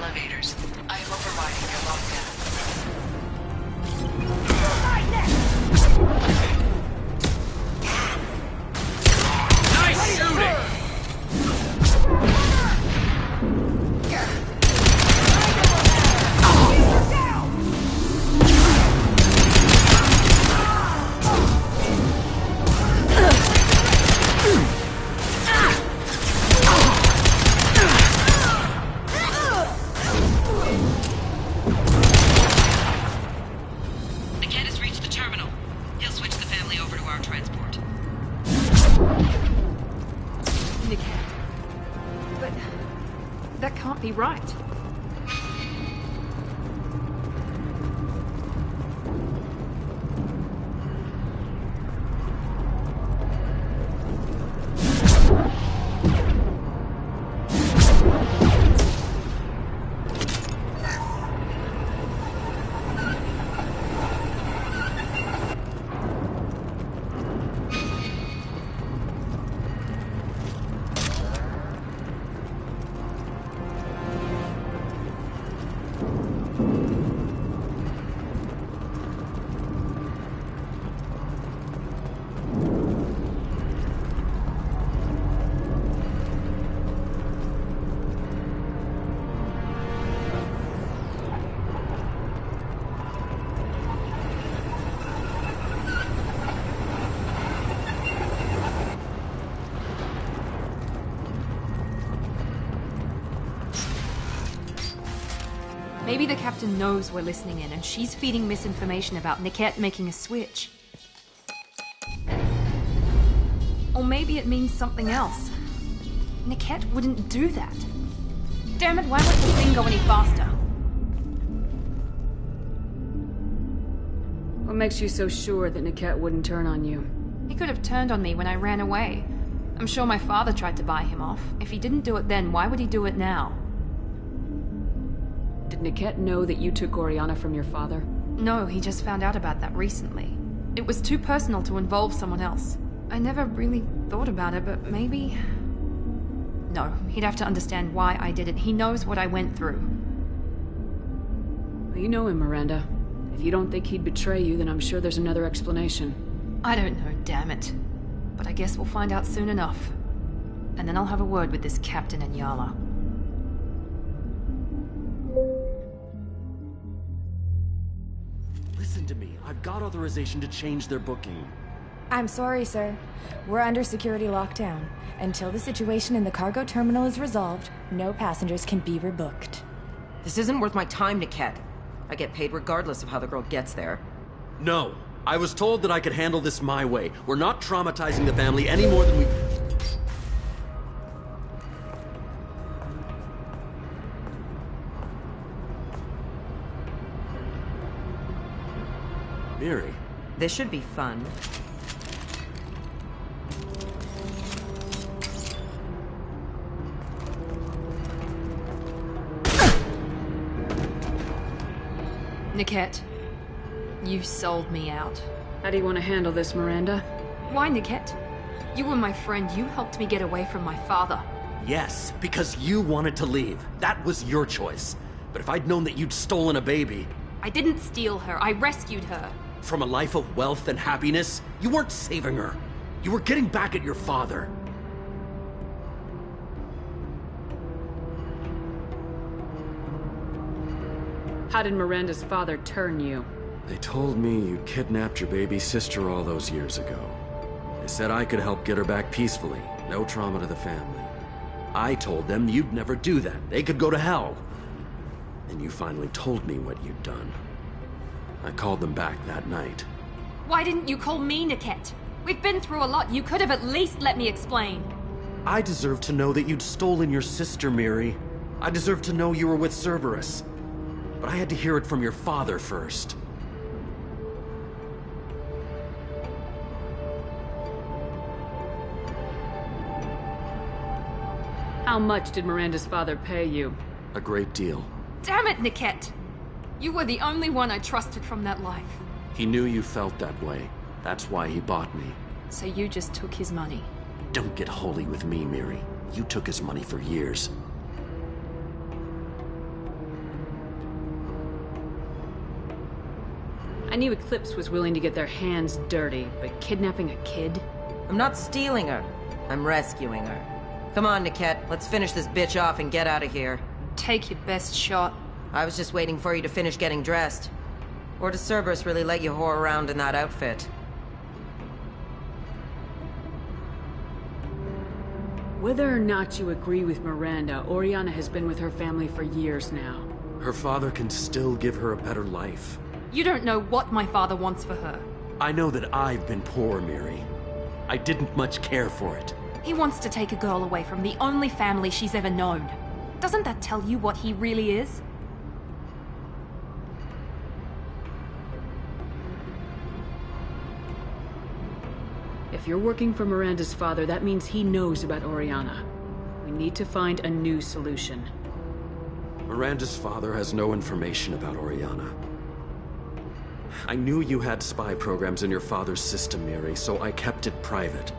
elevators. I am overriding your lockdown. Nice shooting! Niket has reached the terminal. He'll switch the family over to our transport. Niket. But that can't be right. Maybe the captain knows we're listening in and she's feeding misinformation about Niket making a switch. Or maybe it means something else. Niket wouldn't do that. Damn it, why won't the thing go any faster? What makes you so sure that Niket wouldn't turn on you? He could have turned on me when I ran away. I'm sure my father tried to buy him off. If he didn't do it then, why would he do it now? Did Niket know that you took Oriana from your father? No, he just found out about that recently. It was too personal to involve someone else. I never really thought about it, but maybe... No, he'd have to understand why I did it. He knows what I went through. Well, you know him, Miranda. If you don't think he'd betray you, then I'm sure there's another explanation. I don't know, damn it. But I guess we'll find out soon enough. And then I'll have a word with this Captain Inyala. Listen to me. I've got authorization to change their booking. I'm sorry, sir. We're under security lockdown. Until the situation in the cargo terminal is resolved, no passengers can be rebooked. This isn't worth my time, Niket. I get paid regardless of how the girl gets there. No. I was told that I could handle this my way. We're not traumatizing the family any more than we... Miri. This should be fun. Niket, you sold me out. How do you want to handle this, Miranda? Why, Niket? You were my friend. You helped me get away from my father. Yes, because you wanted to leave. That was your choice. But if I'd known that you'd stolen a baby... I didn't steal her. I rescued her. From a life of wealth and happiness, you weren't saving her. You were getting back at your father. How did Miranda's father turn you? They told me you kidnapped your baby sister all those years ago. They said I could help get her back peacefully. No trauma to the family. I told them you'd never do that. They could go to hell. And you finally told me what you'd done. I called them back that night. Why didn't you call me, Niket? We've been through a lot. You could have at least let me explain. I deserve to know that you'd stolen your sister, Miri. I deserve to know you were with Cerberus. But I had to hear it from your father first. How much did Miranda's father pay you? A great deal. Damn it, Niket! You were the only one I trusted from that life. He knew you felt that way. That's why he bought me. So you just took his money? Don't get holy with me, Miri. You took his money for years. I knew Eclipse was willing to get their hands dirty, but kidnapping a kid? I'm not stealing her. I'm rescuing her. Come on, Niket. Let's finish this bitch off and get out of here. Take your best shot. I was just waiting for you to finish getting dressed. Or does Cerberus really let you whore around in that outfit? Whether or not you agree with Miranda, Oriana has been with her family for years now. Her father can still give her a better life. You don't know what my father wants for her. I know that I've been poor, Miri. I didn't much care for it. He wants to take a girl away from the only family she's ever known. Doesn't that tell you what he really is? If you're working for Miranda's father, that means he knows about Oriana. We need to find a new solution. Miranda's father has no information about Oriana. I knew you had spy programs in your father's system, Miri, so I kept it private.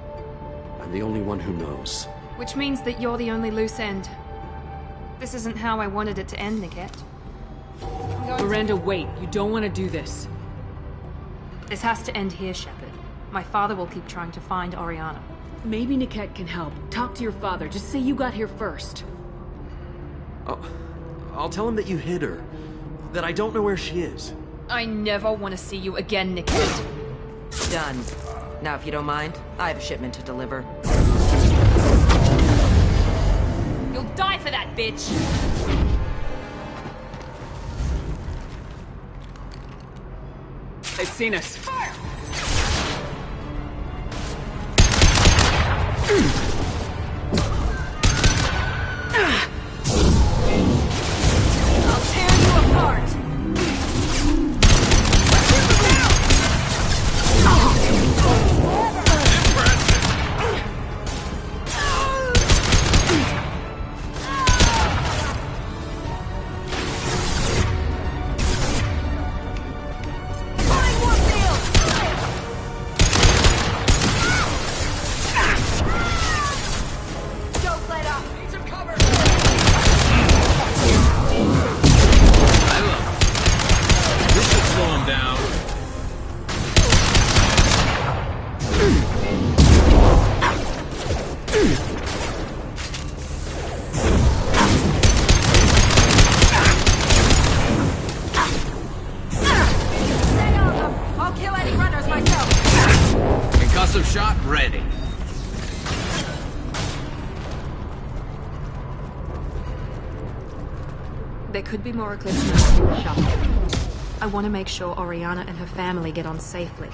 I'm the only one who knows. Which means that you're the only loose end. This isn't how I wanted it to end, Niket. Miranda, wait. You don't want to do this. This has to end here, Shepard. My father will keep trying to find Oriana. Maybe Niket can help. Talk to your father. Just say you got here first. I'll tell him that you hid her. That I don't know where she is. I never want to see you again, Niket. Done. Now, if you don't mind, I have a shipment to deliver. You'll die for that, bitch! They've seen us. Fire! I'll tear you apart! Shot ready. There could be more Eclipse members in the shuttle. I want to make sure Oriana and her family get on safely.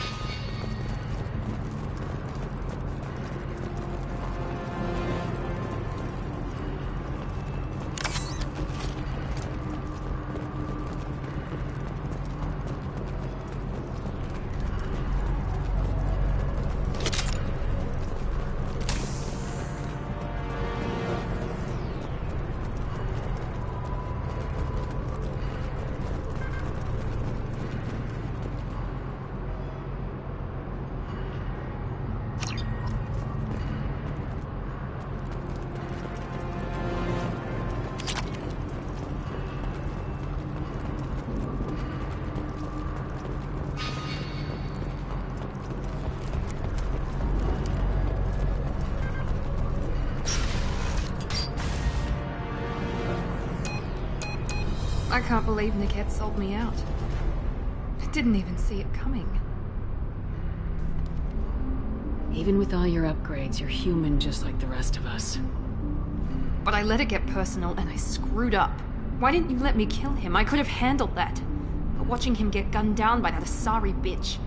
I can't believe Niket sold me out. I didn't even see it coming. Even with all your upgrades, you're human just like the rest of us. But I let it get personal and I screwed up. Why didn't you let me kill him? I could have handled that. But watching him get gunned down by that Asari bitch.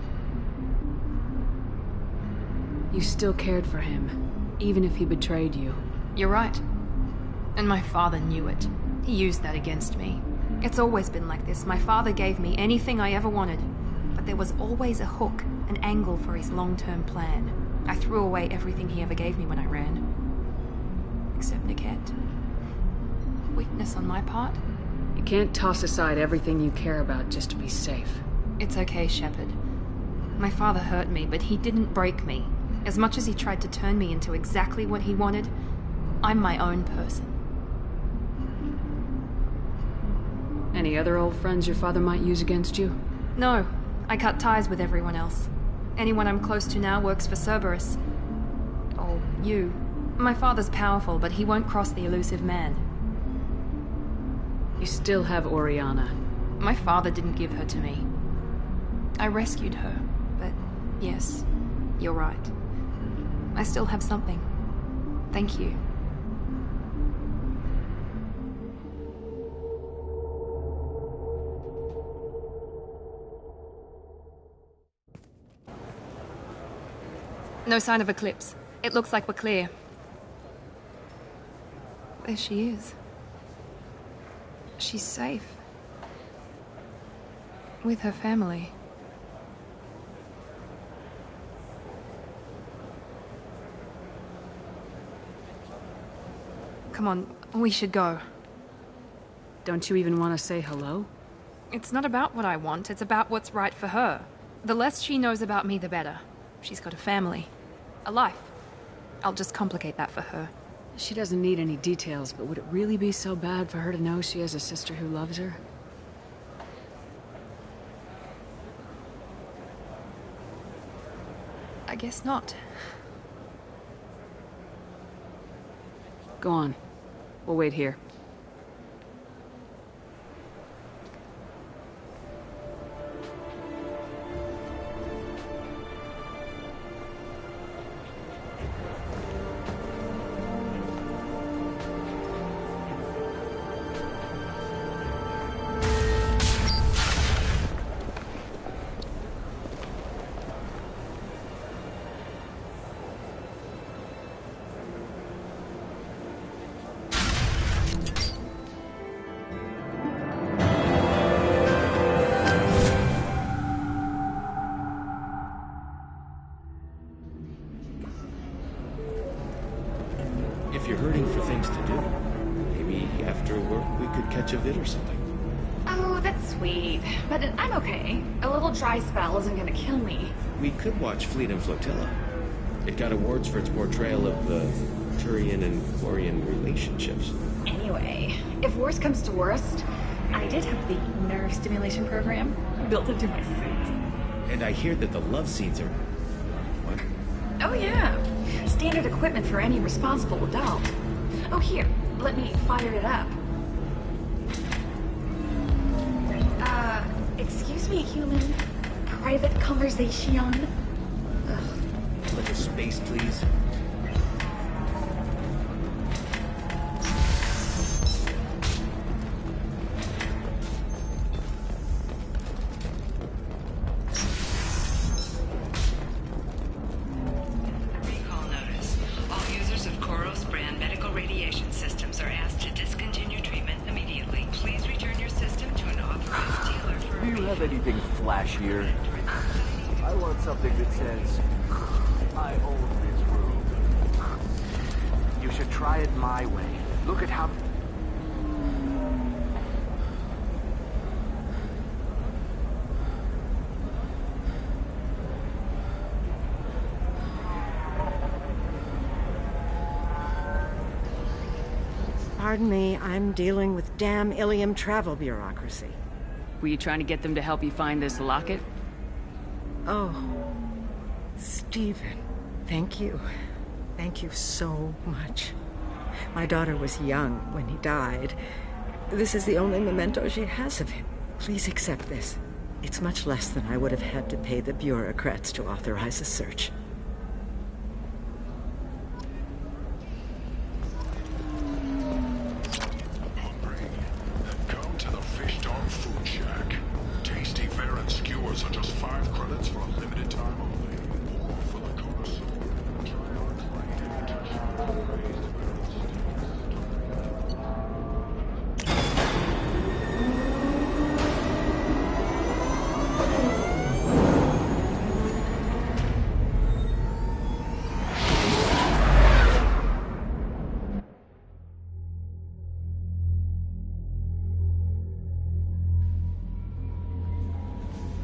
You still cared for him, even if he betrayed you. You're right. And my father knew it. He used that against me. It's always been like this. My father gave me anything I ever wanted. But there was always a hook, an angle for his long-term plan. I threw away everything he ever gave me when I ran. Except Niket. Weakness on my part? You can't toss aside everything you care about just to be safe. It's okay, Shepard. My father hurt me, but he didn't break me. As much as he tried to turn me into exactly what he wanted, I'm my own person. Any other old friends your father might use against you? No. I cut ties with everyone else. Anyone I'm close to now works for Cerberus. Or you. My father's powerful, but he won't cross the elusive man. You still have Oriana. My father didn't give her to me. I rescued her, but yes, you're right. I still have something. Thank you. No sign of Eclipse. It looks like we're clear. There she is. She's safe. With her family. Come on, we should go. Don't you even want to say hello? It's not about what I want, it's about what's right for her. The less she knows about me, the better. She's got a family. A life. I'll just complicate that for her. She doesn't need any details, but would it really be so bad for her to know she has a sister who loves her? I guess not. Go on. We'll wait here. If you're hurting for things to do, maybe after work we could catch a vid or something. Oh, that's sweet. But I'm okay. A little dry spell isn't gonna kill me. We could watch Fleet and Flotilla. It got awards for its portrayal of the Turian and Quarian relationships. Anyway, if worst comes to worst, I did have the nerve stimulation program built into my suit. And I hear that the love seeds are... What? Oh yeah. Standard equipment for any responsible adult. Oh here, let me fire it up. Excuse me, human. Private conversation. Ugh. Little space, please. Anything flashier? I want something that says, I own this room. You should try it my way. Look at how... Pardon me, I'm dealing with damn Ilium travel bureaucracy. Were you trying to get them to help you find this locket? Oh, Stephen, thank you. Thank you so much. My daughter was young when he died. This is the only memento she has of him. Please accept this. It's much less than I would have had to pay the bureaucrats to authorize a search.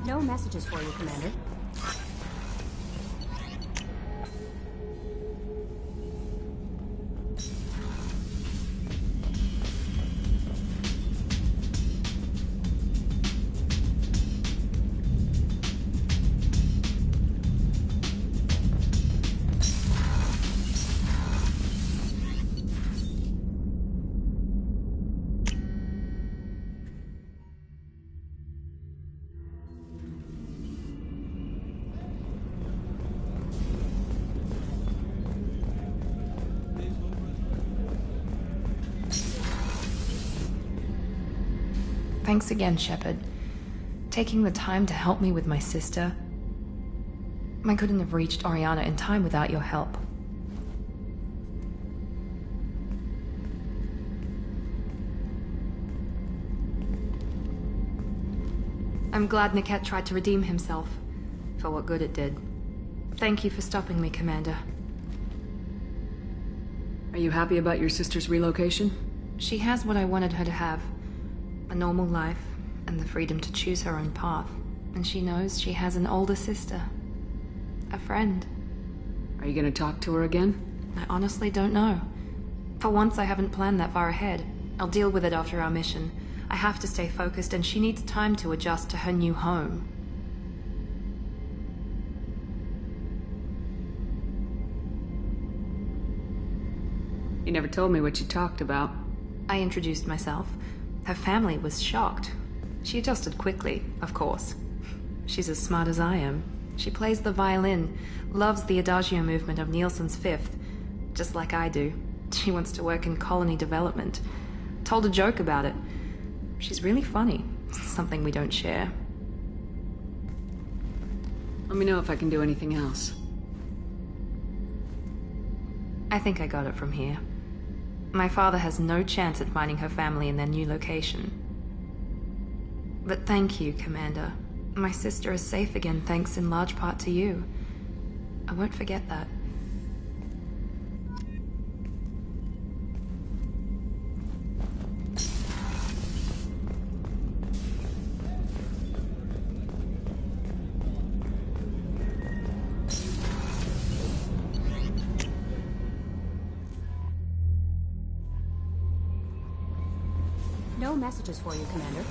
No messages for you, Commander. Thanks again, Shepard. Taking the time to help me with my sister. I couldn't have reached Oriana in time without your help. I'm glad Niket tried to redeem himself, for what good it did. Thank you for stopping me, Commander. Are you happy about your sister's relocation? She has what I wanted her to have. A normal life, and the freedom to choose her own path. And she knows she has an older sister. A friend. Are you gonna talk to her again? I honestly don't know. For once, I haven't planned that far ahead. I'll deal with it after our mission. I have to stay focused, and she needs time to adjust to her new home. You never told me what you talked about. I introduced myself. Her family was shocked. She adjusted quickly, of course. She's as smart as I am. She plays the violin, loves the Adagio movement of Nielsen's Fifth, just like I do. She wants to work in colony development. Told a joke about it. She's really funny. Something we don't share. Let me know if I can do anything else. I think I got it from here. My father has no chance at finding her family in their new location. But thank you, Commander. My sister is safe again thanks in large part to you. I won't forget that. No messages for you, Commander.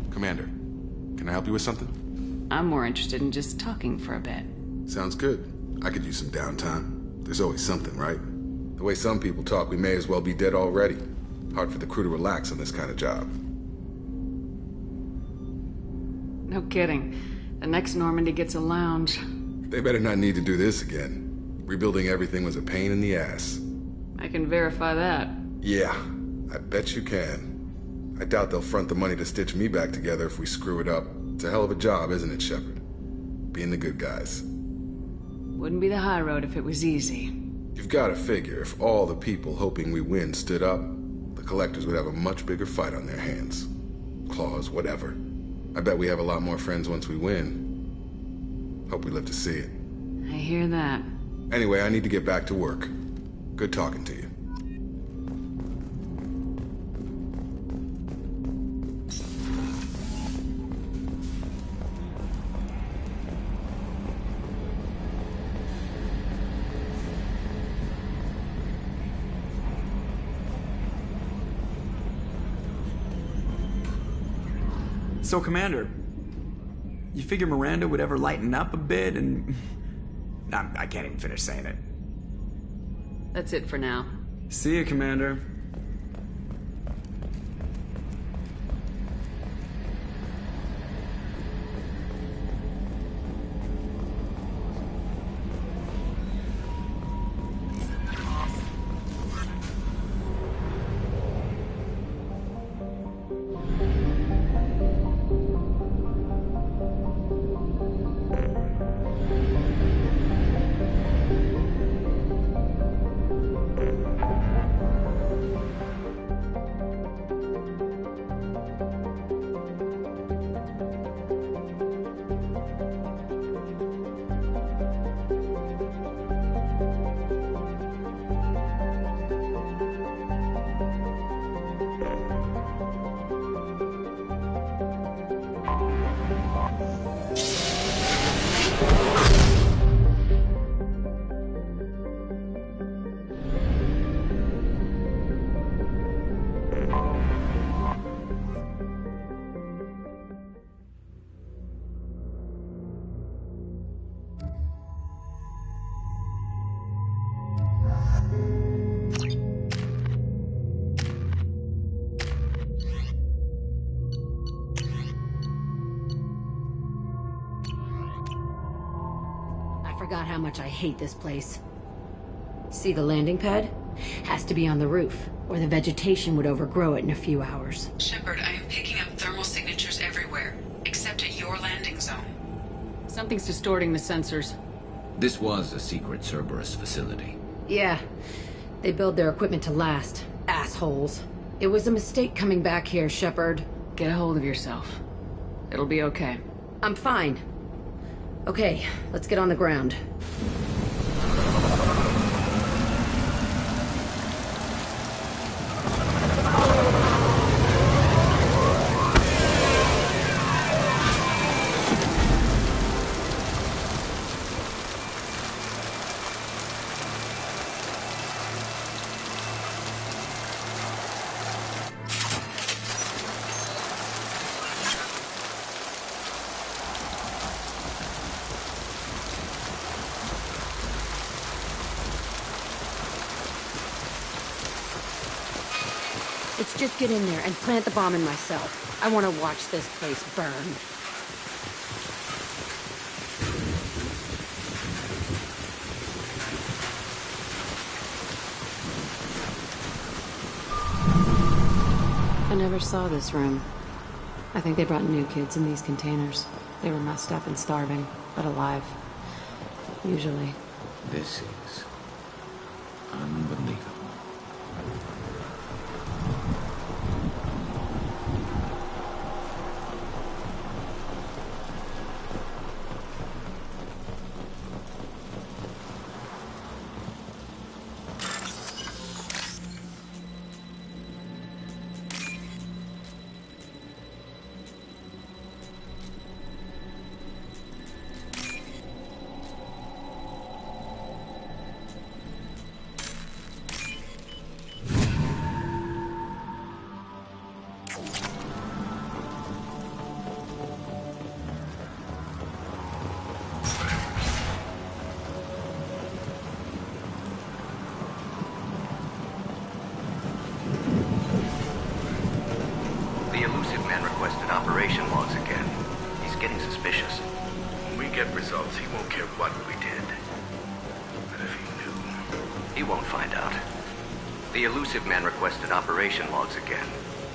Commander, can I help you with something? I'm more interested in just talking for a bit. Sounds good. I could use some downtime. There's always something, right? The way some people talk, we may as well be dead already. Hard for the crew to relax on this kind of job. No kidding. The next Normandy gets a lounge. They better not need to do this again. Rebuilding everything was a pain in the ass. I can verify that. Yeah, I bet you can. I doubt they'll front the money to stitch me back together if we screw it up. It's a hell of a job, isn't it, Shepard? Being the good guys. Wouldn't be the high road if it was easy. You've got to figure if all the people hoping we win stood up, the collectors would have a much bigger fight on their hands. Claws, whatever. I bet we have a lot more friends once we win. Hope we live to see it. I hear that. Anyway, I need to get back to work. Good talking to you. So, Commander, you figure Miranda would ever lighten up a bit and... I can't even finish saying it. That's it for now. See you, Commander. Forgot how much I hate this place. See the landing pad? Has to be on the roof, or the vegetation would overgrow it in a few hours. Shepard, I am picking up thermal signatures everywhere, except at your landing zone. Something's distorting the sensors. This was a secret Cerberus facility. Yeah. They build their equipment to last. Assholes. It was a mistake coming back here, Shepard. Get a hold of yourself. It'll be okay. I'm fine. Okay, let's get on the ground. Let's just get in there and plant the bomb in myself. I want to watch this place burn. I never saw this room. I think they brought new kids in these containers. They were messed up and starving, but alive. Usually. This is unbelievable. The elusive man requested operation logs again. He's getting suspicious. When we get results, he won't care what we did. But if he knew... He won't find out. The elusive man requested operation logs again.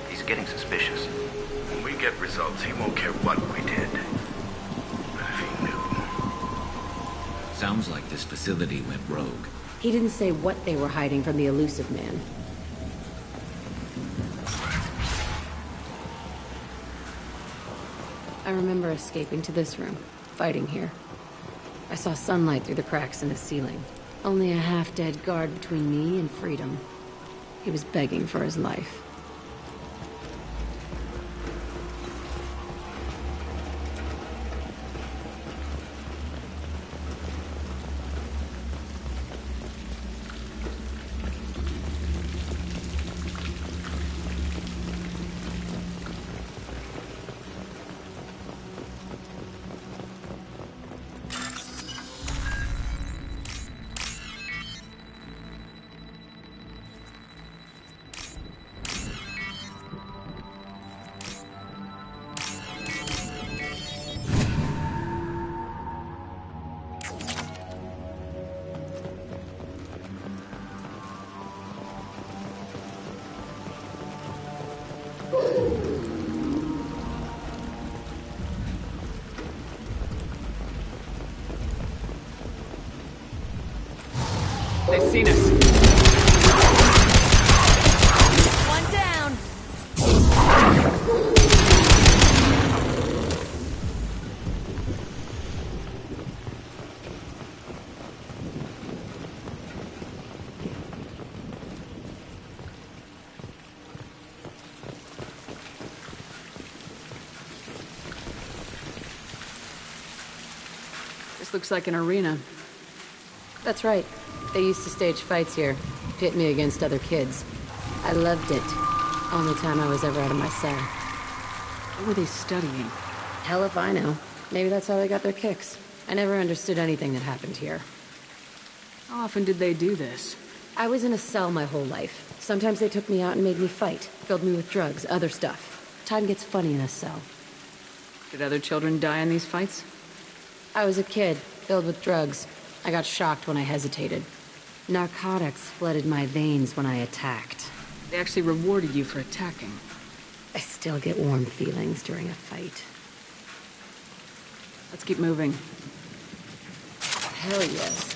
He's getting suspicious. When we get results, he won't care what we did. But if he knew... Sounds like this facility went rogue. He didn't say what they were hiding from the elusive man. I remember escaping to this room, fighting here. I saw sunlight through the cracks in the ceiling. Only a half-dead guard between me and freedom. He was begging for his life. They've seen us. One down. This looks like an arena. That's right. They used to stage fights here, pit me against other kids. I loved it. Only time I was ever out of my cell. What were they studying? Hell if I know. Maybe that's how they got their kicks. I never understood anything that happened here. How often did they do this? I was in a cell my whole life. Sometimes they took me out and made me fight. Filled me with drugs, other stuff. Time gets funny in a cell. Did other children die in these fights? I was a kid, filled with drugs. I got shocked when I hesitated. Narcotics flooded my veins when I attacked. They actually rewarded you for attacking. I still get warm feelings during a fight. Let's keep moving. Hell yes.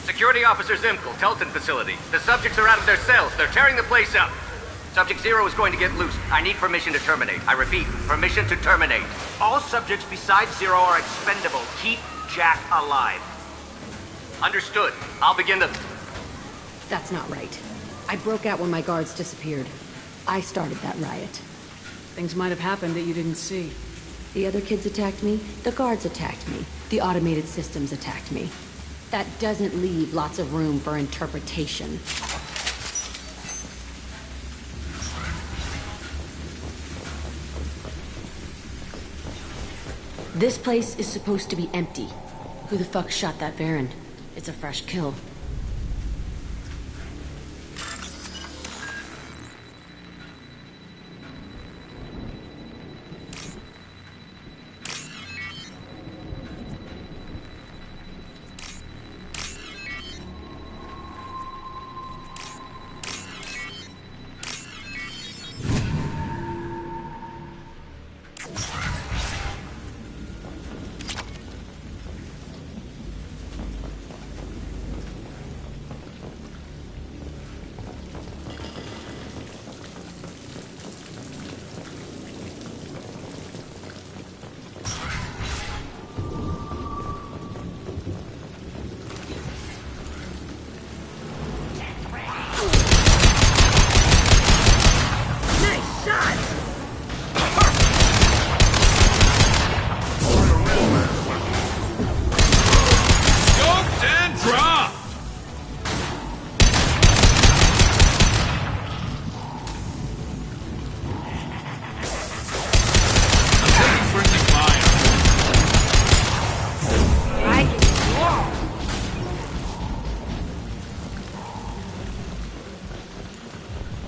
Security Officer Zimkel, Telton facility. The subjects are out of their cells. They're tearing the place up. Subject 0 is going to get loose. I need permission to terminate. I repeat, permission to terminate. All subjects besides 0 are expendable. Keep Jack alive. Understood. I'll begin the... That's not right. I broke out when my guards disappeared. I started that riot. Things might have happened that you didn't see. The other kids attacked me. The guards attacked me. The automated systems attacked me. That doesn't leave lots of room for interpretation. This place is supposed to be empty. Who the fuck shot that Baron? It's a fresh kill.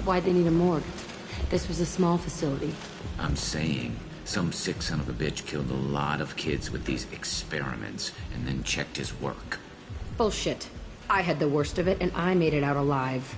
Why'd they need a morgue? This was a small facility. I'm saying, some sick son of a bitch killed a lot of kids with these experiments and then checked his work. Bullshit. I had the worst of it, and I made it out alive.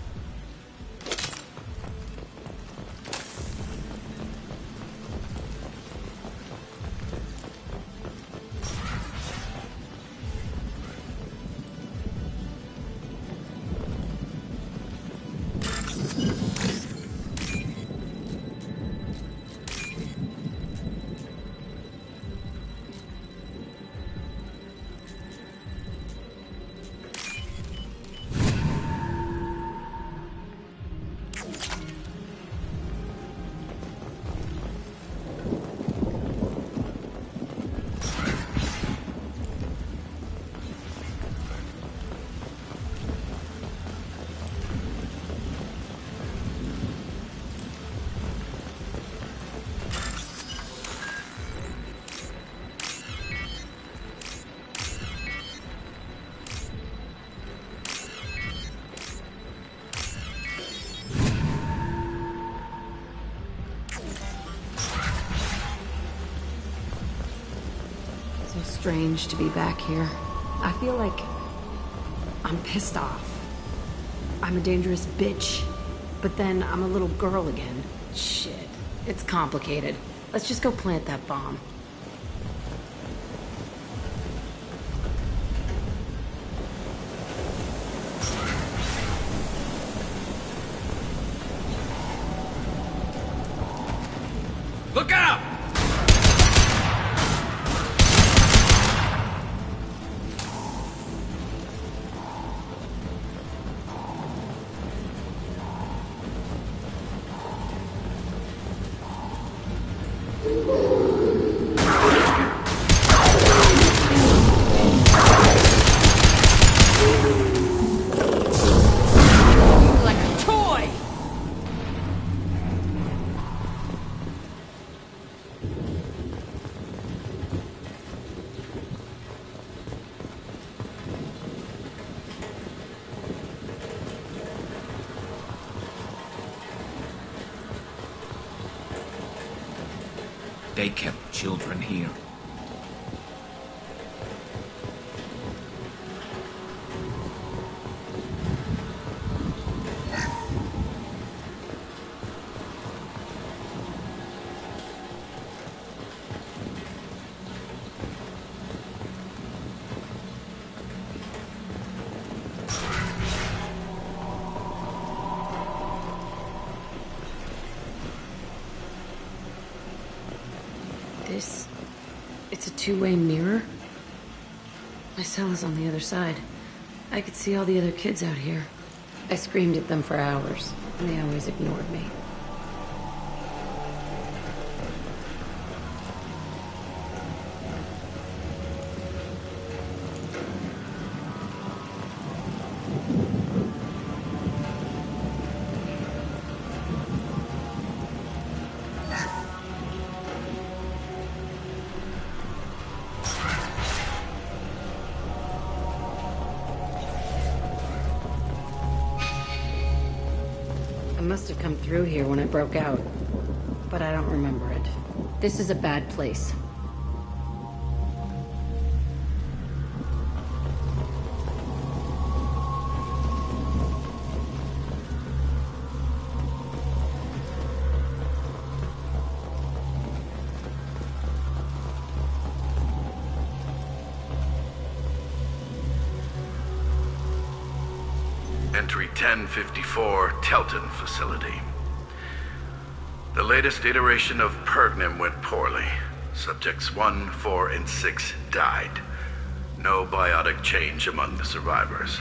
Strange to be back here. I feel like I'm pissed off. I'm a dangerous bitch, but then I'm a little girl again. Shit, it's complicated. Let's just go plant that bomb. Look out! They kept children here. It's a two-way mirror? My cell is on the other side. I could see all the other kids out here. I screamed at them for hours, and they always ignored me. I must have come through here when I broke out, but I don't remember it. This is a bad place. Entry 1054, Telton facility. The latest iteration of Pergnim went poorly. Subjects 1, 4, and 6 died. No biotic change among the survivors.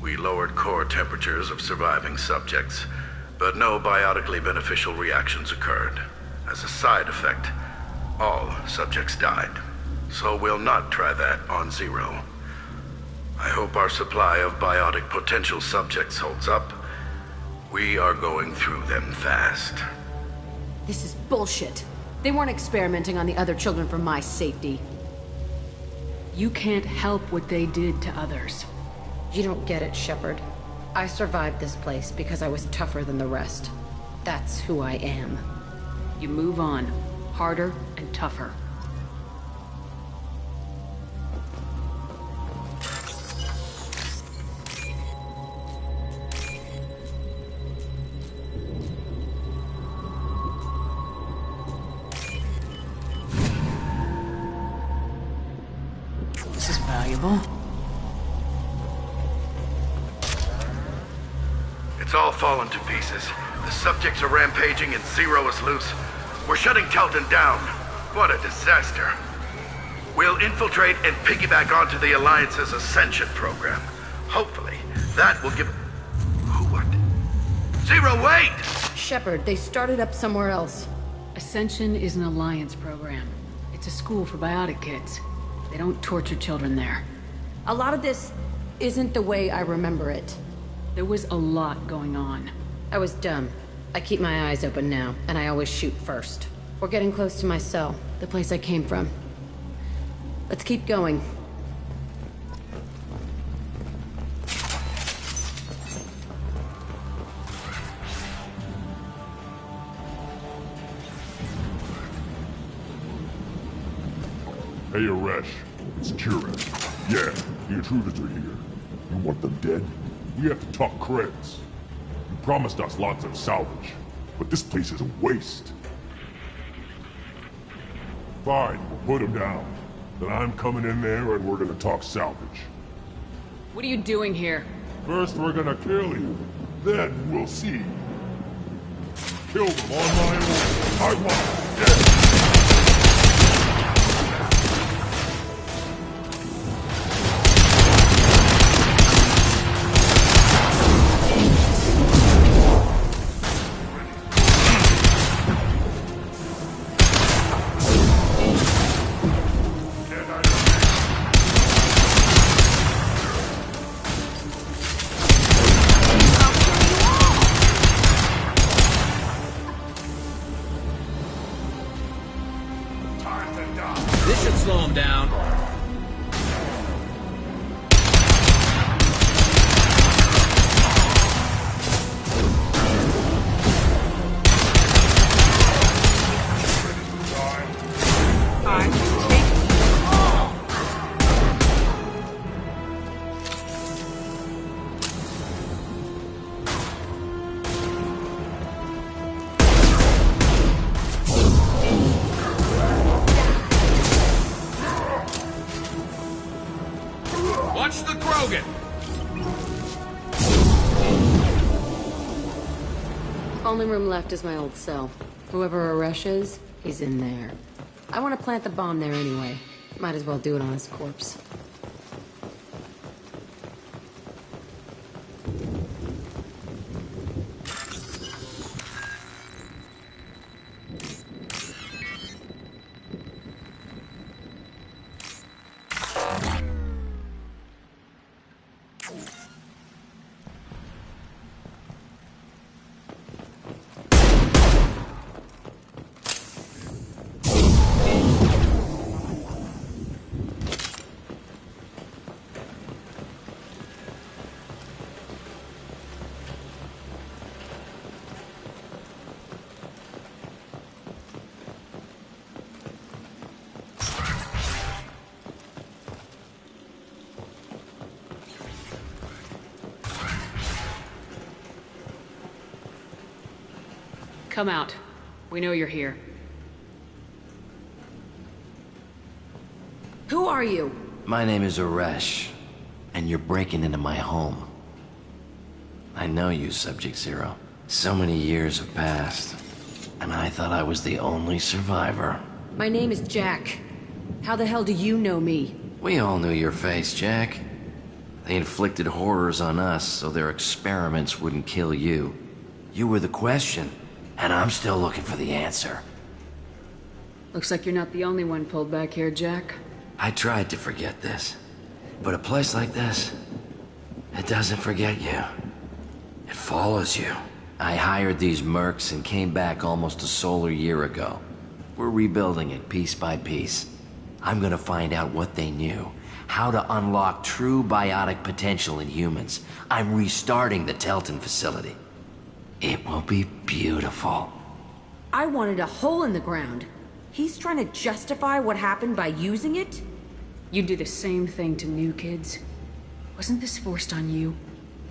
We lowered core temperatures of surviving subjects, but no biotically beneficial reactions occurred. As a side effect, all subjects died. So we'll not try that on Zero. I hope our supply of biotic potential subjects holds up. We are going through them fast. This is bullshit. They weren't experimenting on the other children for my safety. You can't help what they did to others. You don't get it, Shepard. I survived this place because I was tougher than the rest. That's who I am. You move on. Harder and tougher. This is valuable. It's all fallen to pieces. The subjects are rampaging and Zero is loose. We're shutting Telton down. What a disaster. We'll infiltrate and piggyback onto the Alliance's Ascension program. Hopefully, that will give... Who, what? Zero, wait! Shepard, they started up somewhere else. Ascension is an Alliance program. It's a school for biotic kids. They don't torture children there. A lot of this isn't the way I remember it. There was a lot going on. I was dumb. I keep my eyes open now, and I always shoot first. We're getting close to my cell, the place I came from. Let's keep going. Hey, Aresh. It's Kira. Yeah, the intruders are here. You want them dead? We have to talk creds. You promised us lots of salvage, but this place is a waste. Fine, we'll put them down. Then I'm coming in there and we're gonna talk salvage. What are you doing here? First we're gonna kill you, then we'll see. Kill them on my own. I want them dead. Only room left is my old cell. Whoever Aresh is, he's in there. I want to plant the bomb there anyway. Might as well do it on his corpse. Come out. We know you're here. Who are you? My name is Aresh, and you're breaking into my home. I know you, Subject Zero. So many years have passed, and I thought I was the only survivor. My name is Jack. How the hell do you know me? We all knew your face, Jack. They inflicted horrors on us so their experiments wouldn't kill you. You were the question, and I'm still looking for the answer. Looks like you're not the only one pulled back here, Jack. I tried to forget this, but a place like this, it doesn't forget you. It follows you. I hired these mercs and came back almost a solar year ago. We're rebuilding it piece by piece. I'm gonna find out what they knew, how to unlock true biotic potential in humans. I'm restarting the Telton facility. It will be beautiful. I wanted a hole in the ground. He's trying to justify what happened by using it? You do the same thing to new kids. Wasn't this forced on you?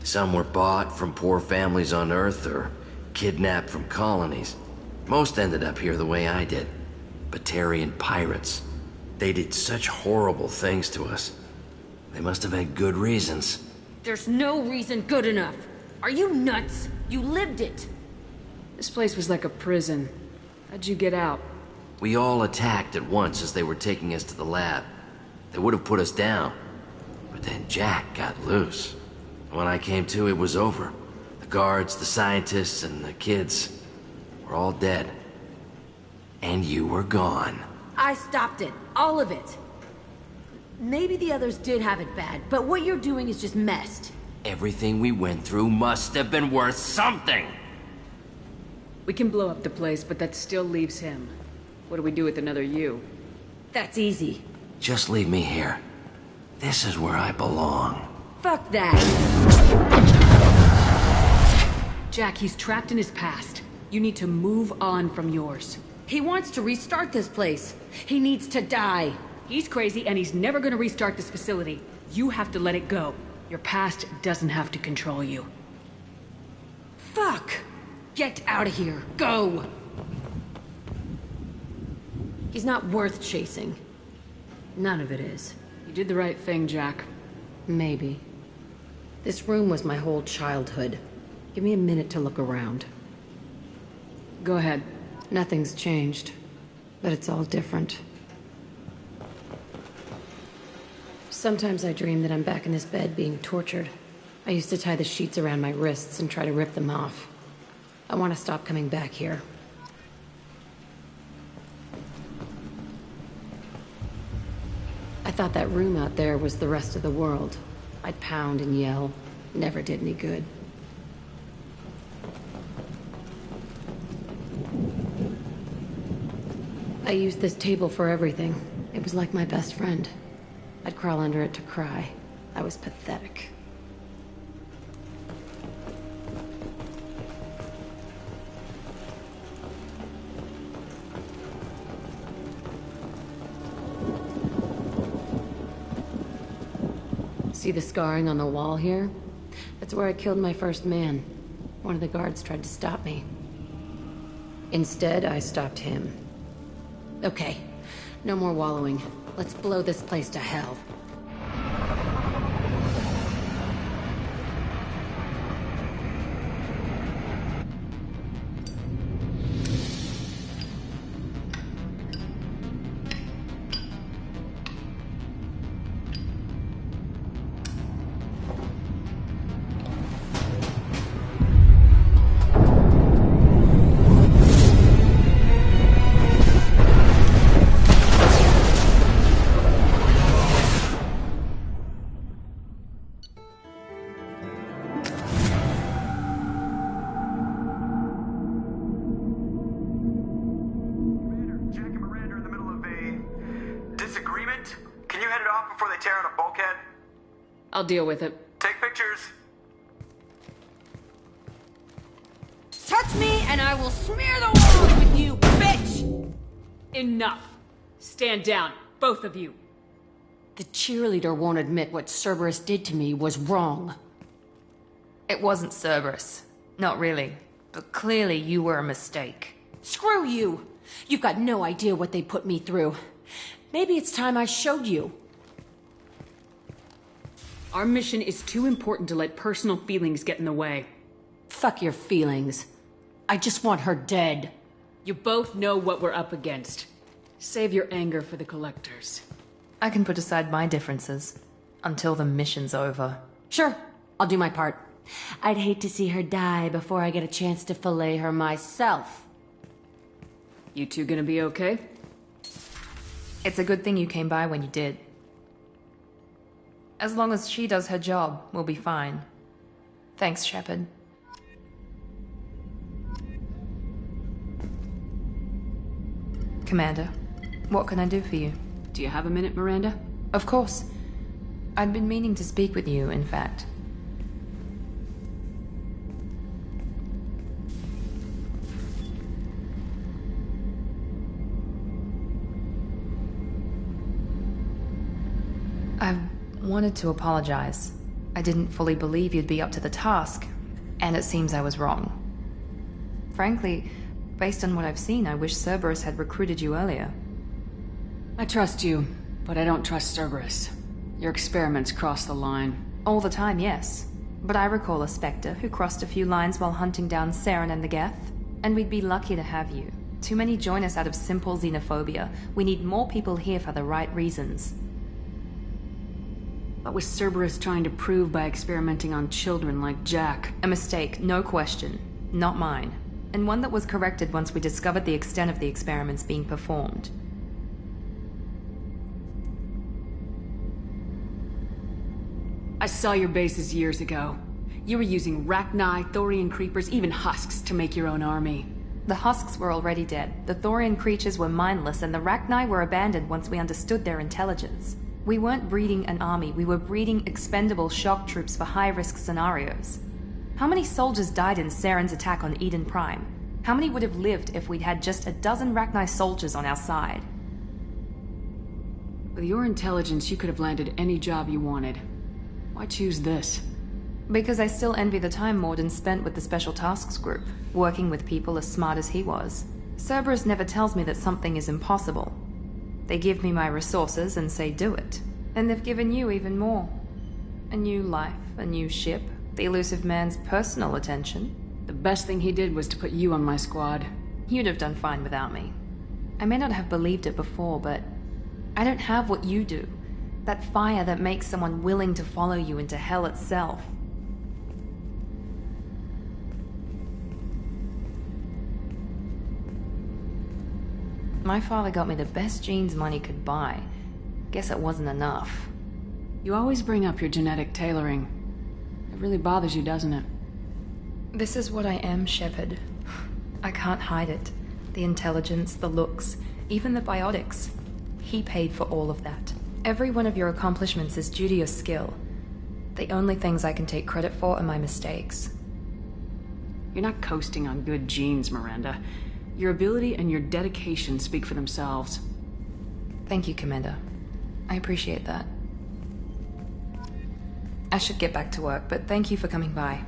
Some were bought from poor families on Earth or kidnapped from colonies. Most ended up here the way I did. Batarian pirates. They did such horrible things to us. They must have had good reasons. There's no reason good enough. Are you nuts? You lived it. This place was like a prison. How'd you get out? We all attacked at once as they were taking us to the lab. They would have put us down. But then Jack got loose. When I came to, it was over. The guards, the scientists, and the kids were all dead. And you were gone. I stopped it. All of it. Maybe the others did have it bad, but what you're doing is just messed. Everything we went through must have been worth something! We can blow up the place, but that still leaves him. What do we do with another you? That's easy. Just leave me here. This is where I belong. Fuck that! Jack, he's trapped in his past. You need to move on from yours. He wants to restart this place. He needs to die. He's crazy and he's never gonna restart this facility. You have to let it go. Your past doesn't have to control you. Fuck! Get out of here. Go! He's not worth chasing. None of it is. You did the right thing, Jack. Maybe. This room was my whole childhood. Give me a minute to look around. Go ahead. Nothing's changed, but it's all different. Sometimes I dream that I'm back in this bed being tortured. I used to tie the sheets around my wrists and try to rip them off. I want to stop coming back here. I thought that room out there was the rest of the world. I'd pound and yell. Never did any good. I used this table for everything. It was like my best friend. I'd crawl under it to cry. I was pathetic. See the scarring on the wall here? That's where I killed my first man. One of the guards tried to stop me. Instead, I stopped him. Okay, no more wallowing. Let's blow this place to hell. accidentally tearing a bulkhead? I'll deal with it. Take pictures. Touch me and I will smear the walls with you, bitch! Enough. Stand down, both of you. The cheerleader won't admit what Cerberus did to me was wrong. It wasn't Cerberus. Not really. But clearly you were a mistake. Screw you! You've got no idea what they put me through. Maybe it's time I showed you. Our mission is too important to let personal feelings get in the way. Fuck your feelings. I just want her dead. You both know what we're up against. Save your anger for the collectors. I can put aside my differences. Until the mission's over. Sure, I'll do my part. I'd hate to see her die before I get a chance to fillet her myself. You two gonna be okay? It's a good thing you came by when you did. As long as she does her job, we'll be fine. Thanks, Shepard. Commander, what can I do for you? Do you have a minute, Miranda? Of course. I'd been meaning to speak with you, in fact. I wanted to apologize. I didn't fully believe you'd be up to the task, and it seems I was wrong. Frankly, based on what I've seen, I wish Cerberus had recruited you earlier. I trust you, but I don't trust Cerberus. Your experiments cross the line. All the time, yes. But I recall a Spectre who crossed a few lines while hunting down Saren and the Geth. And we'd be lucky to have you. Too many join us out of simple xenophobia. We need more people here for the right reasons. What was Cerberus trying to prove by experimenting on children like Jack? A mistake, no question. Not mine. And one that was corrected once we discovered the extent of the experiments being performed. I saw your bases years ago. You were using Rachni, Thorian creepers, even husks to make your own army. The husks were already dead. The Thorian creatures were mindless, and the Rachni were abandoned once we understood their intelligence. We weren't breeding an army, we were breeding expendable shock troops for high-risk scenarios. How many soldiers died in Saren's attack on Eden Prime? How many would have lived if we'd had just a dozen Rachni soldiers on our side? With your intelligence, you could have landed any job you wanted. Why choose this? Because I still envy the time Morden spent with the Special Tasks Group, working with people as smart as he was. Cerberus never tells me that something is impossible. They give me my resources and say do it. And they've given you even more. A new life, a new ship, the elusive man's personal attention. The best thing he did was to put you on my squad. You'd have done fine without me. I may not have believed it before, but I don't have what you do. That fire that makes someone willing to follow you into hell itself. My father got me the best genes money could buy. Guess it wasn't enough. You always bring up your genetic tailoring. It really bothers you, doesn't it? This is what I am, Shepard. I can't hide it. The intelligence, the looks, even the biotics. He paid for all of that. Every one of your accomplishments is due to your skill. The only things I can take credit for are my mistakes. You're not coasting on good genes, Miranda. Your ability and your dedication speak for themselves. Thank you, Commander. I appreciate that. I should get back to work, but thank you for coming by.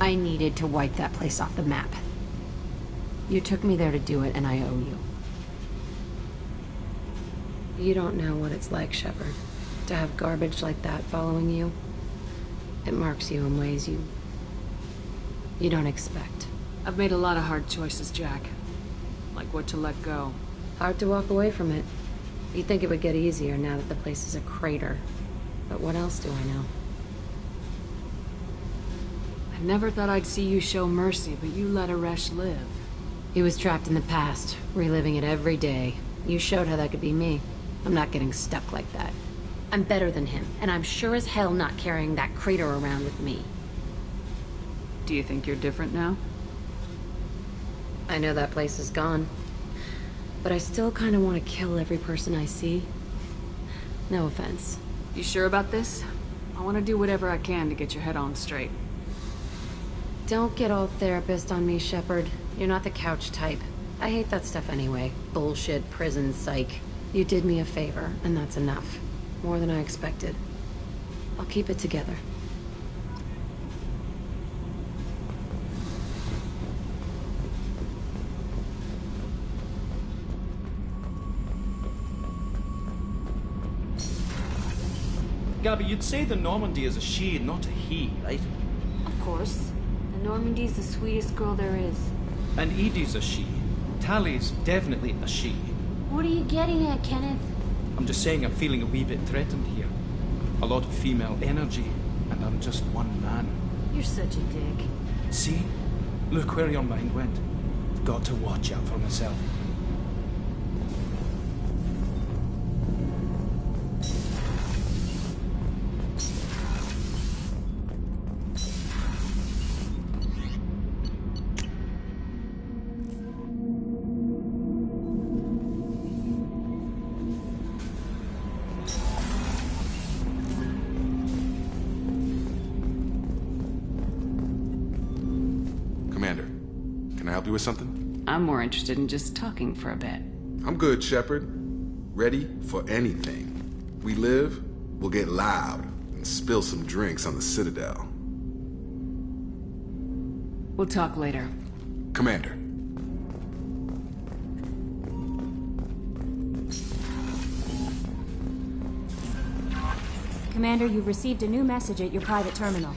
I needed to wipe that place off the map. You took me there to do it, and I owe you. You don't know what it's like, Shepard, to have garbage like that following you. It marks you in ways you don't expect. I've made a lot of hard choices, Jack. Like what to let go. Hard to walk away from it. You'd think it would get easier now that the place is a crater. But what else do I know? I never thought I'd see you show mercy, but you let Aresh live. He was trapped in the past, reliving it every day. You showed how that could be me. I'm not getting stuck like that. I'm better than him, and I'm sure as hell not carrying that crater around with me. Do you think you're different now? I know that place is gone. But I still kind of want to kill every person I see. No offense. You sure about this? I want to do whatever I can to get your head on straight. Don't get all therapist on me, Shepard. You're not the couch type. I hate that stuff anyway. Bullshit, prison, psych. You did me a favor, and that's enough. More than I expected. I'll keep it together. Gabby, you'd say the Normandy is a she, not a he, right? Of course. The Normandy's the sweetest girl there is. And Edie's a she. Tally's definitely a she. What are you getting at, Kenneth? I'm just saying I'm feeling a wee bit threatened here. A lot of female energy, and I'm just one man. You're such a dick. See? Look where your mind went. I've got to watch out for myself. Help you with something? I'm more interested in just talking for a bit. I'm good, Shepard. Ready for anything. We live, we'll get loud and spill some drinks on the Citadel. We'll talk later. Commander. Commander, you've received a new message at your private terminal.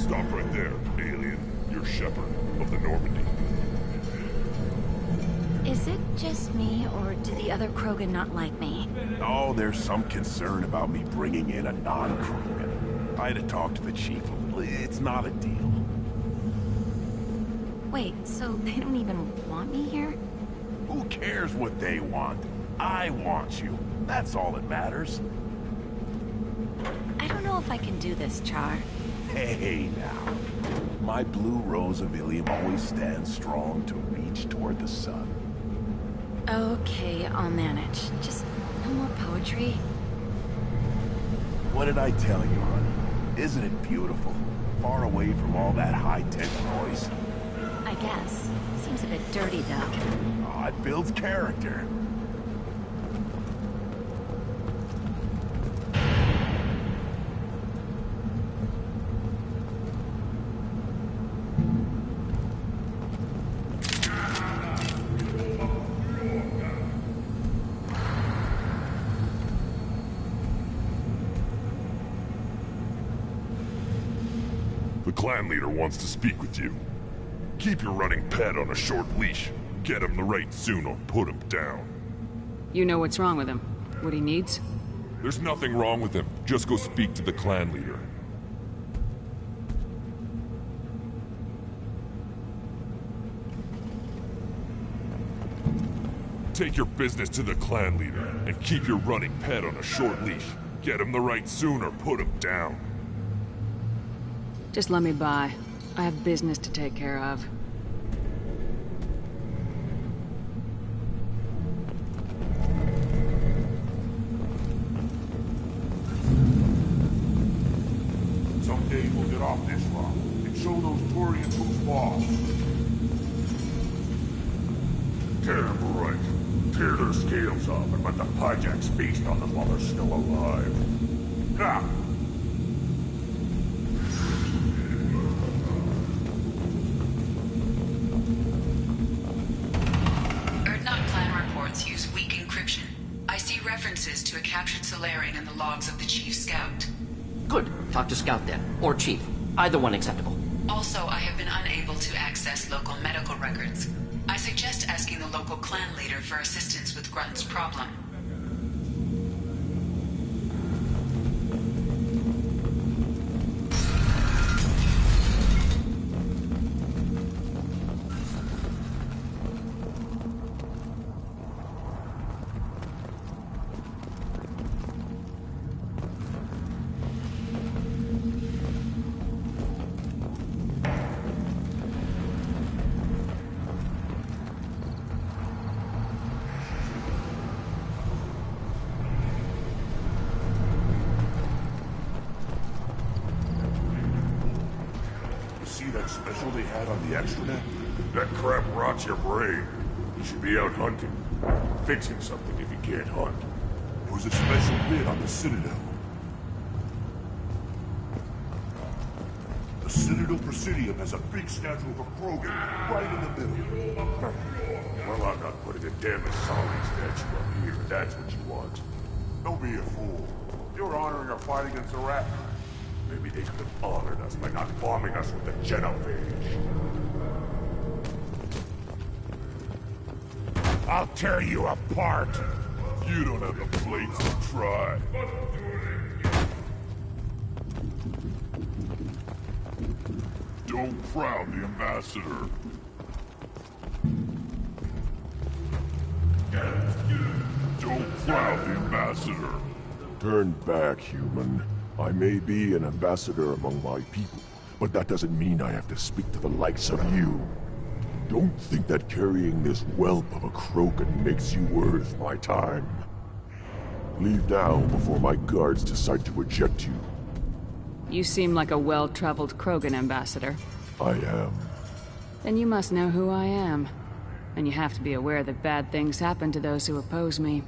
Stop right there, alien. You're Shepherd of the Normandy. Is it just me, or do the other Krogan not like me? Oh, there's some concern about me bringing in a non-Krogan. I had to talk to the chief a little. It's not a deal. Wait, so they don't even want me here? Who cares what they want? I want you. That's all that matters. I don't know if I can do this, Char. Hey, now. My blue rose of Ilium always stands strong to reach toward the sun. Okay, I'll manage. Just no more poetry. What did I tell you, honey? Isn't it beautiful? Far away from all that high-tech noise. I guess. Seems a bit dirty, though. Oh, it builds character. The clan leader wants to speak with you. Keep your running pet on a short leash. Get him the right soon or put him down. You know what's wrong with him? What he needs? There's nothing wrong with him. Just go speak to the clan leader. Take your business to the clan leader, and keep your running pet on a short leash. Get him the right soon or put him down. Just let me by. I have business to take care of. Someday we'll get off this rock and show those Turians who's boss. Damn right. Tear their scales off and let the hijacks feast on them while they're still alive. Ha! Use weak encryption. I see references to a captured Solarian in the logs of the Chief Scout. Good. Talk to Scout then. Or Chief. Either one acceptable. Also, I have been unable to access local medical records. I suggest asking the local clan leader for assistance with Grunt's problem. That special they had on the extranet? That crap rots your brain. You should be out hunting. Fixing something if you can't hunt. There was a special bid on the Citadel. The Citadel Presidium has a big statue of a Krogan right in the middle. Well, I'm not putting a damn Asari statue up here, if that's what you want. Don't be a fool. You're honoring our fight against the Rat. Maybe they could have honored us by not bombing us with the genophage. I'll tear you apart! You don't have the plates to try. Don't crown the ambassador. Don't crown the ambassador. Turn back, human. I may be an ambassador among my people, but that doesn't mean I have to speak to the likes of you. Don't think that carrying this whelp of a Krogan makes you worth my time. Leave now before my guards decide to eject you. You seem like a well-traveled Krogan ambassador. I am. Then you must know who I am. And you have to be aware that bad things happen to those who oppose me.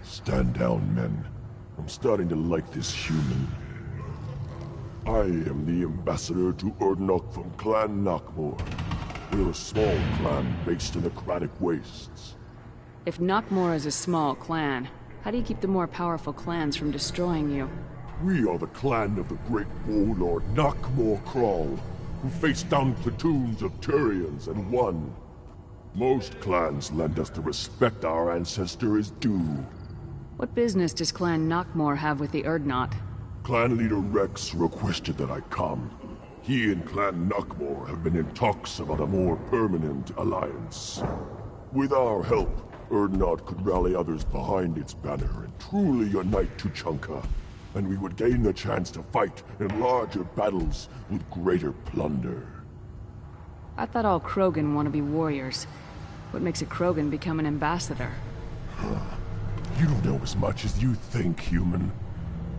Stand down, men. I'm starting to like this human. I am the ambassador to Urdnok from Clan Nakmor. We're a small clan based in the Kratic Wastes. If Nakmor is a small clan, how do you keep the more powerful clans from destroying you? We are the clan of the great warlord Knockmore Crawl, who faced down platoons of Turians and won. Most clans lend us the respect our ancestor is due. What business does Clan Knockmore have with the Urdnot? Clan leader Rex requested that I come. He and Clan Knockmore have been in talks about a more permanent alliance. With our help, Urdnot could rally others behind its banner and truly unite Tuchanka, and we would gain the chance to fight in larger battles with greater plunder. I thought all Krogan want to be warriors. What makes a Krogan become an ambassador? You don't know as much as you think, human.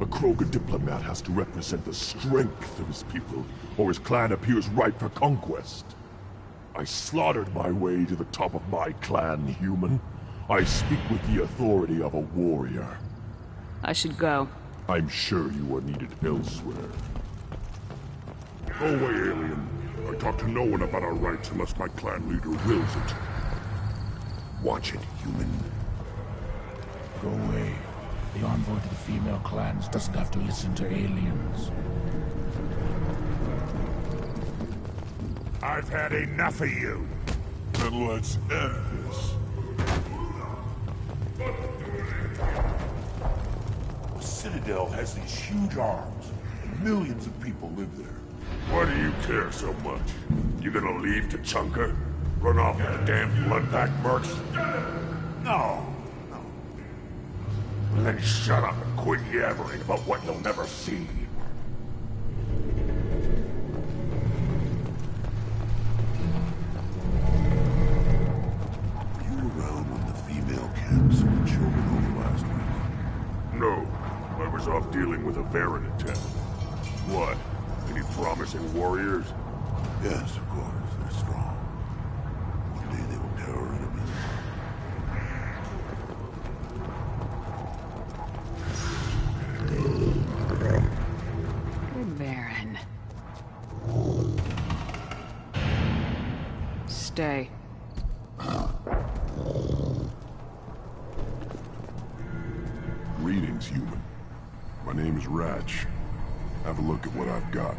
A Krogan diplomat has to represent the strength of his people, or his clan appears ripe for conquest. I slaughtered my way to the top of my clan, human. I speak with the authority of a warrior. I should go. I'm sure you are needed elsewhere. Go away, alien. I talk to no one about our rights unless my clan leader wills it. Watch it, human. Go away. The envoy to the female clans doesn't have to listen to aliens. I've had enough of you. Then let's end this. The Citadel has these huge arms. Millions of people live there. Why do you care so much? You gonna leave Tuchanka? Run off with the damn bloodpack mercs? No. Well, then shut up and quit yabbering about what you'll never see. Were you around when the female camps were children over last week? No. I was off dealing with a Baron attack. What? Any promising warriors? Yes, of course. They're strong. One day they will tear our enemies. Good Baron. Stay. Greetings, human. My name is Ratch. Have a look at what I've got.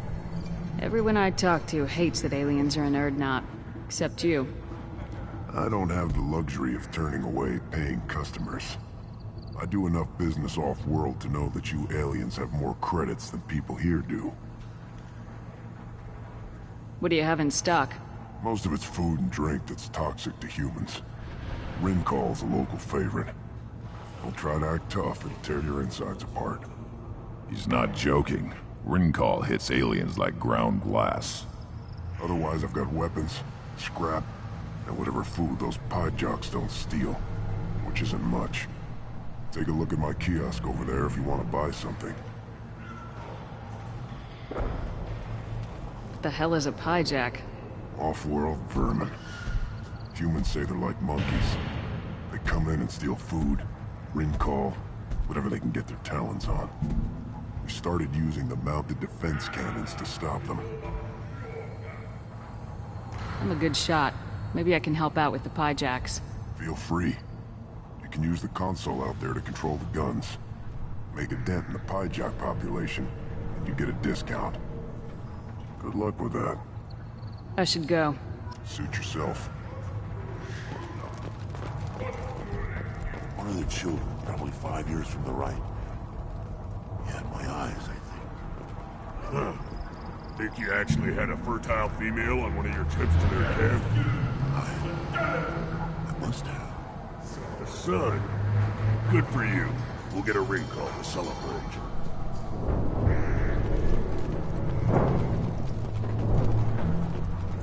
Everyone I talk to hates that aliens are an Urdnot. Except you. I don't have the luxury of turning away paying customers. I do enough business off-world to know that you aliens have more credits than people here do. What do you have in stock? Most of it's food and drink that's toxic to humans. Rincall's a local favorite. Don't try to act tough and tear your insides apart. He's not joking. Rincall hits aliens like ground glass. Otherwise, I've got weapons, scrap, and whatever food those pie jocks don't steal. Which isn't much. Take a look at my kiosk over there if you want to buy something. What the hell is a piejack? Off-world vermin. Humans say they're like monkeys. They come in and steal food, Rincall, whatever they can get their talons on. We started using the mounted defense cannons to stop them. I'm a good shot. Maybe I can help out with the piejacks. Feel free. You can use the console out there to control the guns. Make a dent in the piejack population, and you get a discount. Good luck with that. I should go. Suit yourself. One of their children, probably 5 years from the right. He had my eyes, I think. Huh. Think you actually had a fertile female on one of your trips to their camp? I must have. The son. Good for you. We'll get a ring call to celebrate.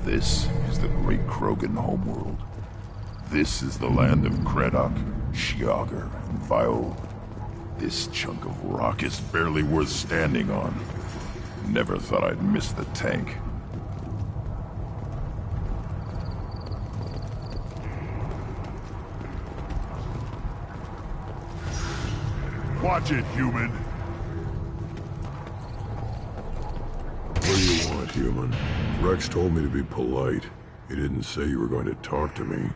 This is the great Krogan homeworld. This is the land of Kredok, Shiagar, and Viol. This chunk of rock is barely worth standing on. Never thought I'd miss the tank. Watch it, human! What do you want, human? Rex told me to be polite. He didn't say you were going to talk to me.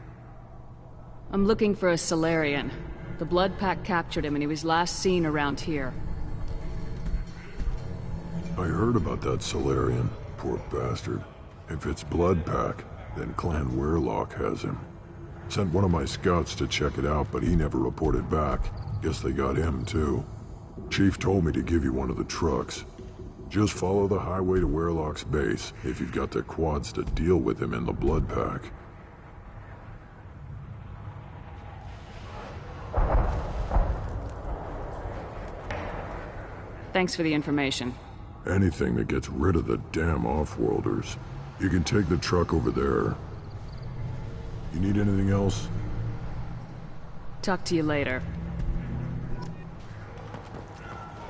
I'm looking for a Solarian. The Blood Pack captured him and he was last seen around here. I heard about that Solarian. Poor bastard. If it's Blood Pack, then Clan Weirlock has him. Sent one of my scouts to check it out, but he never reported back. Guess they got him, too. Chief told me to give you one of the trucks. Just follow the highway to Weirlock's base, if you've got the quads to deal with him in the Blood Pack. Thanks for the information. Anything that gets rid of the damn off-worlders. You can take the truck over there. You need anything else? Talk to you later.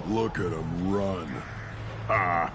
Look at him run. Ah!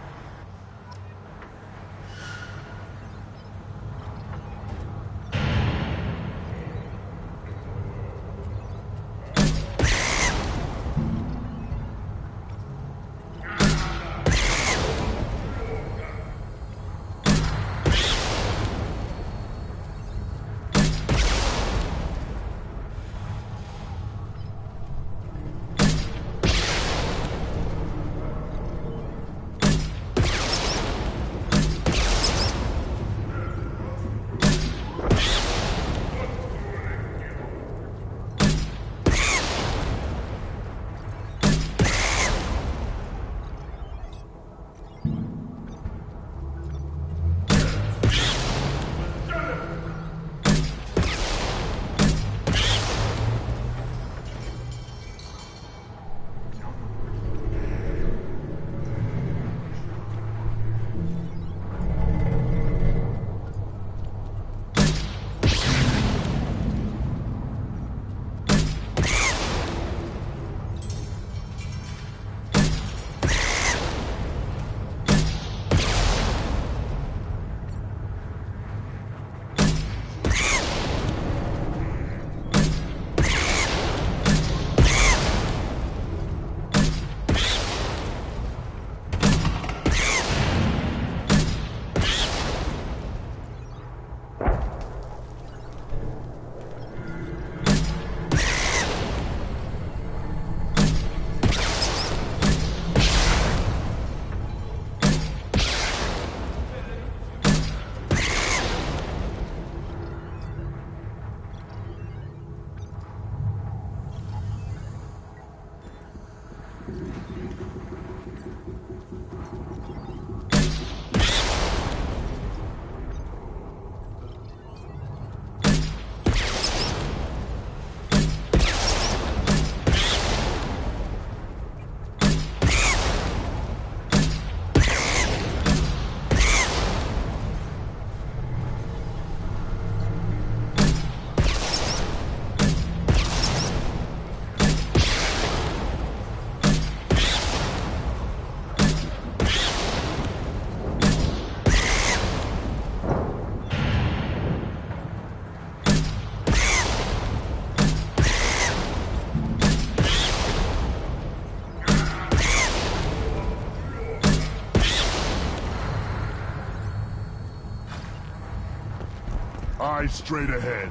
Eyes straight ahead.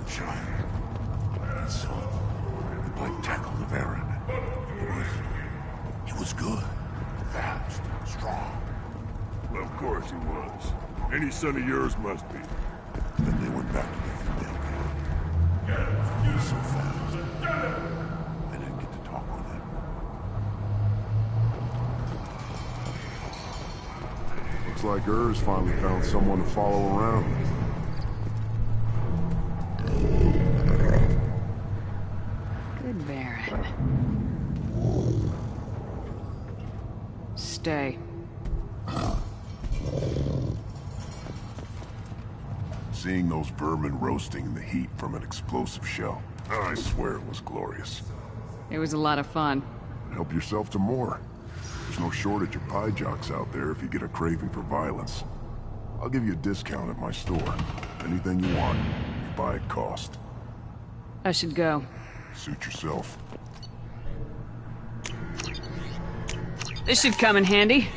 Giant. And so, the Blake tackled the Baron. He was good. Fast. Strong. Well, of course he was. Any son of yours must be. Then they went back to the female camp. He was so fast. I didn't get to talk with him. Looks like Urs finally found someone to follow around. Good Baron. Stay. Seeing those vermin roasting in the heat from an explosive shell, I swear it was glorious. It was a lot of fun. Help yourself to more. There's no shortage of pie jocks out there if you get a craving for violence. I'll give you a discount at my store. Anything you want, you buy at cost. I should go. Suit yourself. This should come in handy.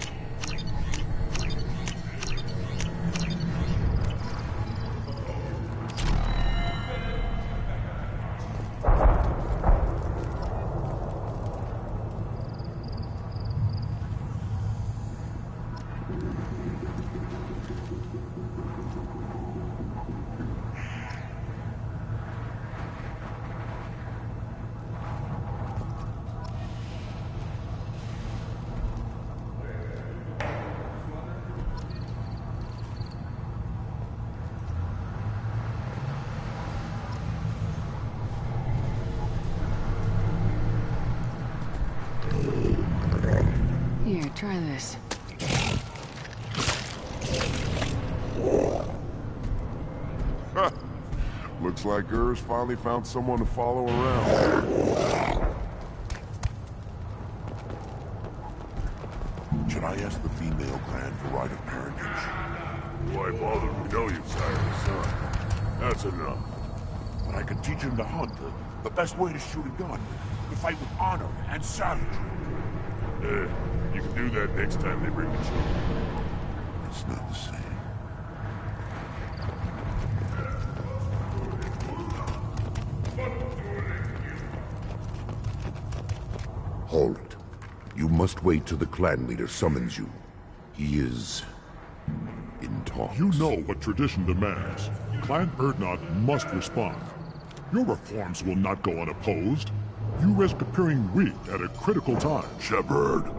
might try this. Looks like Urs finally found someone to follow around. Should I ask the female clan for right of parentage? Why bother? We know you've sired a son. That's enough. But I could teach him to hunt, the best way to shoot a gun, to fight with honor and savagery. You can do that next time they bring the children. It's not the same. Halt. You must wait till the clan leader summons you. He is in talks. You know what tradition demands. Clan Erdnot must respond. Your reforms will not go unopposed. You risk appearing weak at a critical time. Shepard.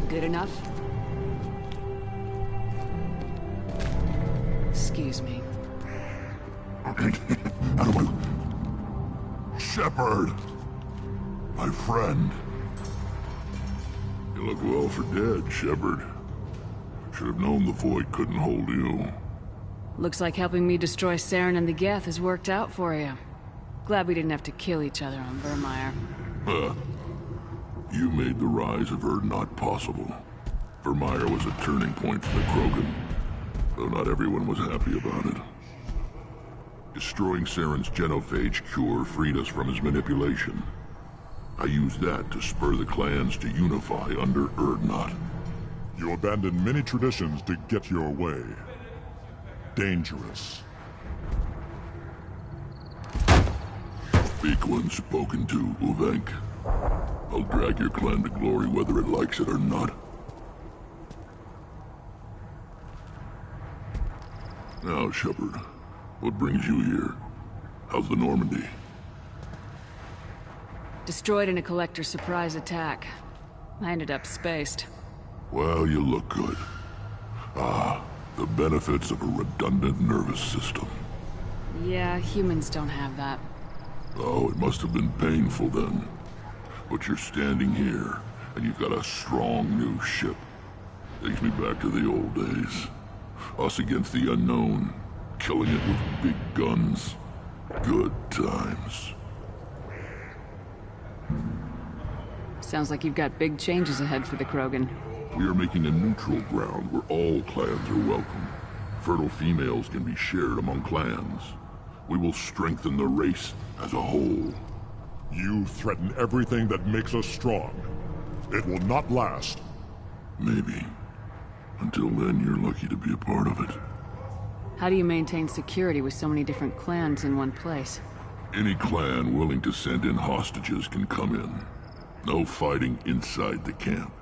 Good enough? Excuse me. Shepard! My friend. You look well for dead, Shepard. Should have known the Void couldn't hold you. Looks like helping me destroy Saren and the Geth has worked out for you. Glad we didn't have to kill each other on Vermeer. You made the rise of Erdnot possible. Vermeer was a turning point for the Krogan, though not everyone was happy about it. Destroying Saren's genophage cure freed us from his manipulation. I used that to spur the clans to unify under Erdnot. You abandoned many traditions to get your way. Dangerous. Speak when spoken to, Uvenk. I'll drag your clan to glory whether it likes it or not. Now, Shepard, what brings you here? How's the Normandy? Destroyed in a Collector surprise attack. I ended up spaced. Well, you look good. The benefits of a redundant nervous system. Yeah, humans don't have that. Oh, it must have been painful then. But you're standing here, and you've got a strong new ship. Takes me back to the old days. Us against the unknown, killing it with big guns. Good times. Sounds like you've got big changes ahead for the Krogan. We are making a neutral ground where all clans are welcome. Fertile females can be shared among clans. We will strengthen the race as a whole. You threaten everything that makes us strong. It will not last. Maybe. Until then, you're lucky to be a part of it. How do you maintain security with so many different clans in one place? Any clan willing to send in hostages can come in. No fighting inside the camp.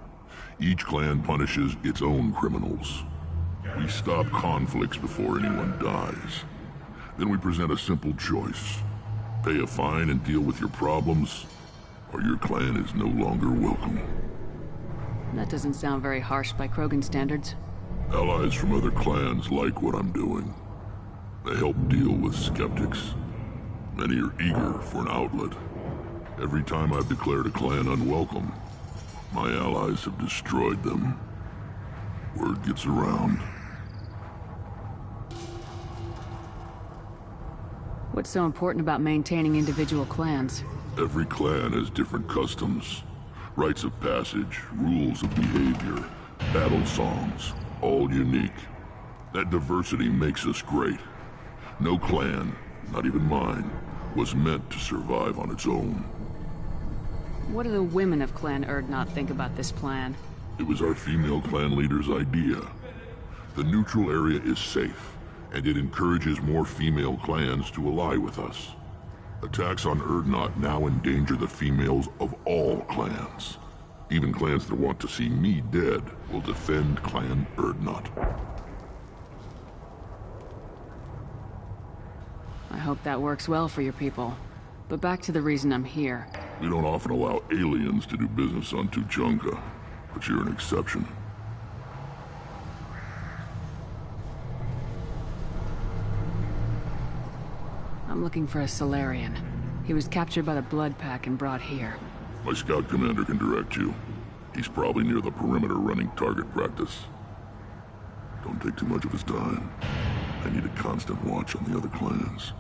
Each clan punishes its own criminals. We stop conflicts before anyone dies. Then we present a simple choice. Pay a fine and deal with your problems, or your clan is no longer welcome. That doesn't sound very harsh by Krogan standards. Allies from other clans like what I'm doing. They help deal with skeptics. Many are eager for an outlet. Every time I've declared a clan unwelcome, my allies have destroyed them. Word gets around. What's so important about maintaining individual clans? Every clan has different customs, rites of passage, rules of behavior, battle songs, all unique. That diversity makes us great. No clan, not even mine, was meant to survive on its own. What do the women of Clan Erdnot think about this plan? It was our female clan leader's idea. The neutral area is safe, and it encourages more female clans to ally with us. Attacks on Erdnot now endanger the females of all clans. Even clans that want to see me dead will defend Clan Erdnot. I hope that works well for your people. But back to the reason I'm here. We don't often allow aliens to do business on Tuchanka, but you're an exception. I'm looking for a Solarian. He was captured by the Blood Pack and brought here. My scout commander can direct you. He's probably near the perimeter running target practice. Don't take too much of his time. I need a constant watch on the other clans.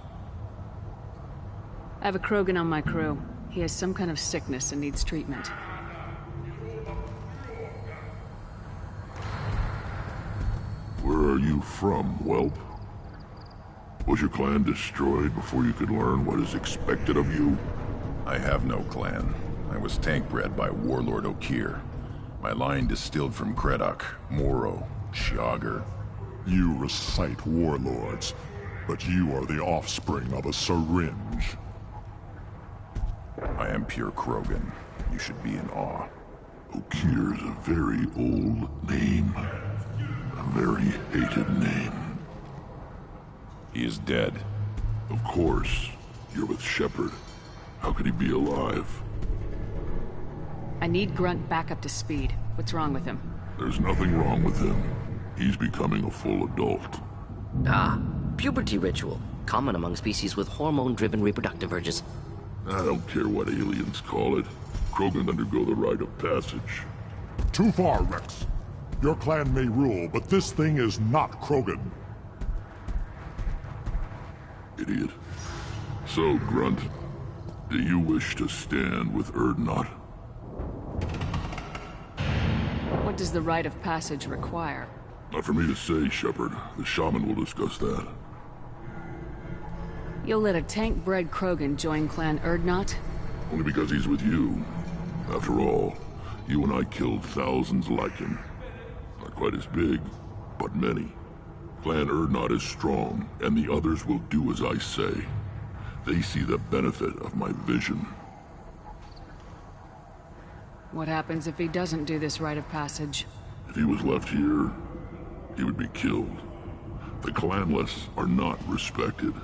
I have a Krogan on my crew. He has some kind of sickness and needs treatment. Where are you from, whelp? Was your clan destroyed before you could learn what is expected of you? I have no clan. I was tank bred by Warlord Okir. My line distilled from Kredok, Moro, Shiagar. You recite warlords, but you are the offspring of a syringe. I am pure Krogan. You should be in awe. Okir is a very old name. A very hated name. He is dead. Of course. You're with Shepard. How could he be alive? I need Grunt back up to speed. What's wrong with him? There's nothing wrong with him. He's becoming a full adult. Ah, puberty ritual. Common among species with hormone-driven reproductive urges. I don't care what aliens call it. Krogan undergo the rite of passage. Too far, Rex. Your clan may rule, but this thing is not Krogan. Idiot. So, Grunt, do you wish to stand with Urdnot? What does the rite of passage require? Not for me to say, Shepard. The shaman will discuss that. You'll let a tank-bred Krogan join Clan Urdnot? Only because he's with you. After all, you and I killed thousands like him. Not quite as big, but many. Clan Urdnot is strong, and the others will do as I say. They see the benefit of my vision. What happens if he doesn't do this rite of passage? If he was left here, he would be killed. The clanless are not respected.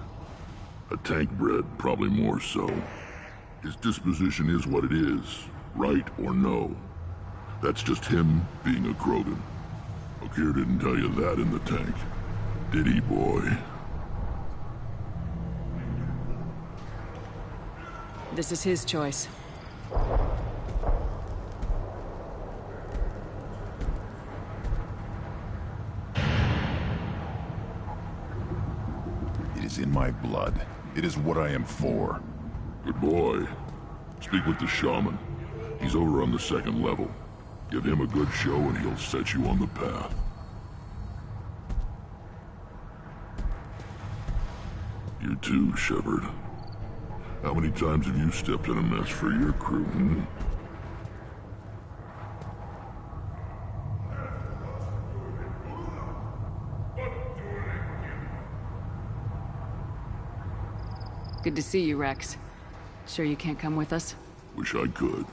A tank bred, probably more so. His disposition is what it is, right or no. That's just him being a Krogan. Okir didn't tell you that in the tank, did he, boy? This is his choice. It is in my blood. It is what I am for. Good boy. Speak with the shaman. He's over on the second level. Give him a good show and he'll set you on the path. You too, Shepard. How many times have you stepped in a mess for your crew, hmm? Good to see you, Rex. Sure you can't come with us? Wish I could.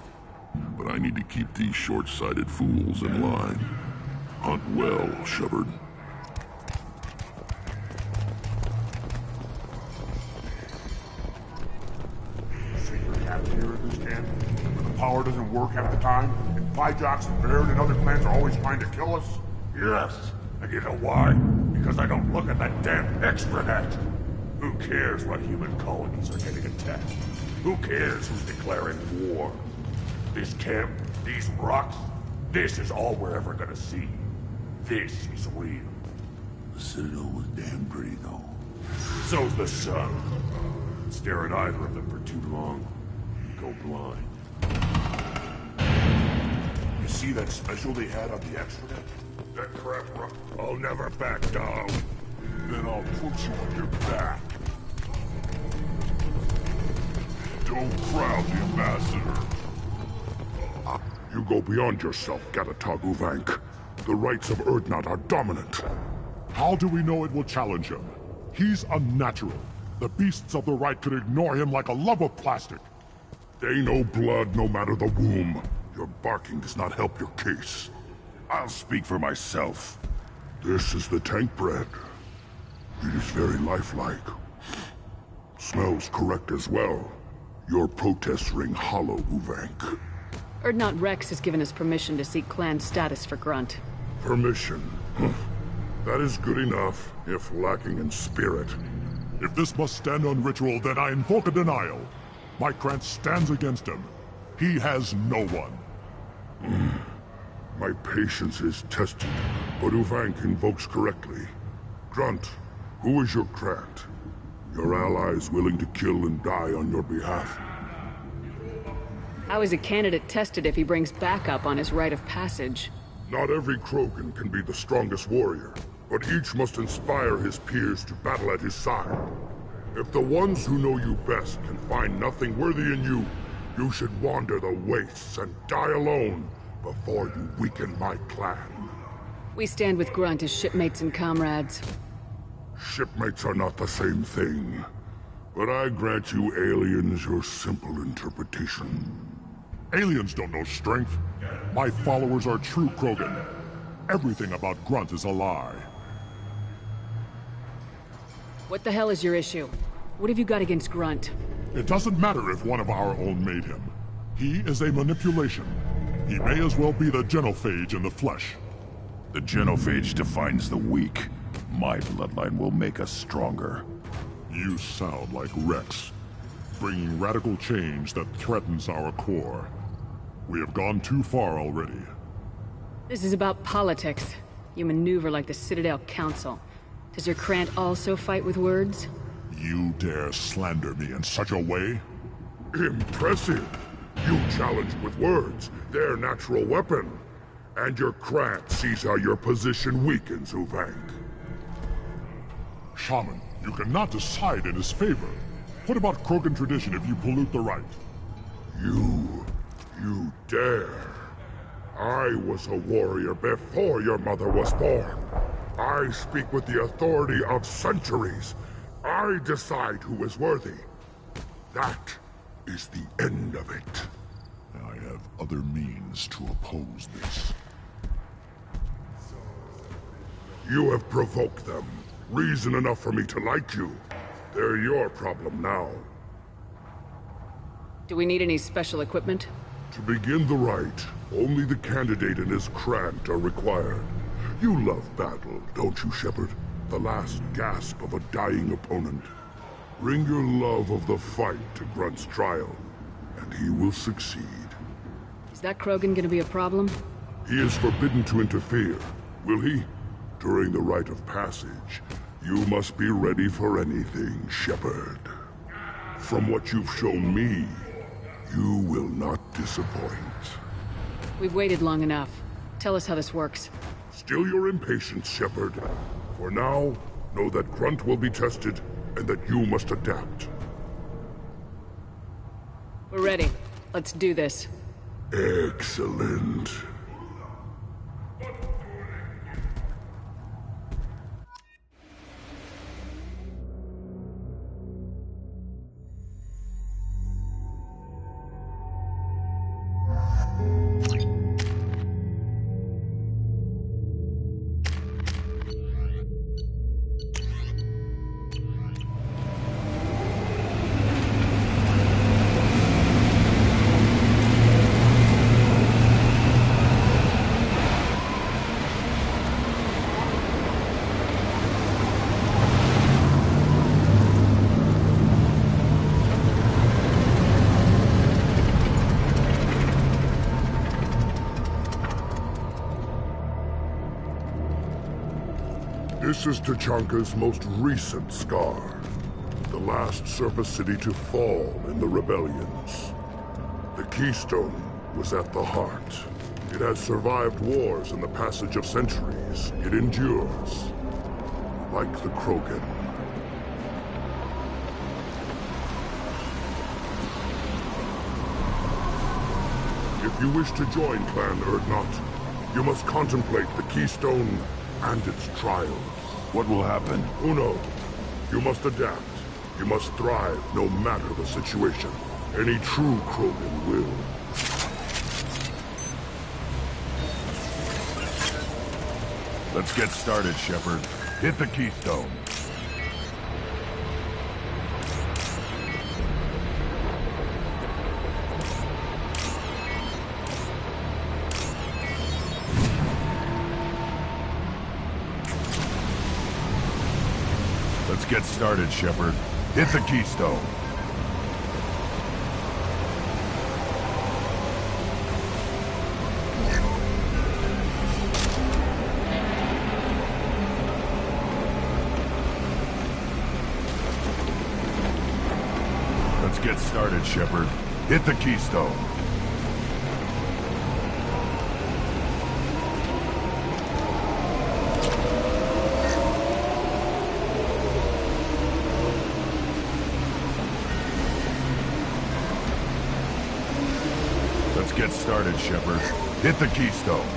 But I need to keep these short-sighted fools in line. Hunt well, Shepard. See your cafeteria at this camp? Where the power doesn't work half the time, and Pyjocks and Baird and other clans are always trying to kill us? Yes. And you know why? Because I don't look at that damn extranet. Who cares what human colonies are getting attacked? Who cares who's declaring war? This camp, these rocks, this is all we're ever gonna see. This is real. The Citadel was damn pretty, though. So's the sun. Stare at either of them for too long, you go blind. You see that special they had on the extranet? That crap rock. I'll never back down. Then I'll put you on your back. Don't crowd the ambassador. You go beyond yourself, Gatatog Uvank. The rights of Urdnot are dominant. How do we know it will challenge him? He's unnatural. The beasts of the right could ignore him like a lump of plastic. They know blood no matter the womb. Your barking does not help your case. I'll speak for myself. This is the tank bread. It is very lifelike. Smells correct as well. Your protests ring hollow, Uvank. Urdnot Rex has given us permission to seek clan status for Grunt. Permission? That is good enough, if lacking in spirit. If this must stand on ritual, then I invoke a denial. My clan stands against him. He has no one. My patience is tested, but Uvank invokes correctly. Grunt, who is your Grant? Your allies willing to kill and die on your behalf? How is a candidate tested if he brings backup on his rite of passage? Not every Krogan can be the strongest warrior, but each must inspire his peers to battle at his side. If the ones who know you best can find nothing worthy in you, you should wander the wastes and die alone before you weaken my clan. We stand with Grunt as shipmates and comrades. Shipmates are not the same thing, but I grant you aliens your simple interpretation. Aliens don't know strength. My followers are true Krogan. Everything about Grunt is a lie. What the hell is your issue? What have you got against Grunt? It doesn't matter if one of our own made him. He is a manipulation. He may as well be the genophage in the flesh. The genophage defines the weak. My bloodline will make us stronger. You sound like Rex, bringing radical change that threatens our core. We have gone too far already. This is about politics. You maneuver like the Citadel Council. Does your Krant also fight with words? You dare slander me in such a way? Impressive! You challenged with words, their natural weapon. And your Krant sees how your position weakens, Uvank. Shaman, you cannot decide in his favor. What about Krogan tradition if you pollute the rite? You dare. I was a warrior before your mother was born. I speak with the authority of centuries. I decide who is worthy. That is the end of it. I have other means to oppose this. You have provoked them. Reason enough for me to like you. They're your problem now. Do we need any special equipment? To begin the rite, only the candidate and his Krant are required. You love battle, don't you, Shepard? The last gasp of a dying opponent. Bring your love of the fight to Grunt's trial, and he will succeed. Is that Krogan gonna be a problem? He is forbidden to interfere, will he? During the rite of passage, you must be ready for anything, Shepard. From what you've shown me, you will not disappoint. We've waited long enough. Tell us how this works. Still your impatience, Shepard. For now, know that Grunt will be tested, and that you must adapt. We're ready. Let's do this. Excellent. This is Tachanka's most recent scar. The last surface city to fall in the rebellions. The Keystone was at the heart. It has survived wars and the passage of centuries. It endures. Like the Krogan. If you wish to join Clan Urdnot, you must contemplate the Keystone and its trials. What will happen? Who knows? You must adapt. You must thrive no matter the situation. Any true Krogan will. Let's get started, Shepard. Hit the Keystone. Let's get started, Shepard. Hit the Keystone. started, Shepard. Hit the keystone. Let's get started, Shepard. Hit the keystone.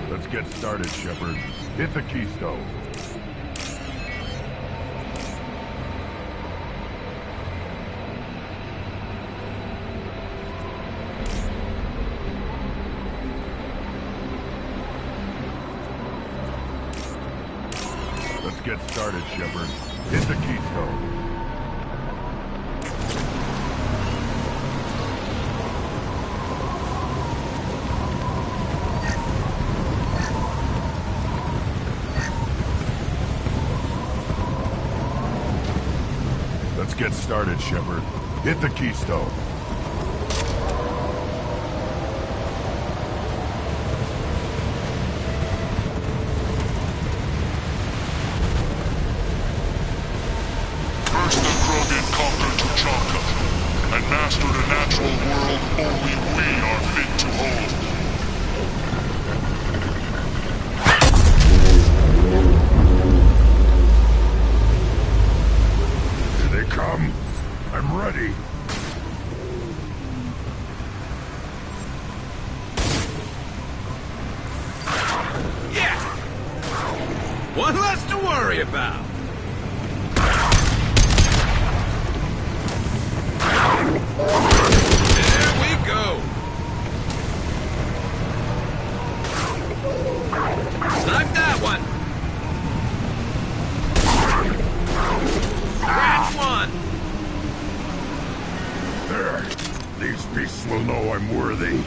Let's get started, Shepard. Hit the keystone. Let's get started, Shepard. Hit the keystone. Let's get started, Shepard. Hit the keystone. First the Krogan conquered Tuchanka, and mastered a natural world only we are fit to hold. Here they come. I'm ready. Yeah! One less to worry about. There we go. Snipe that one. Scratch one. There. These beasts will know I'm worthy.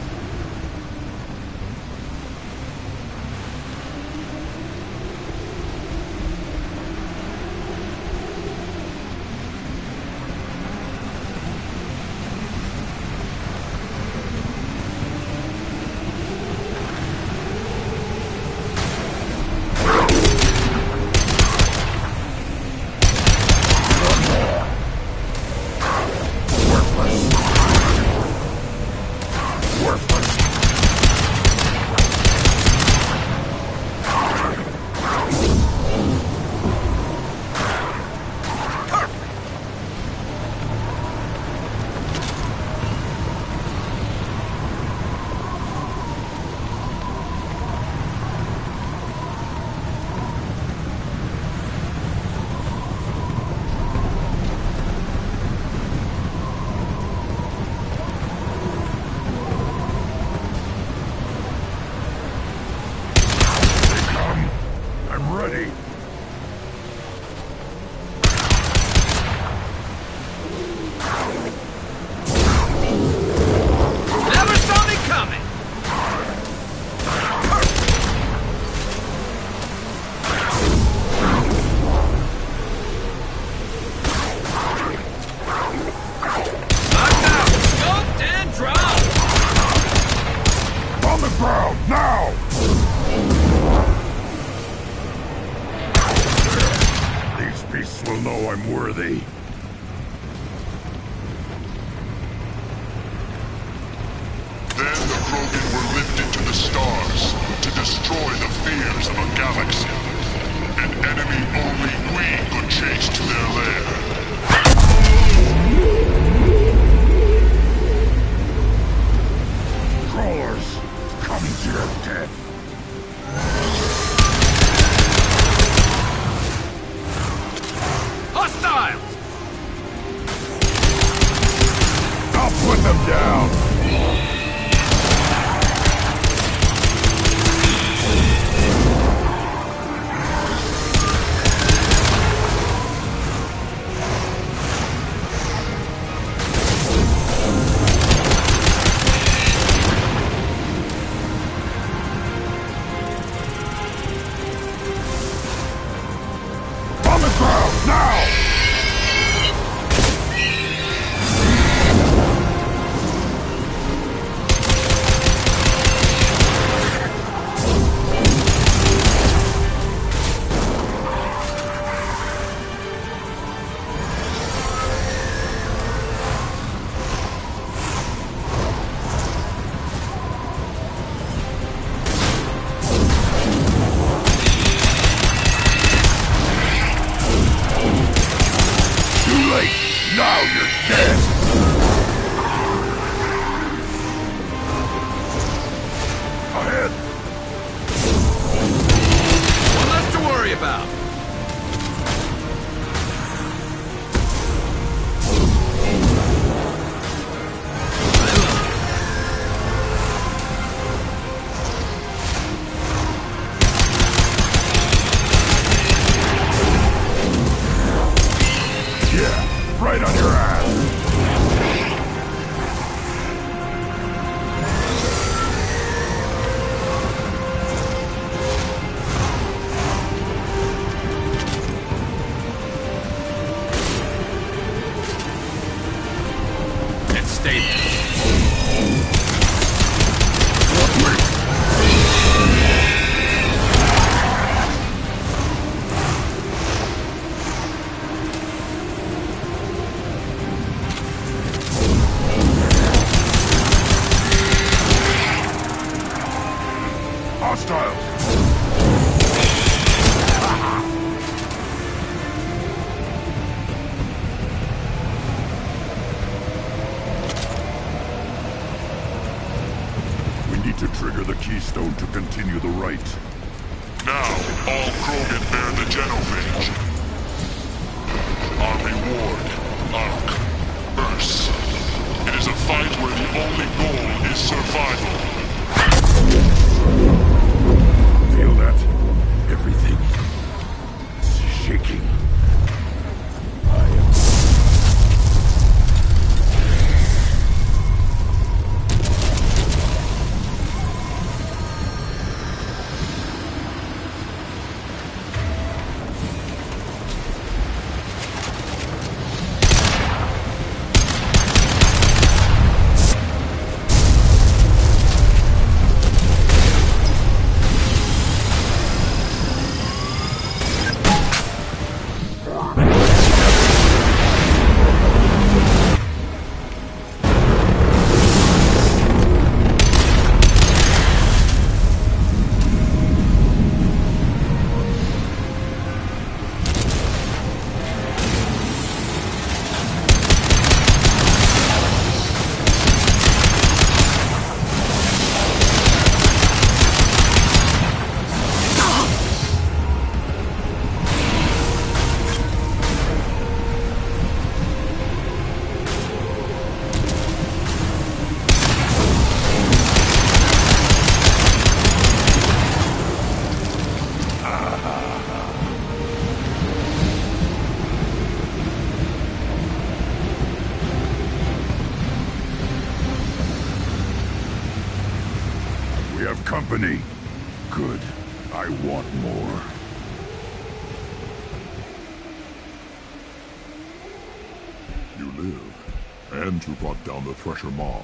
I'm worthy. Then the Krogan were lifted to the stars to destroy the fears of a galaxy. An enemy only we could chase to their lair. Crawlers, come to your death. Hostiles! I'll put them down. On the ground, now! stay there. Hostiles! We need to trigger the keystone to continue the rite. Now, all Krogan bear the genophage. Our reward, Ark, Earth. It is a fight where the only goal is survival. Feel that? Everything is shaking. We have company. Good. I want more. You live, and you brought down the Thresher Maw.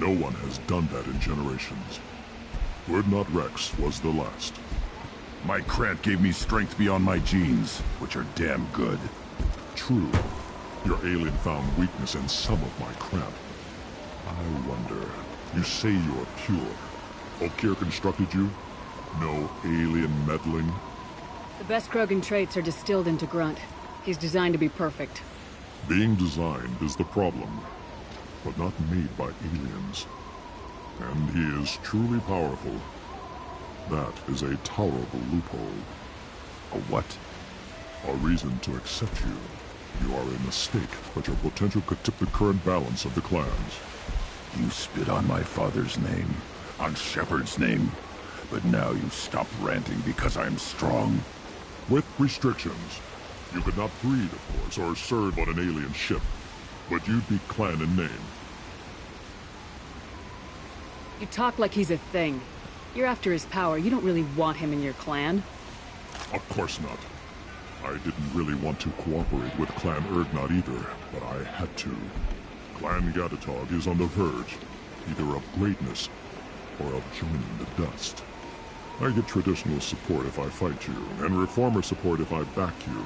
No one has done that in generations. Urdnot Rex was the last. My Krant gave me strength beyond my genes, which are damn good. True. Your alien found weakness in some of my Krant. I wonder, you say you're pure. Okier constructed you? No alien meddling? The best Krogan traits are distilled into Grunt. He's designed to be perfect. Being designed is the problem, but not made by aliens. And he is truly powerful. That is a tolerable loophole. A what? A reason to accept you. You are a mistake, but your potential could tip the current balance of the clans. You spit on my father's name, on Shepard's name, but now you stop ranting because I'm strong. With restrictions. You could not breed, of course, or serve on an alien ship, but you'd be clan in name. You talk like he's a thing. You're after his power. You don't really want him in your clan. Of course not. I didn't really want to cooperate with Clan Urdnot either, but I had to. Clan Gatatog is on the verge, either of greatness or of joining the dust. I get traditional support if I fight you, and reformer support if I back you.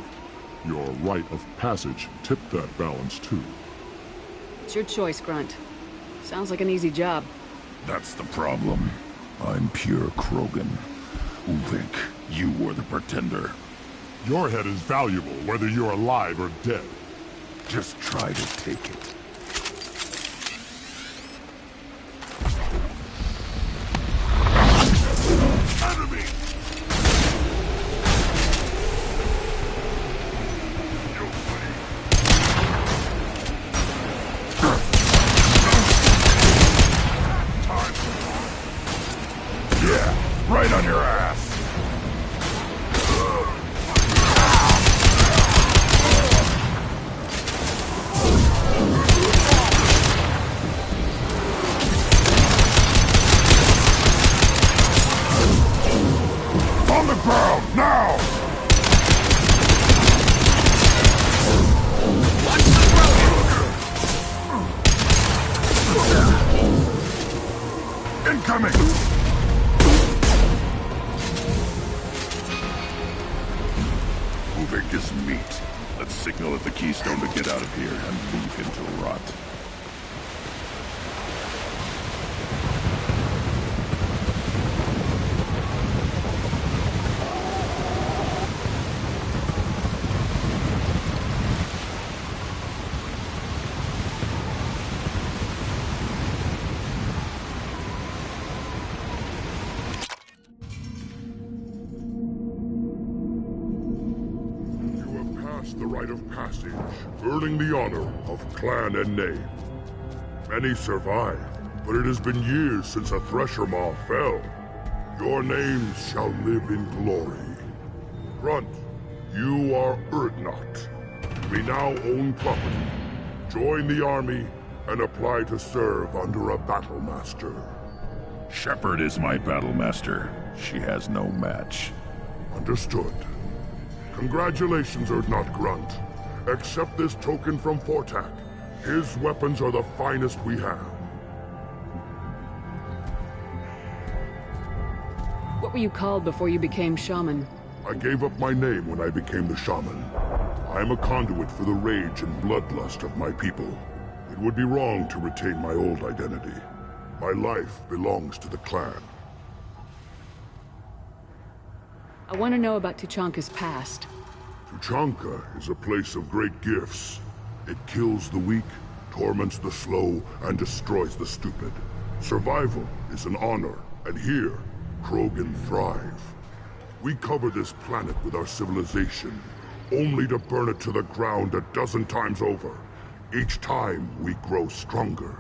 Your rite of passage tipped that balance too. It's your choice, Grunt. Sounds like an easy job. That's the problem. I'm pure Krogan. Uvik, you were the pretender. Your head is valuable, whether you're alive or dead. Just try to take it. Enemy! Yeah, right on your ass. coming! Uvik is meat. Let's signal at the Keystone to get out of here and leave him to rot. The rite of passage, earning the honor of clan and name. Many survive, but it has been years since a Thresher Maw fell. Your names shall live in glory. Grunt, you are Urdnot. We now own property. Join the army and apply to serve under a battle master. Shepard is my battle master. She has no match. Understood. Congratulations, Urdnot Grunt. Accept this token from Fortak. His weapons are the finest we have. What were you called before you became shaman? I gave up my name when I became the shaman. I am a conduit for the rage and bloodlust of my people. It would be wrong to retain my old identity. My life belongs to the clan. I want to know about Tuchanka's past. Tuchanka is a place of great gifts. It kills the weak, torments the slow, and destroys the stupid. Survival is an honor, and here, Krogan thrive. We cover this planet with our civilization, only to burn it to the ground a dozen times over. Each time, we grow stronger.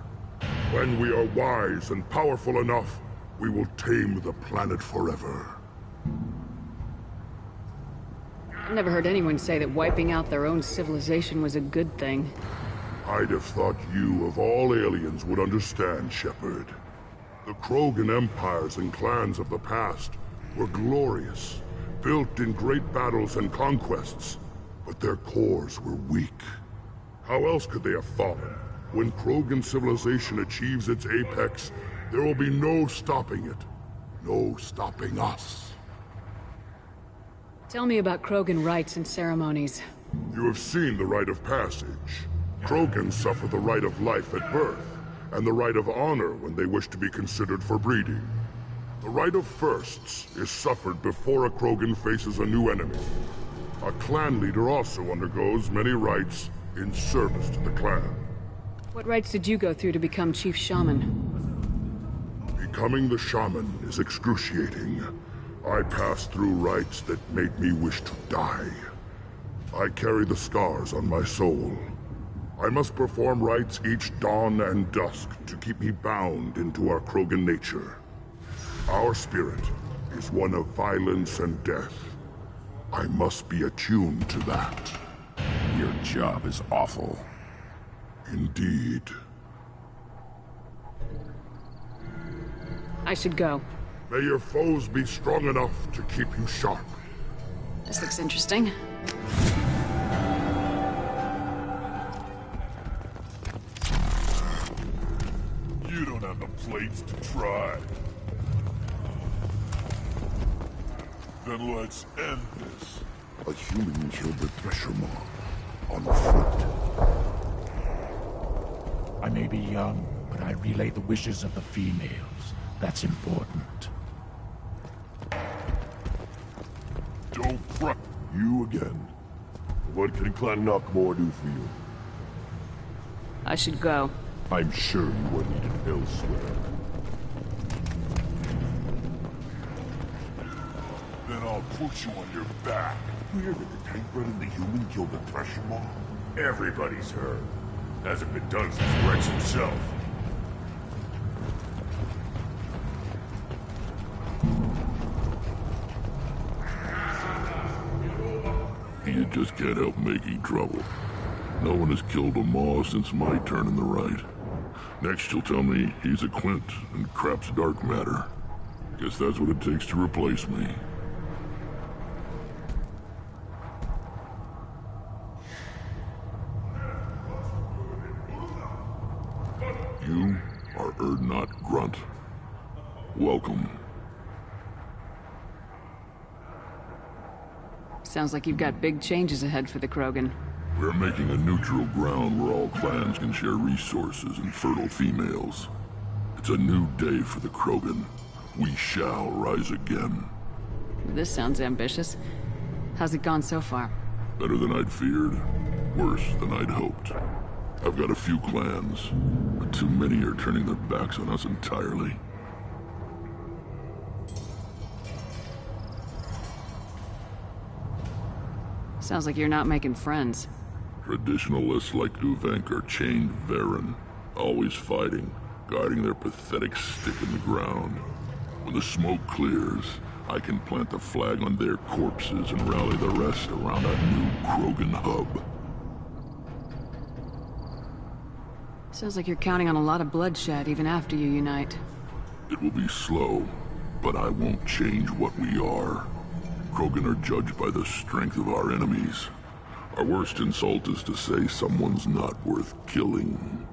When we are wise and powerful enough, we will tame the planet forever. I've never heard anyone say that wiping out their own civilization was a good thing. I'd have thought you, of all aliens, would understand, Shepard. The Krogan empires and clans of the past were glorious, built in great battles and conquests, but their cores were weak. How else could they have fallen? When Krogan civilization achieves its apex, there will be no stopping it. No stopping us. Tell me about Krogan rites and ceremonies. You have seen the rite of passage. Krogans suffer the rite of life at birth, and the rite of honor when they wish to be considered for breeding. The rite of firsts is suffered before a Krogan faces a new enemy. A clan leader also undergoes many rites in service to the clan. What rites did you go through to become Chief Shaman? Becoming the shaman is excruciating. I passed through rites that made me wish to die. I carry the scars on my soul. I must perform rites each dawn and dusk to keep me bound into our Krogan nature. Our spirit is one of violence and death. I must be attuned to that. Your job is awful. Indeed. I should go. May your foes be strong enough to keep you sharp. This looks interesting. You don't have the plates to try. Then let's end this. A human killed the Thresher Maw on foot. I may be young, but I relay the wishes of the females. That's important. Don't cry. You again. What can Clan Knockmore do for you? I should go. I'm sure you are needed elsewhere. Then I'll put you on your back. You hear that the tank bred and the human killed the Thresher Maw? Everybody's heard. Hasn't been done since Rex himself. You just can't help making trouble. No one has killed a Maw since my turn in the right. Next you'll tell me he's a Quint and crap's dark matter. Guess that's what it takes to replace me. You are Urdnot Grunt. Welcome. Sounds like you've got big changes ahead for the Krogan. We're making a neutral ground where all clans can share resources and fertile females. It's a new day for the Krogan. We shall rise again. This sounds ambitious. How's it gone so far? Better than I'd feared. Worse than I'd hoped. I've got a few clans, but too many are turning their backs on us entirely. Sounds like you're not making friends. Traditionalists like Uvenk are chained Varen, always fighting, guarding their pathetic stick in the ground. When the smoke clears, I can plant the flag on their corpses and rally the rest around a new Krogan hub. Sounds like you're counting on a lot of bloodshed even after you unite. It will be slow, but I won't change what we are. Krogan are judged by the strength of our enemies. Our worst insult is to say someone's not worth killing.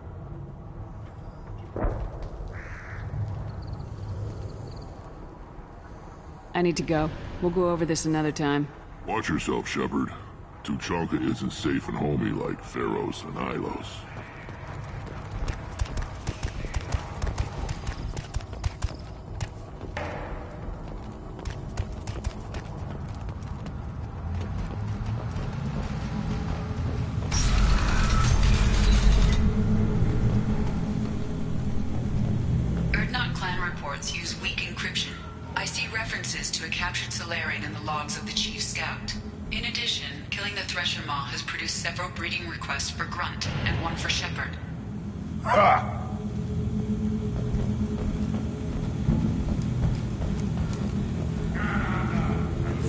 I need to go. We'll go over this another time. Watch yourself, Shepard. Tuchanka isn't safe and homey like Theros and Ilos. Use weak encryption. I see references to a captured Solarian in the logs of the Chief Scout. In addition, killing the Thresher Maw has produced several breeding requests for Grunt and one for Shepard. Ah!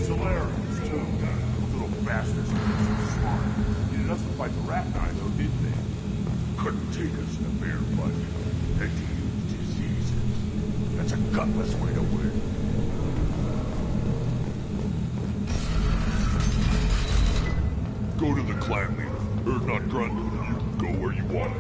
Solarians, too. Those little bastards are so smart. Needed us to fight the rat guy, though, didn't they? Couldn't take us in a bear fight. Had to use diseases. That's a gutless way to win. Go to the clan leader. Or not Grunt. You can go where you want.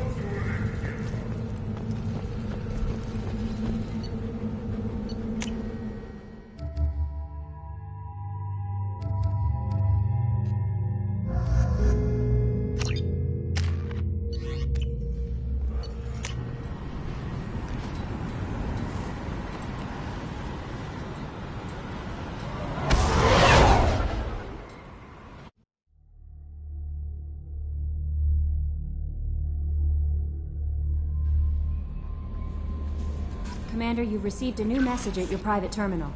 Commander, you've received a new message at your private terminal.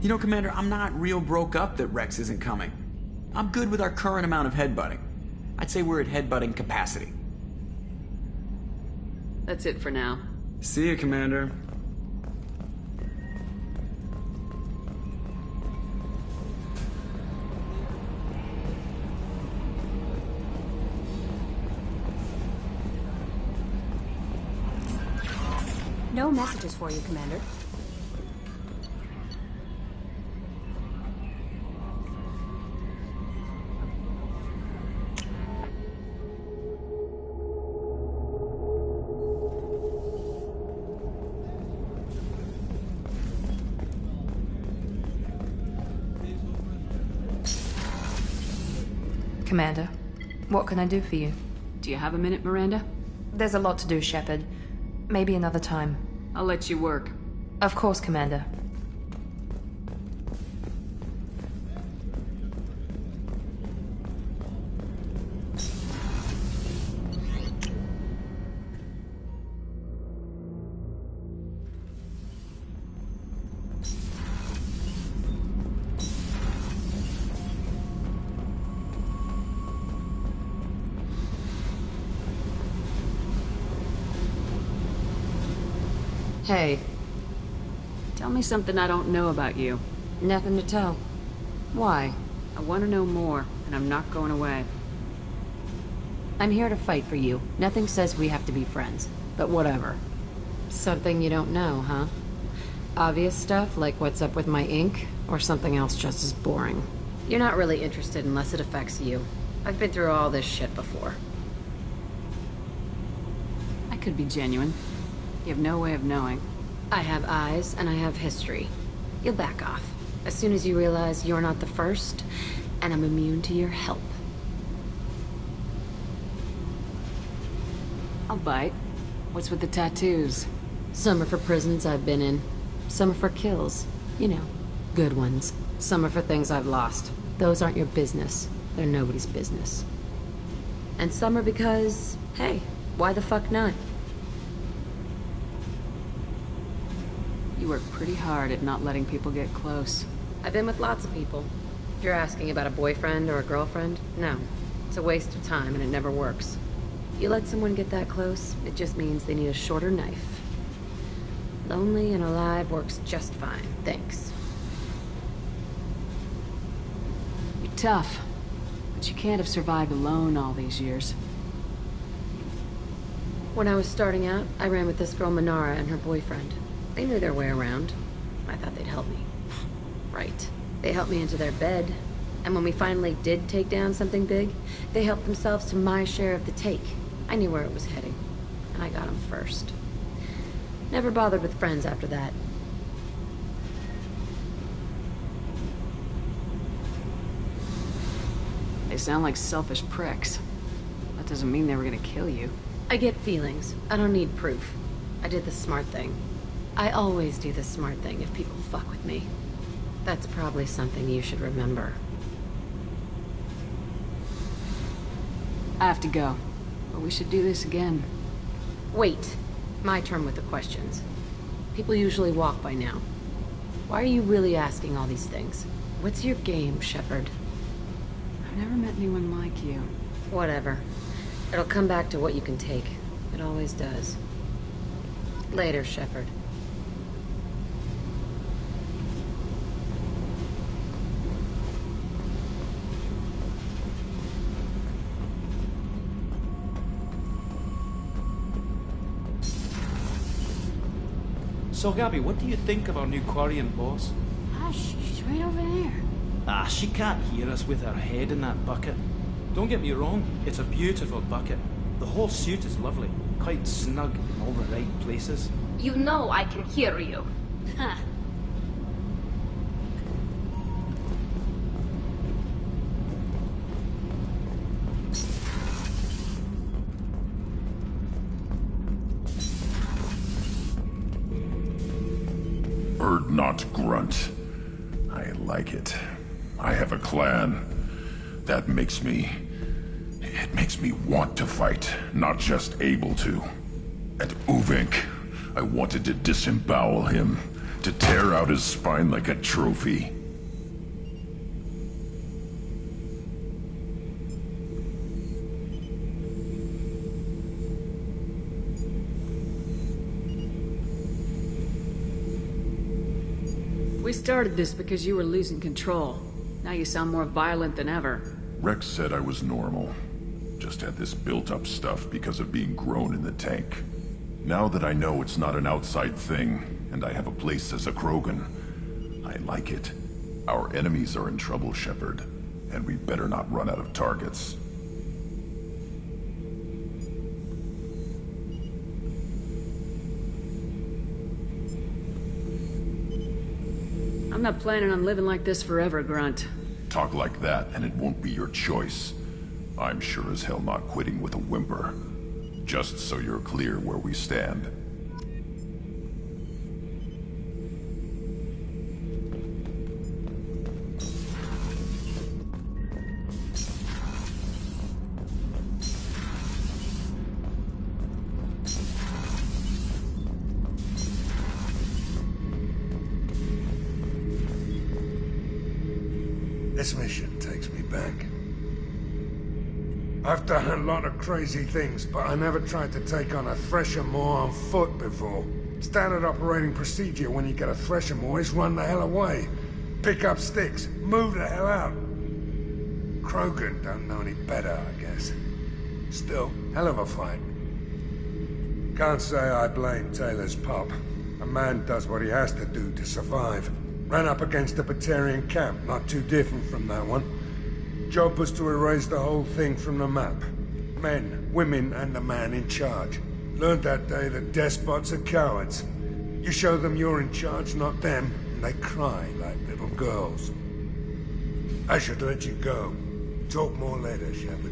You know, Commander, I'm not real broke up that Rex isn't coming. I'm good with our current amount of headbutting. I'd say we're at headbutting capacity. That's it for now. See you, Commander. messages for you, Commander. Commander, what can I do for you? Do you have a minute, Miranda? There's a lot to do, Shepard. Maybe another time. I'll let you work. Of course, Commander. Hey. Tell me something I don't know about you. Nothing to tell. Why? I want to know more, and I'm not going away. I'm here to fight for you. Nothing says we have to be friends, but whatever. Something you don't know, huh? Obvious stuff, like what's up with my ink, or something else just as boring? You're not really interested unless it affects you. I've been through all this shit before. I could be genuine. You have no way of knowing. I have eyes, and I have history. You'll back off. As soon as you realize you're not the first, and I'm immune to your help. I'll bite. What's with the tattoos? Some are for prisons I've been in. Some are for kills. You know, good ones. Some are for things I've lost. Those aren't your business. They're nobody's business. And some are because, hey, why the fuck not? You work pretty hard at not letting people get close. I've been with lots of people. If you're asking about a boyfriend or a girlfriend, no. It's a waste of time and it never works. You let someone get that close, it just means they need a shorter knife. Lonely and alive works just fine, thanks. You're tough, but you can't have survived alone all these years. When I was starting out, I ran with this girl Manara and her boyfriend. They knew their way around. I thought they'd help me. Right. They helped me into their bed. And when we finally did take down something big, they helped themselves to my share of the take. I knew where it was heading. And I got them first. Never bothered with friends after that. They sound like selfish pricks. That doesn't mean they were gonna kill you. I get feelings. I don't need proof. I did the smart thing. I always do the smart thing if people fuck with me. That's probably something you should remember. I have to go, but we should do this again. Wait. My turn with the questions. People usually walk by now. Why are you really asking all these things? What's your game, Shepard? I've never met anyone like you. Whatever. It'll come back to what you can take. It always does. Later, Shepard. So, Gabby, what do you think of our new Quarian boss? Hush, she's right over there. Ah, she can't hear us with her head in that bucket. Don't get me wrong, it's a beautiful bucket. The whole suit is lovely, quite snug in all the right places. You know I can hear you. Huh. Not grunt. I like it. I have a clan. That makes me... It makes me want to fight, not just able to. And Uvink, I wanted to disembowel him, to tear out his spine like a trophy. We started this because you were losing control. Now you sound more violent than ever. Rex said I was normal. Just had this built-up stuff because of being grown in the tank. Now that I know it's not an outside thing, and I have a place as a Krogan, I like it. Our enemies are in trouble, Shepard, and we better not run out of targets. I'm not planning on living like this forever, Grunt. Talk like that, and it won't be your choice. I'm sure as hell not quitting with a whimper. Just so you're clear where we stand. This mission takes me back. I've done a lot of crazy things, but I never tried to take on a Thresher Maw on foot before. Standard operating procedure when you get a Thresher Maw is run the hell away. Pick up sticks, move the hell out. Krogan don't know any better, I guess. Still, hell of a fight. Can't say I blame Taylor's pop. A man does what he has to do to survive. Ran up against a Batarian camp, not too different from that one. Job was to erase the whole thing from the map. Men, women, and the man in charge. Learned that day that despots are cowards. You show them you're in charge, not them, and they cry like little girls. I should let you go. Talk more later, Shepard.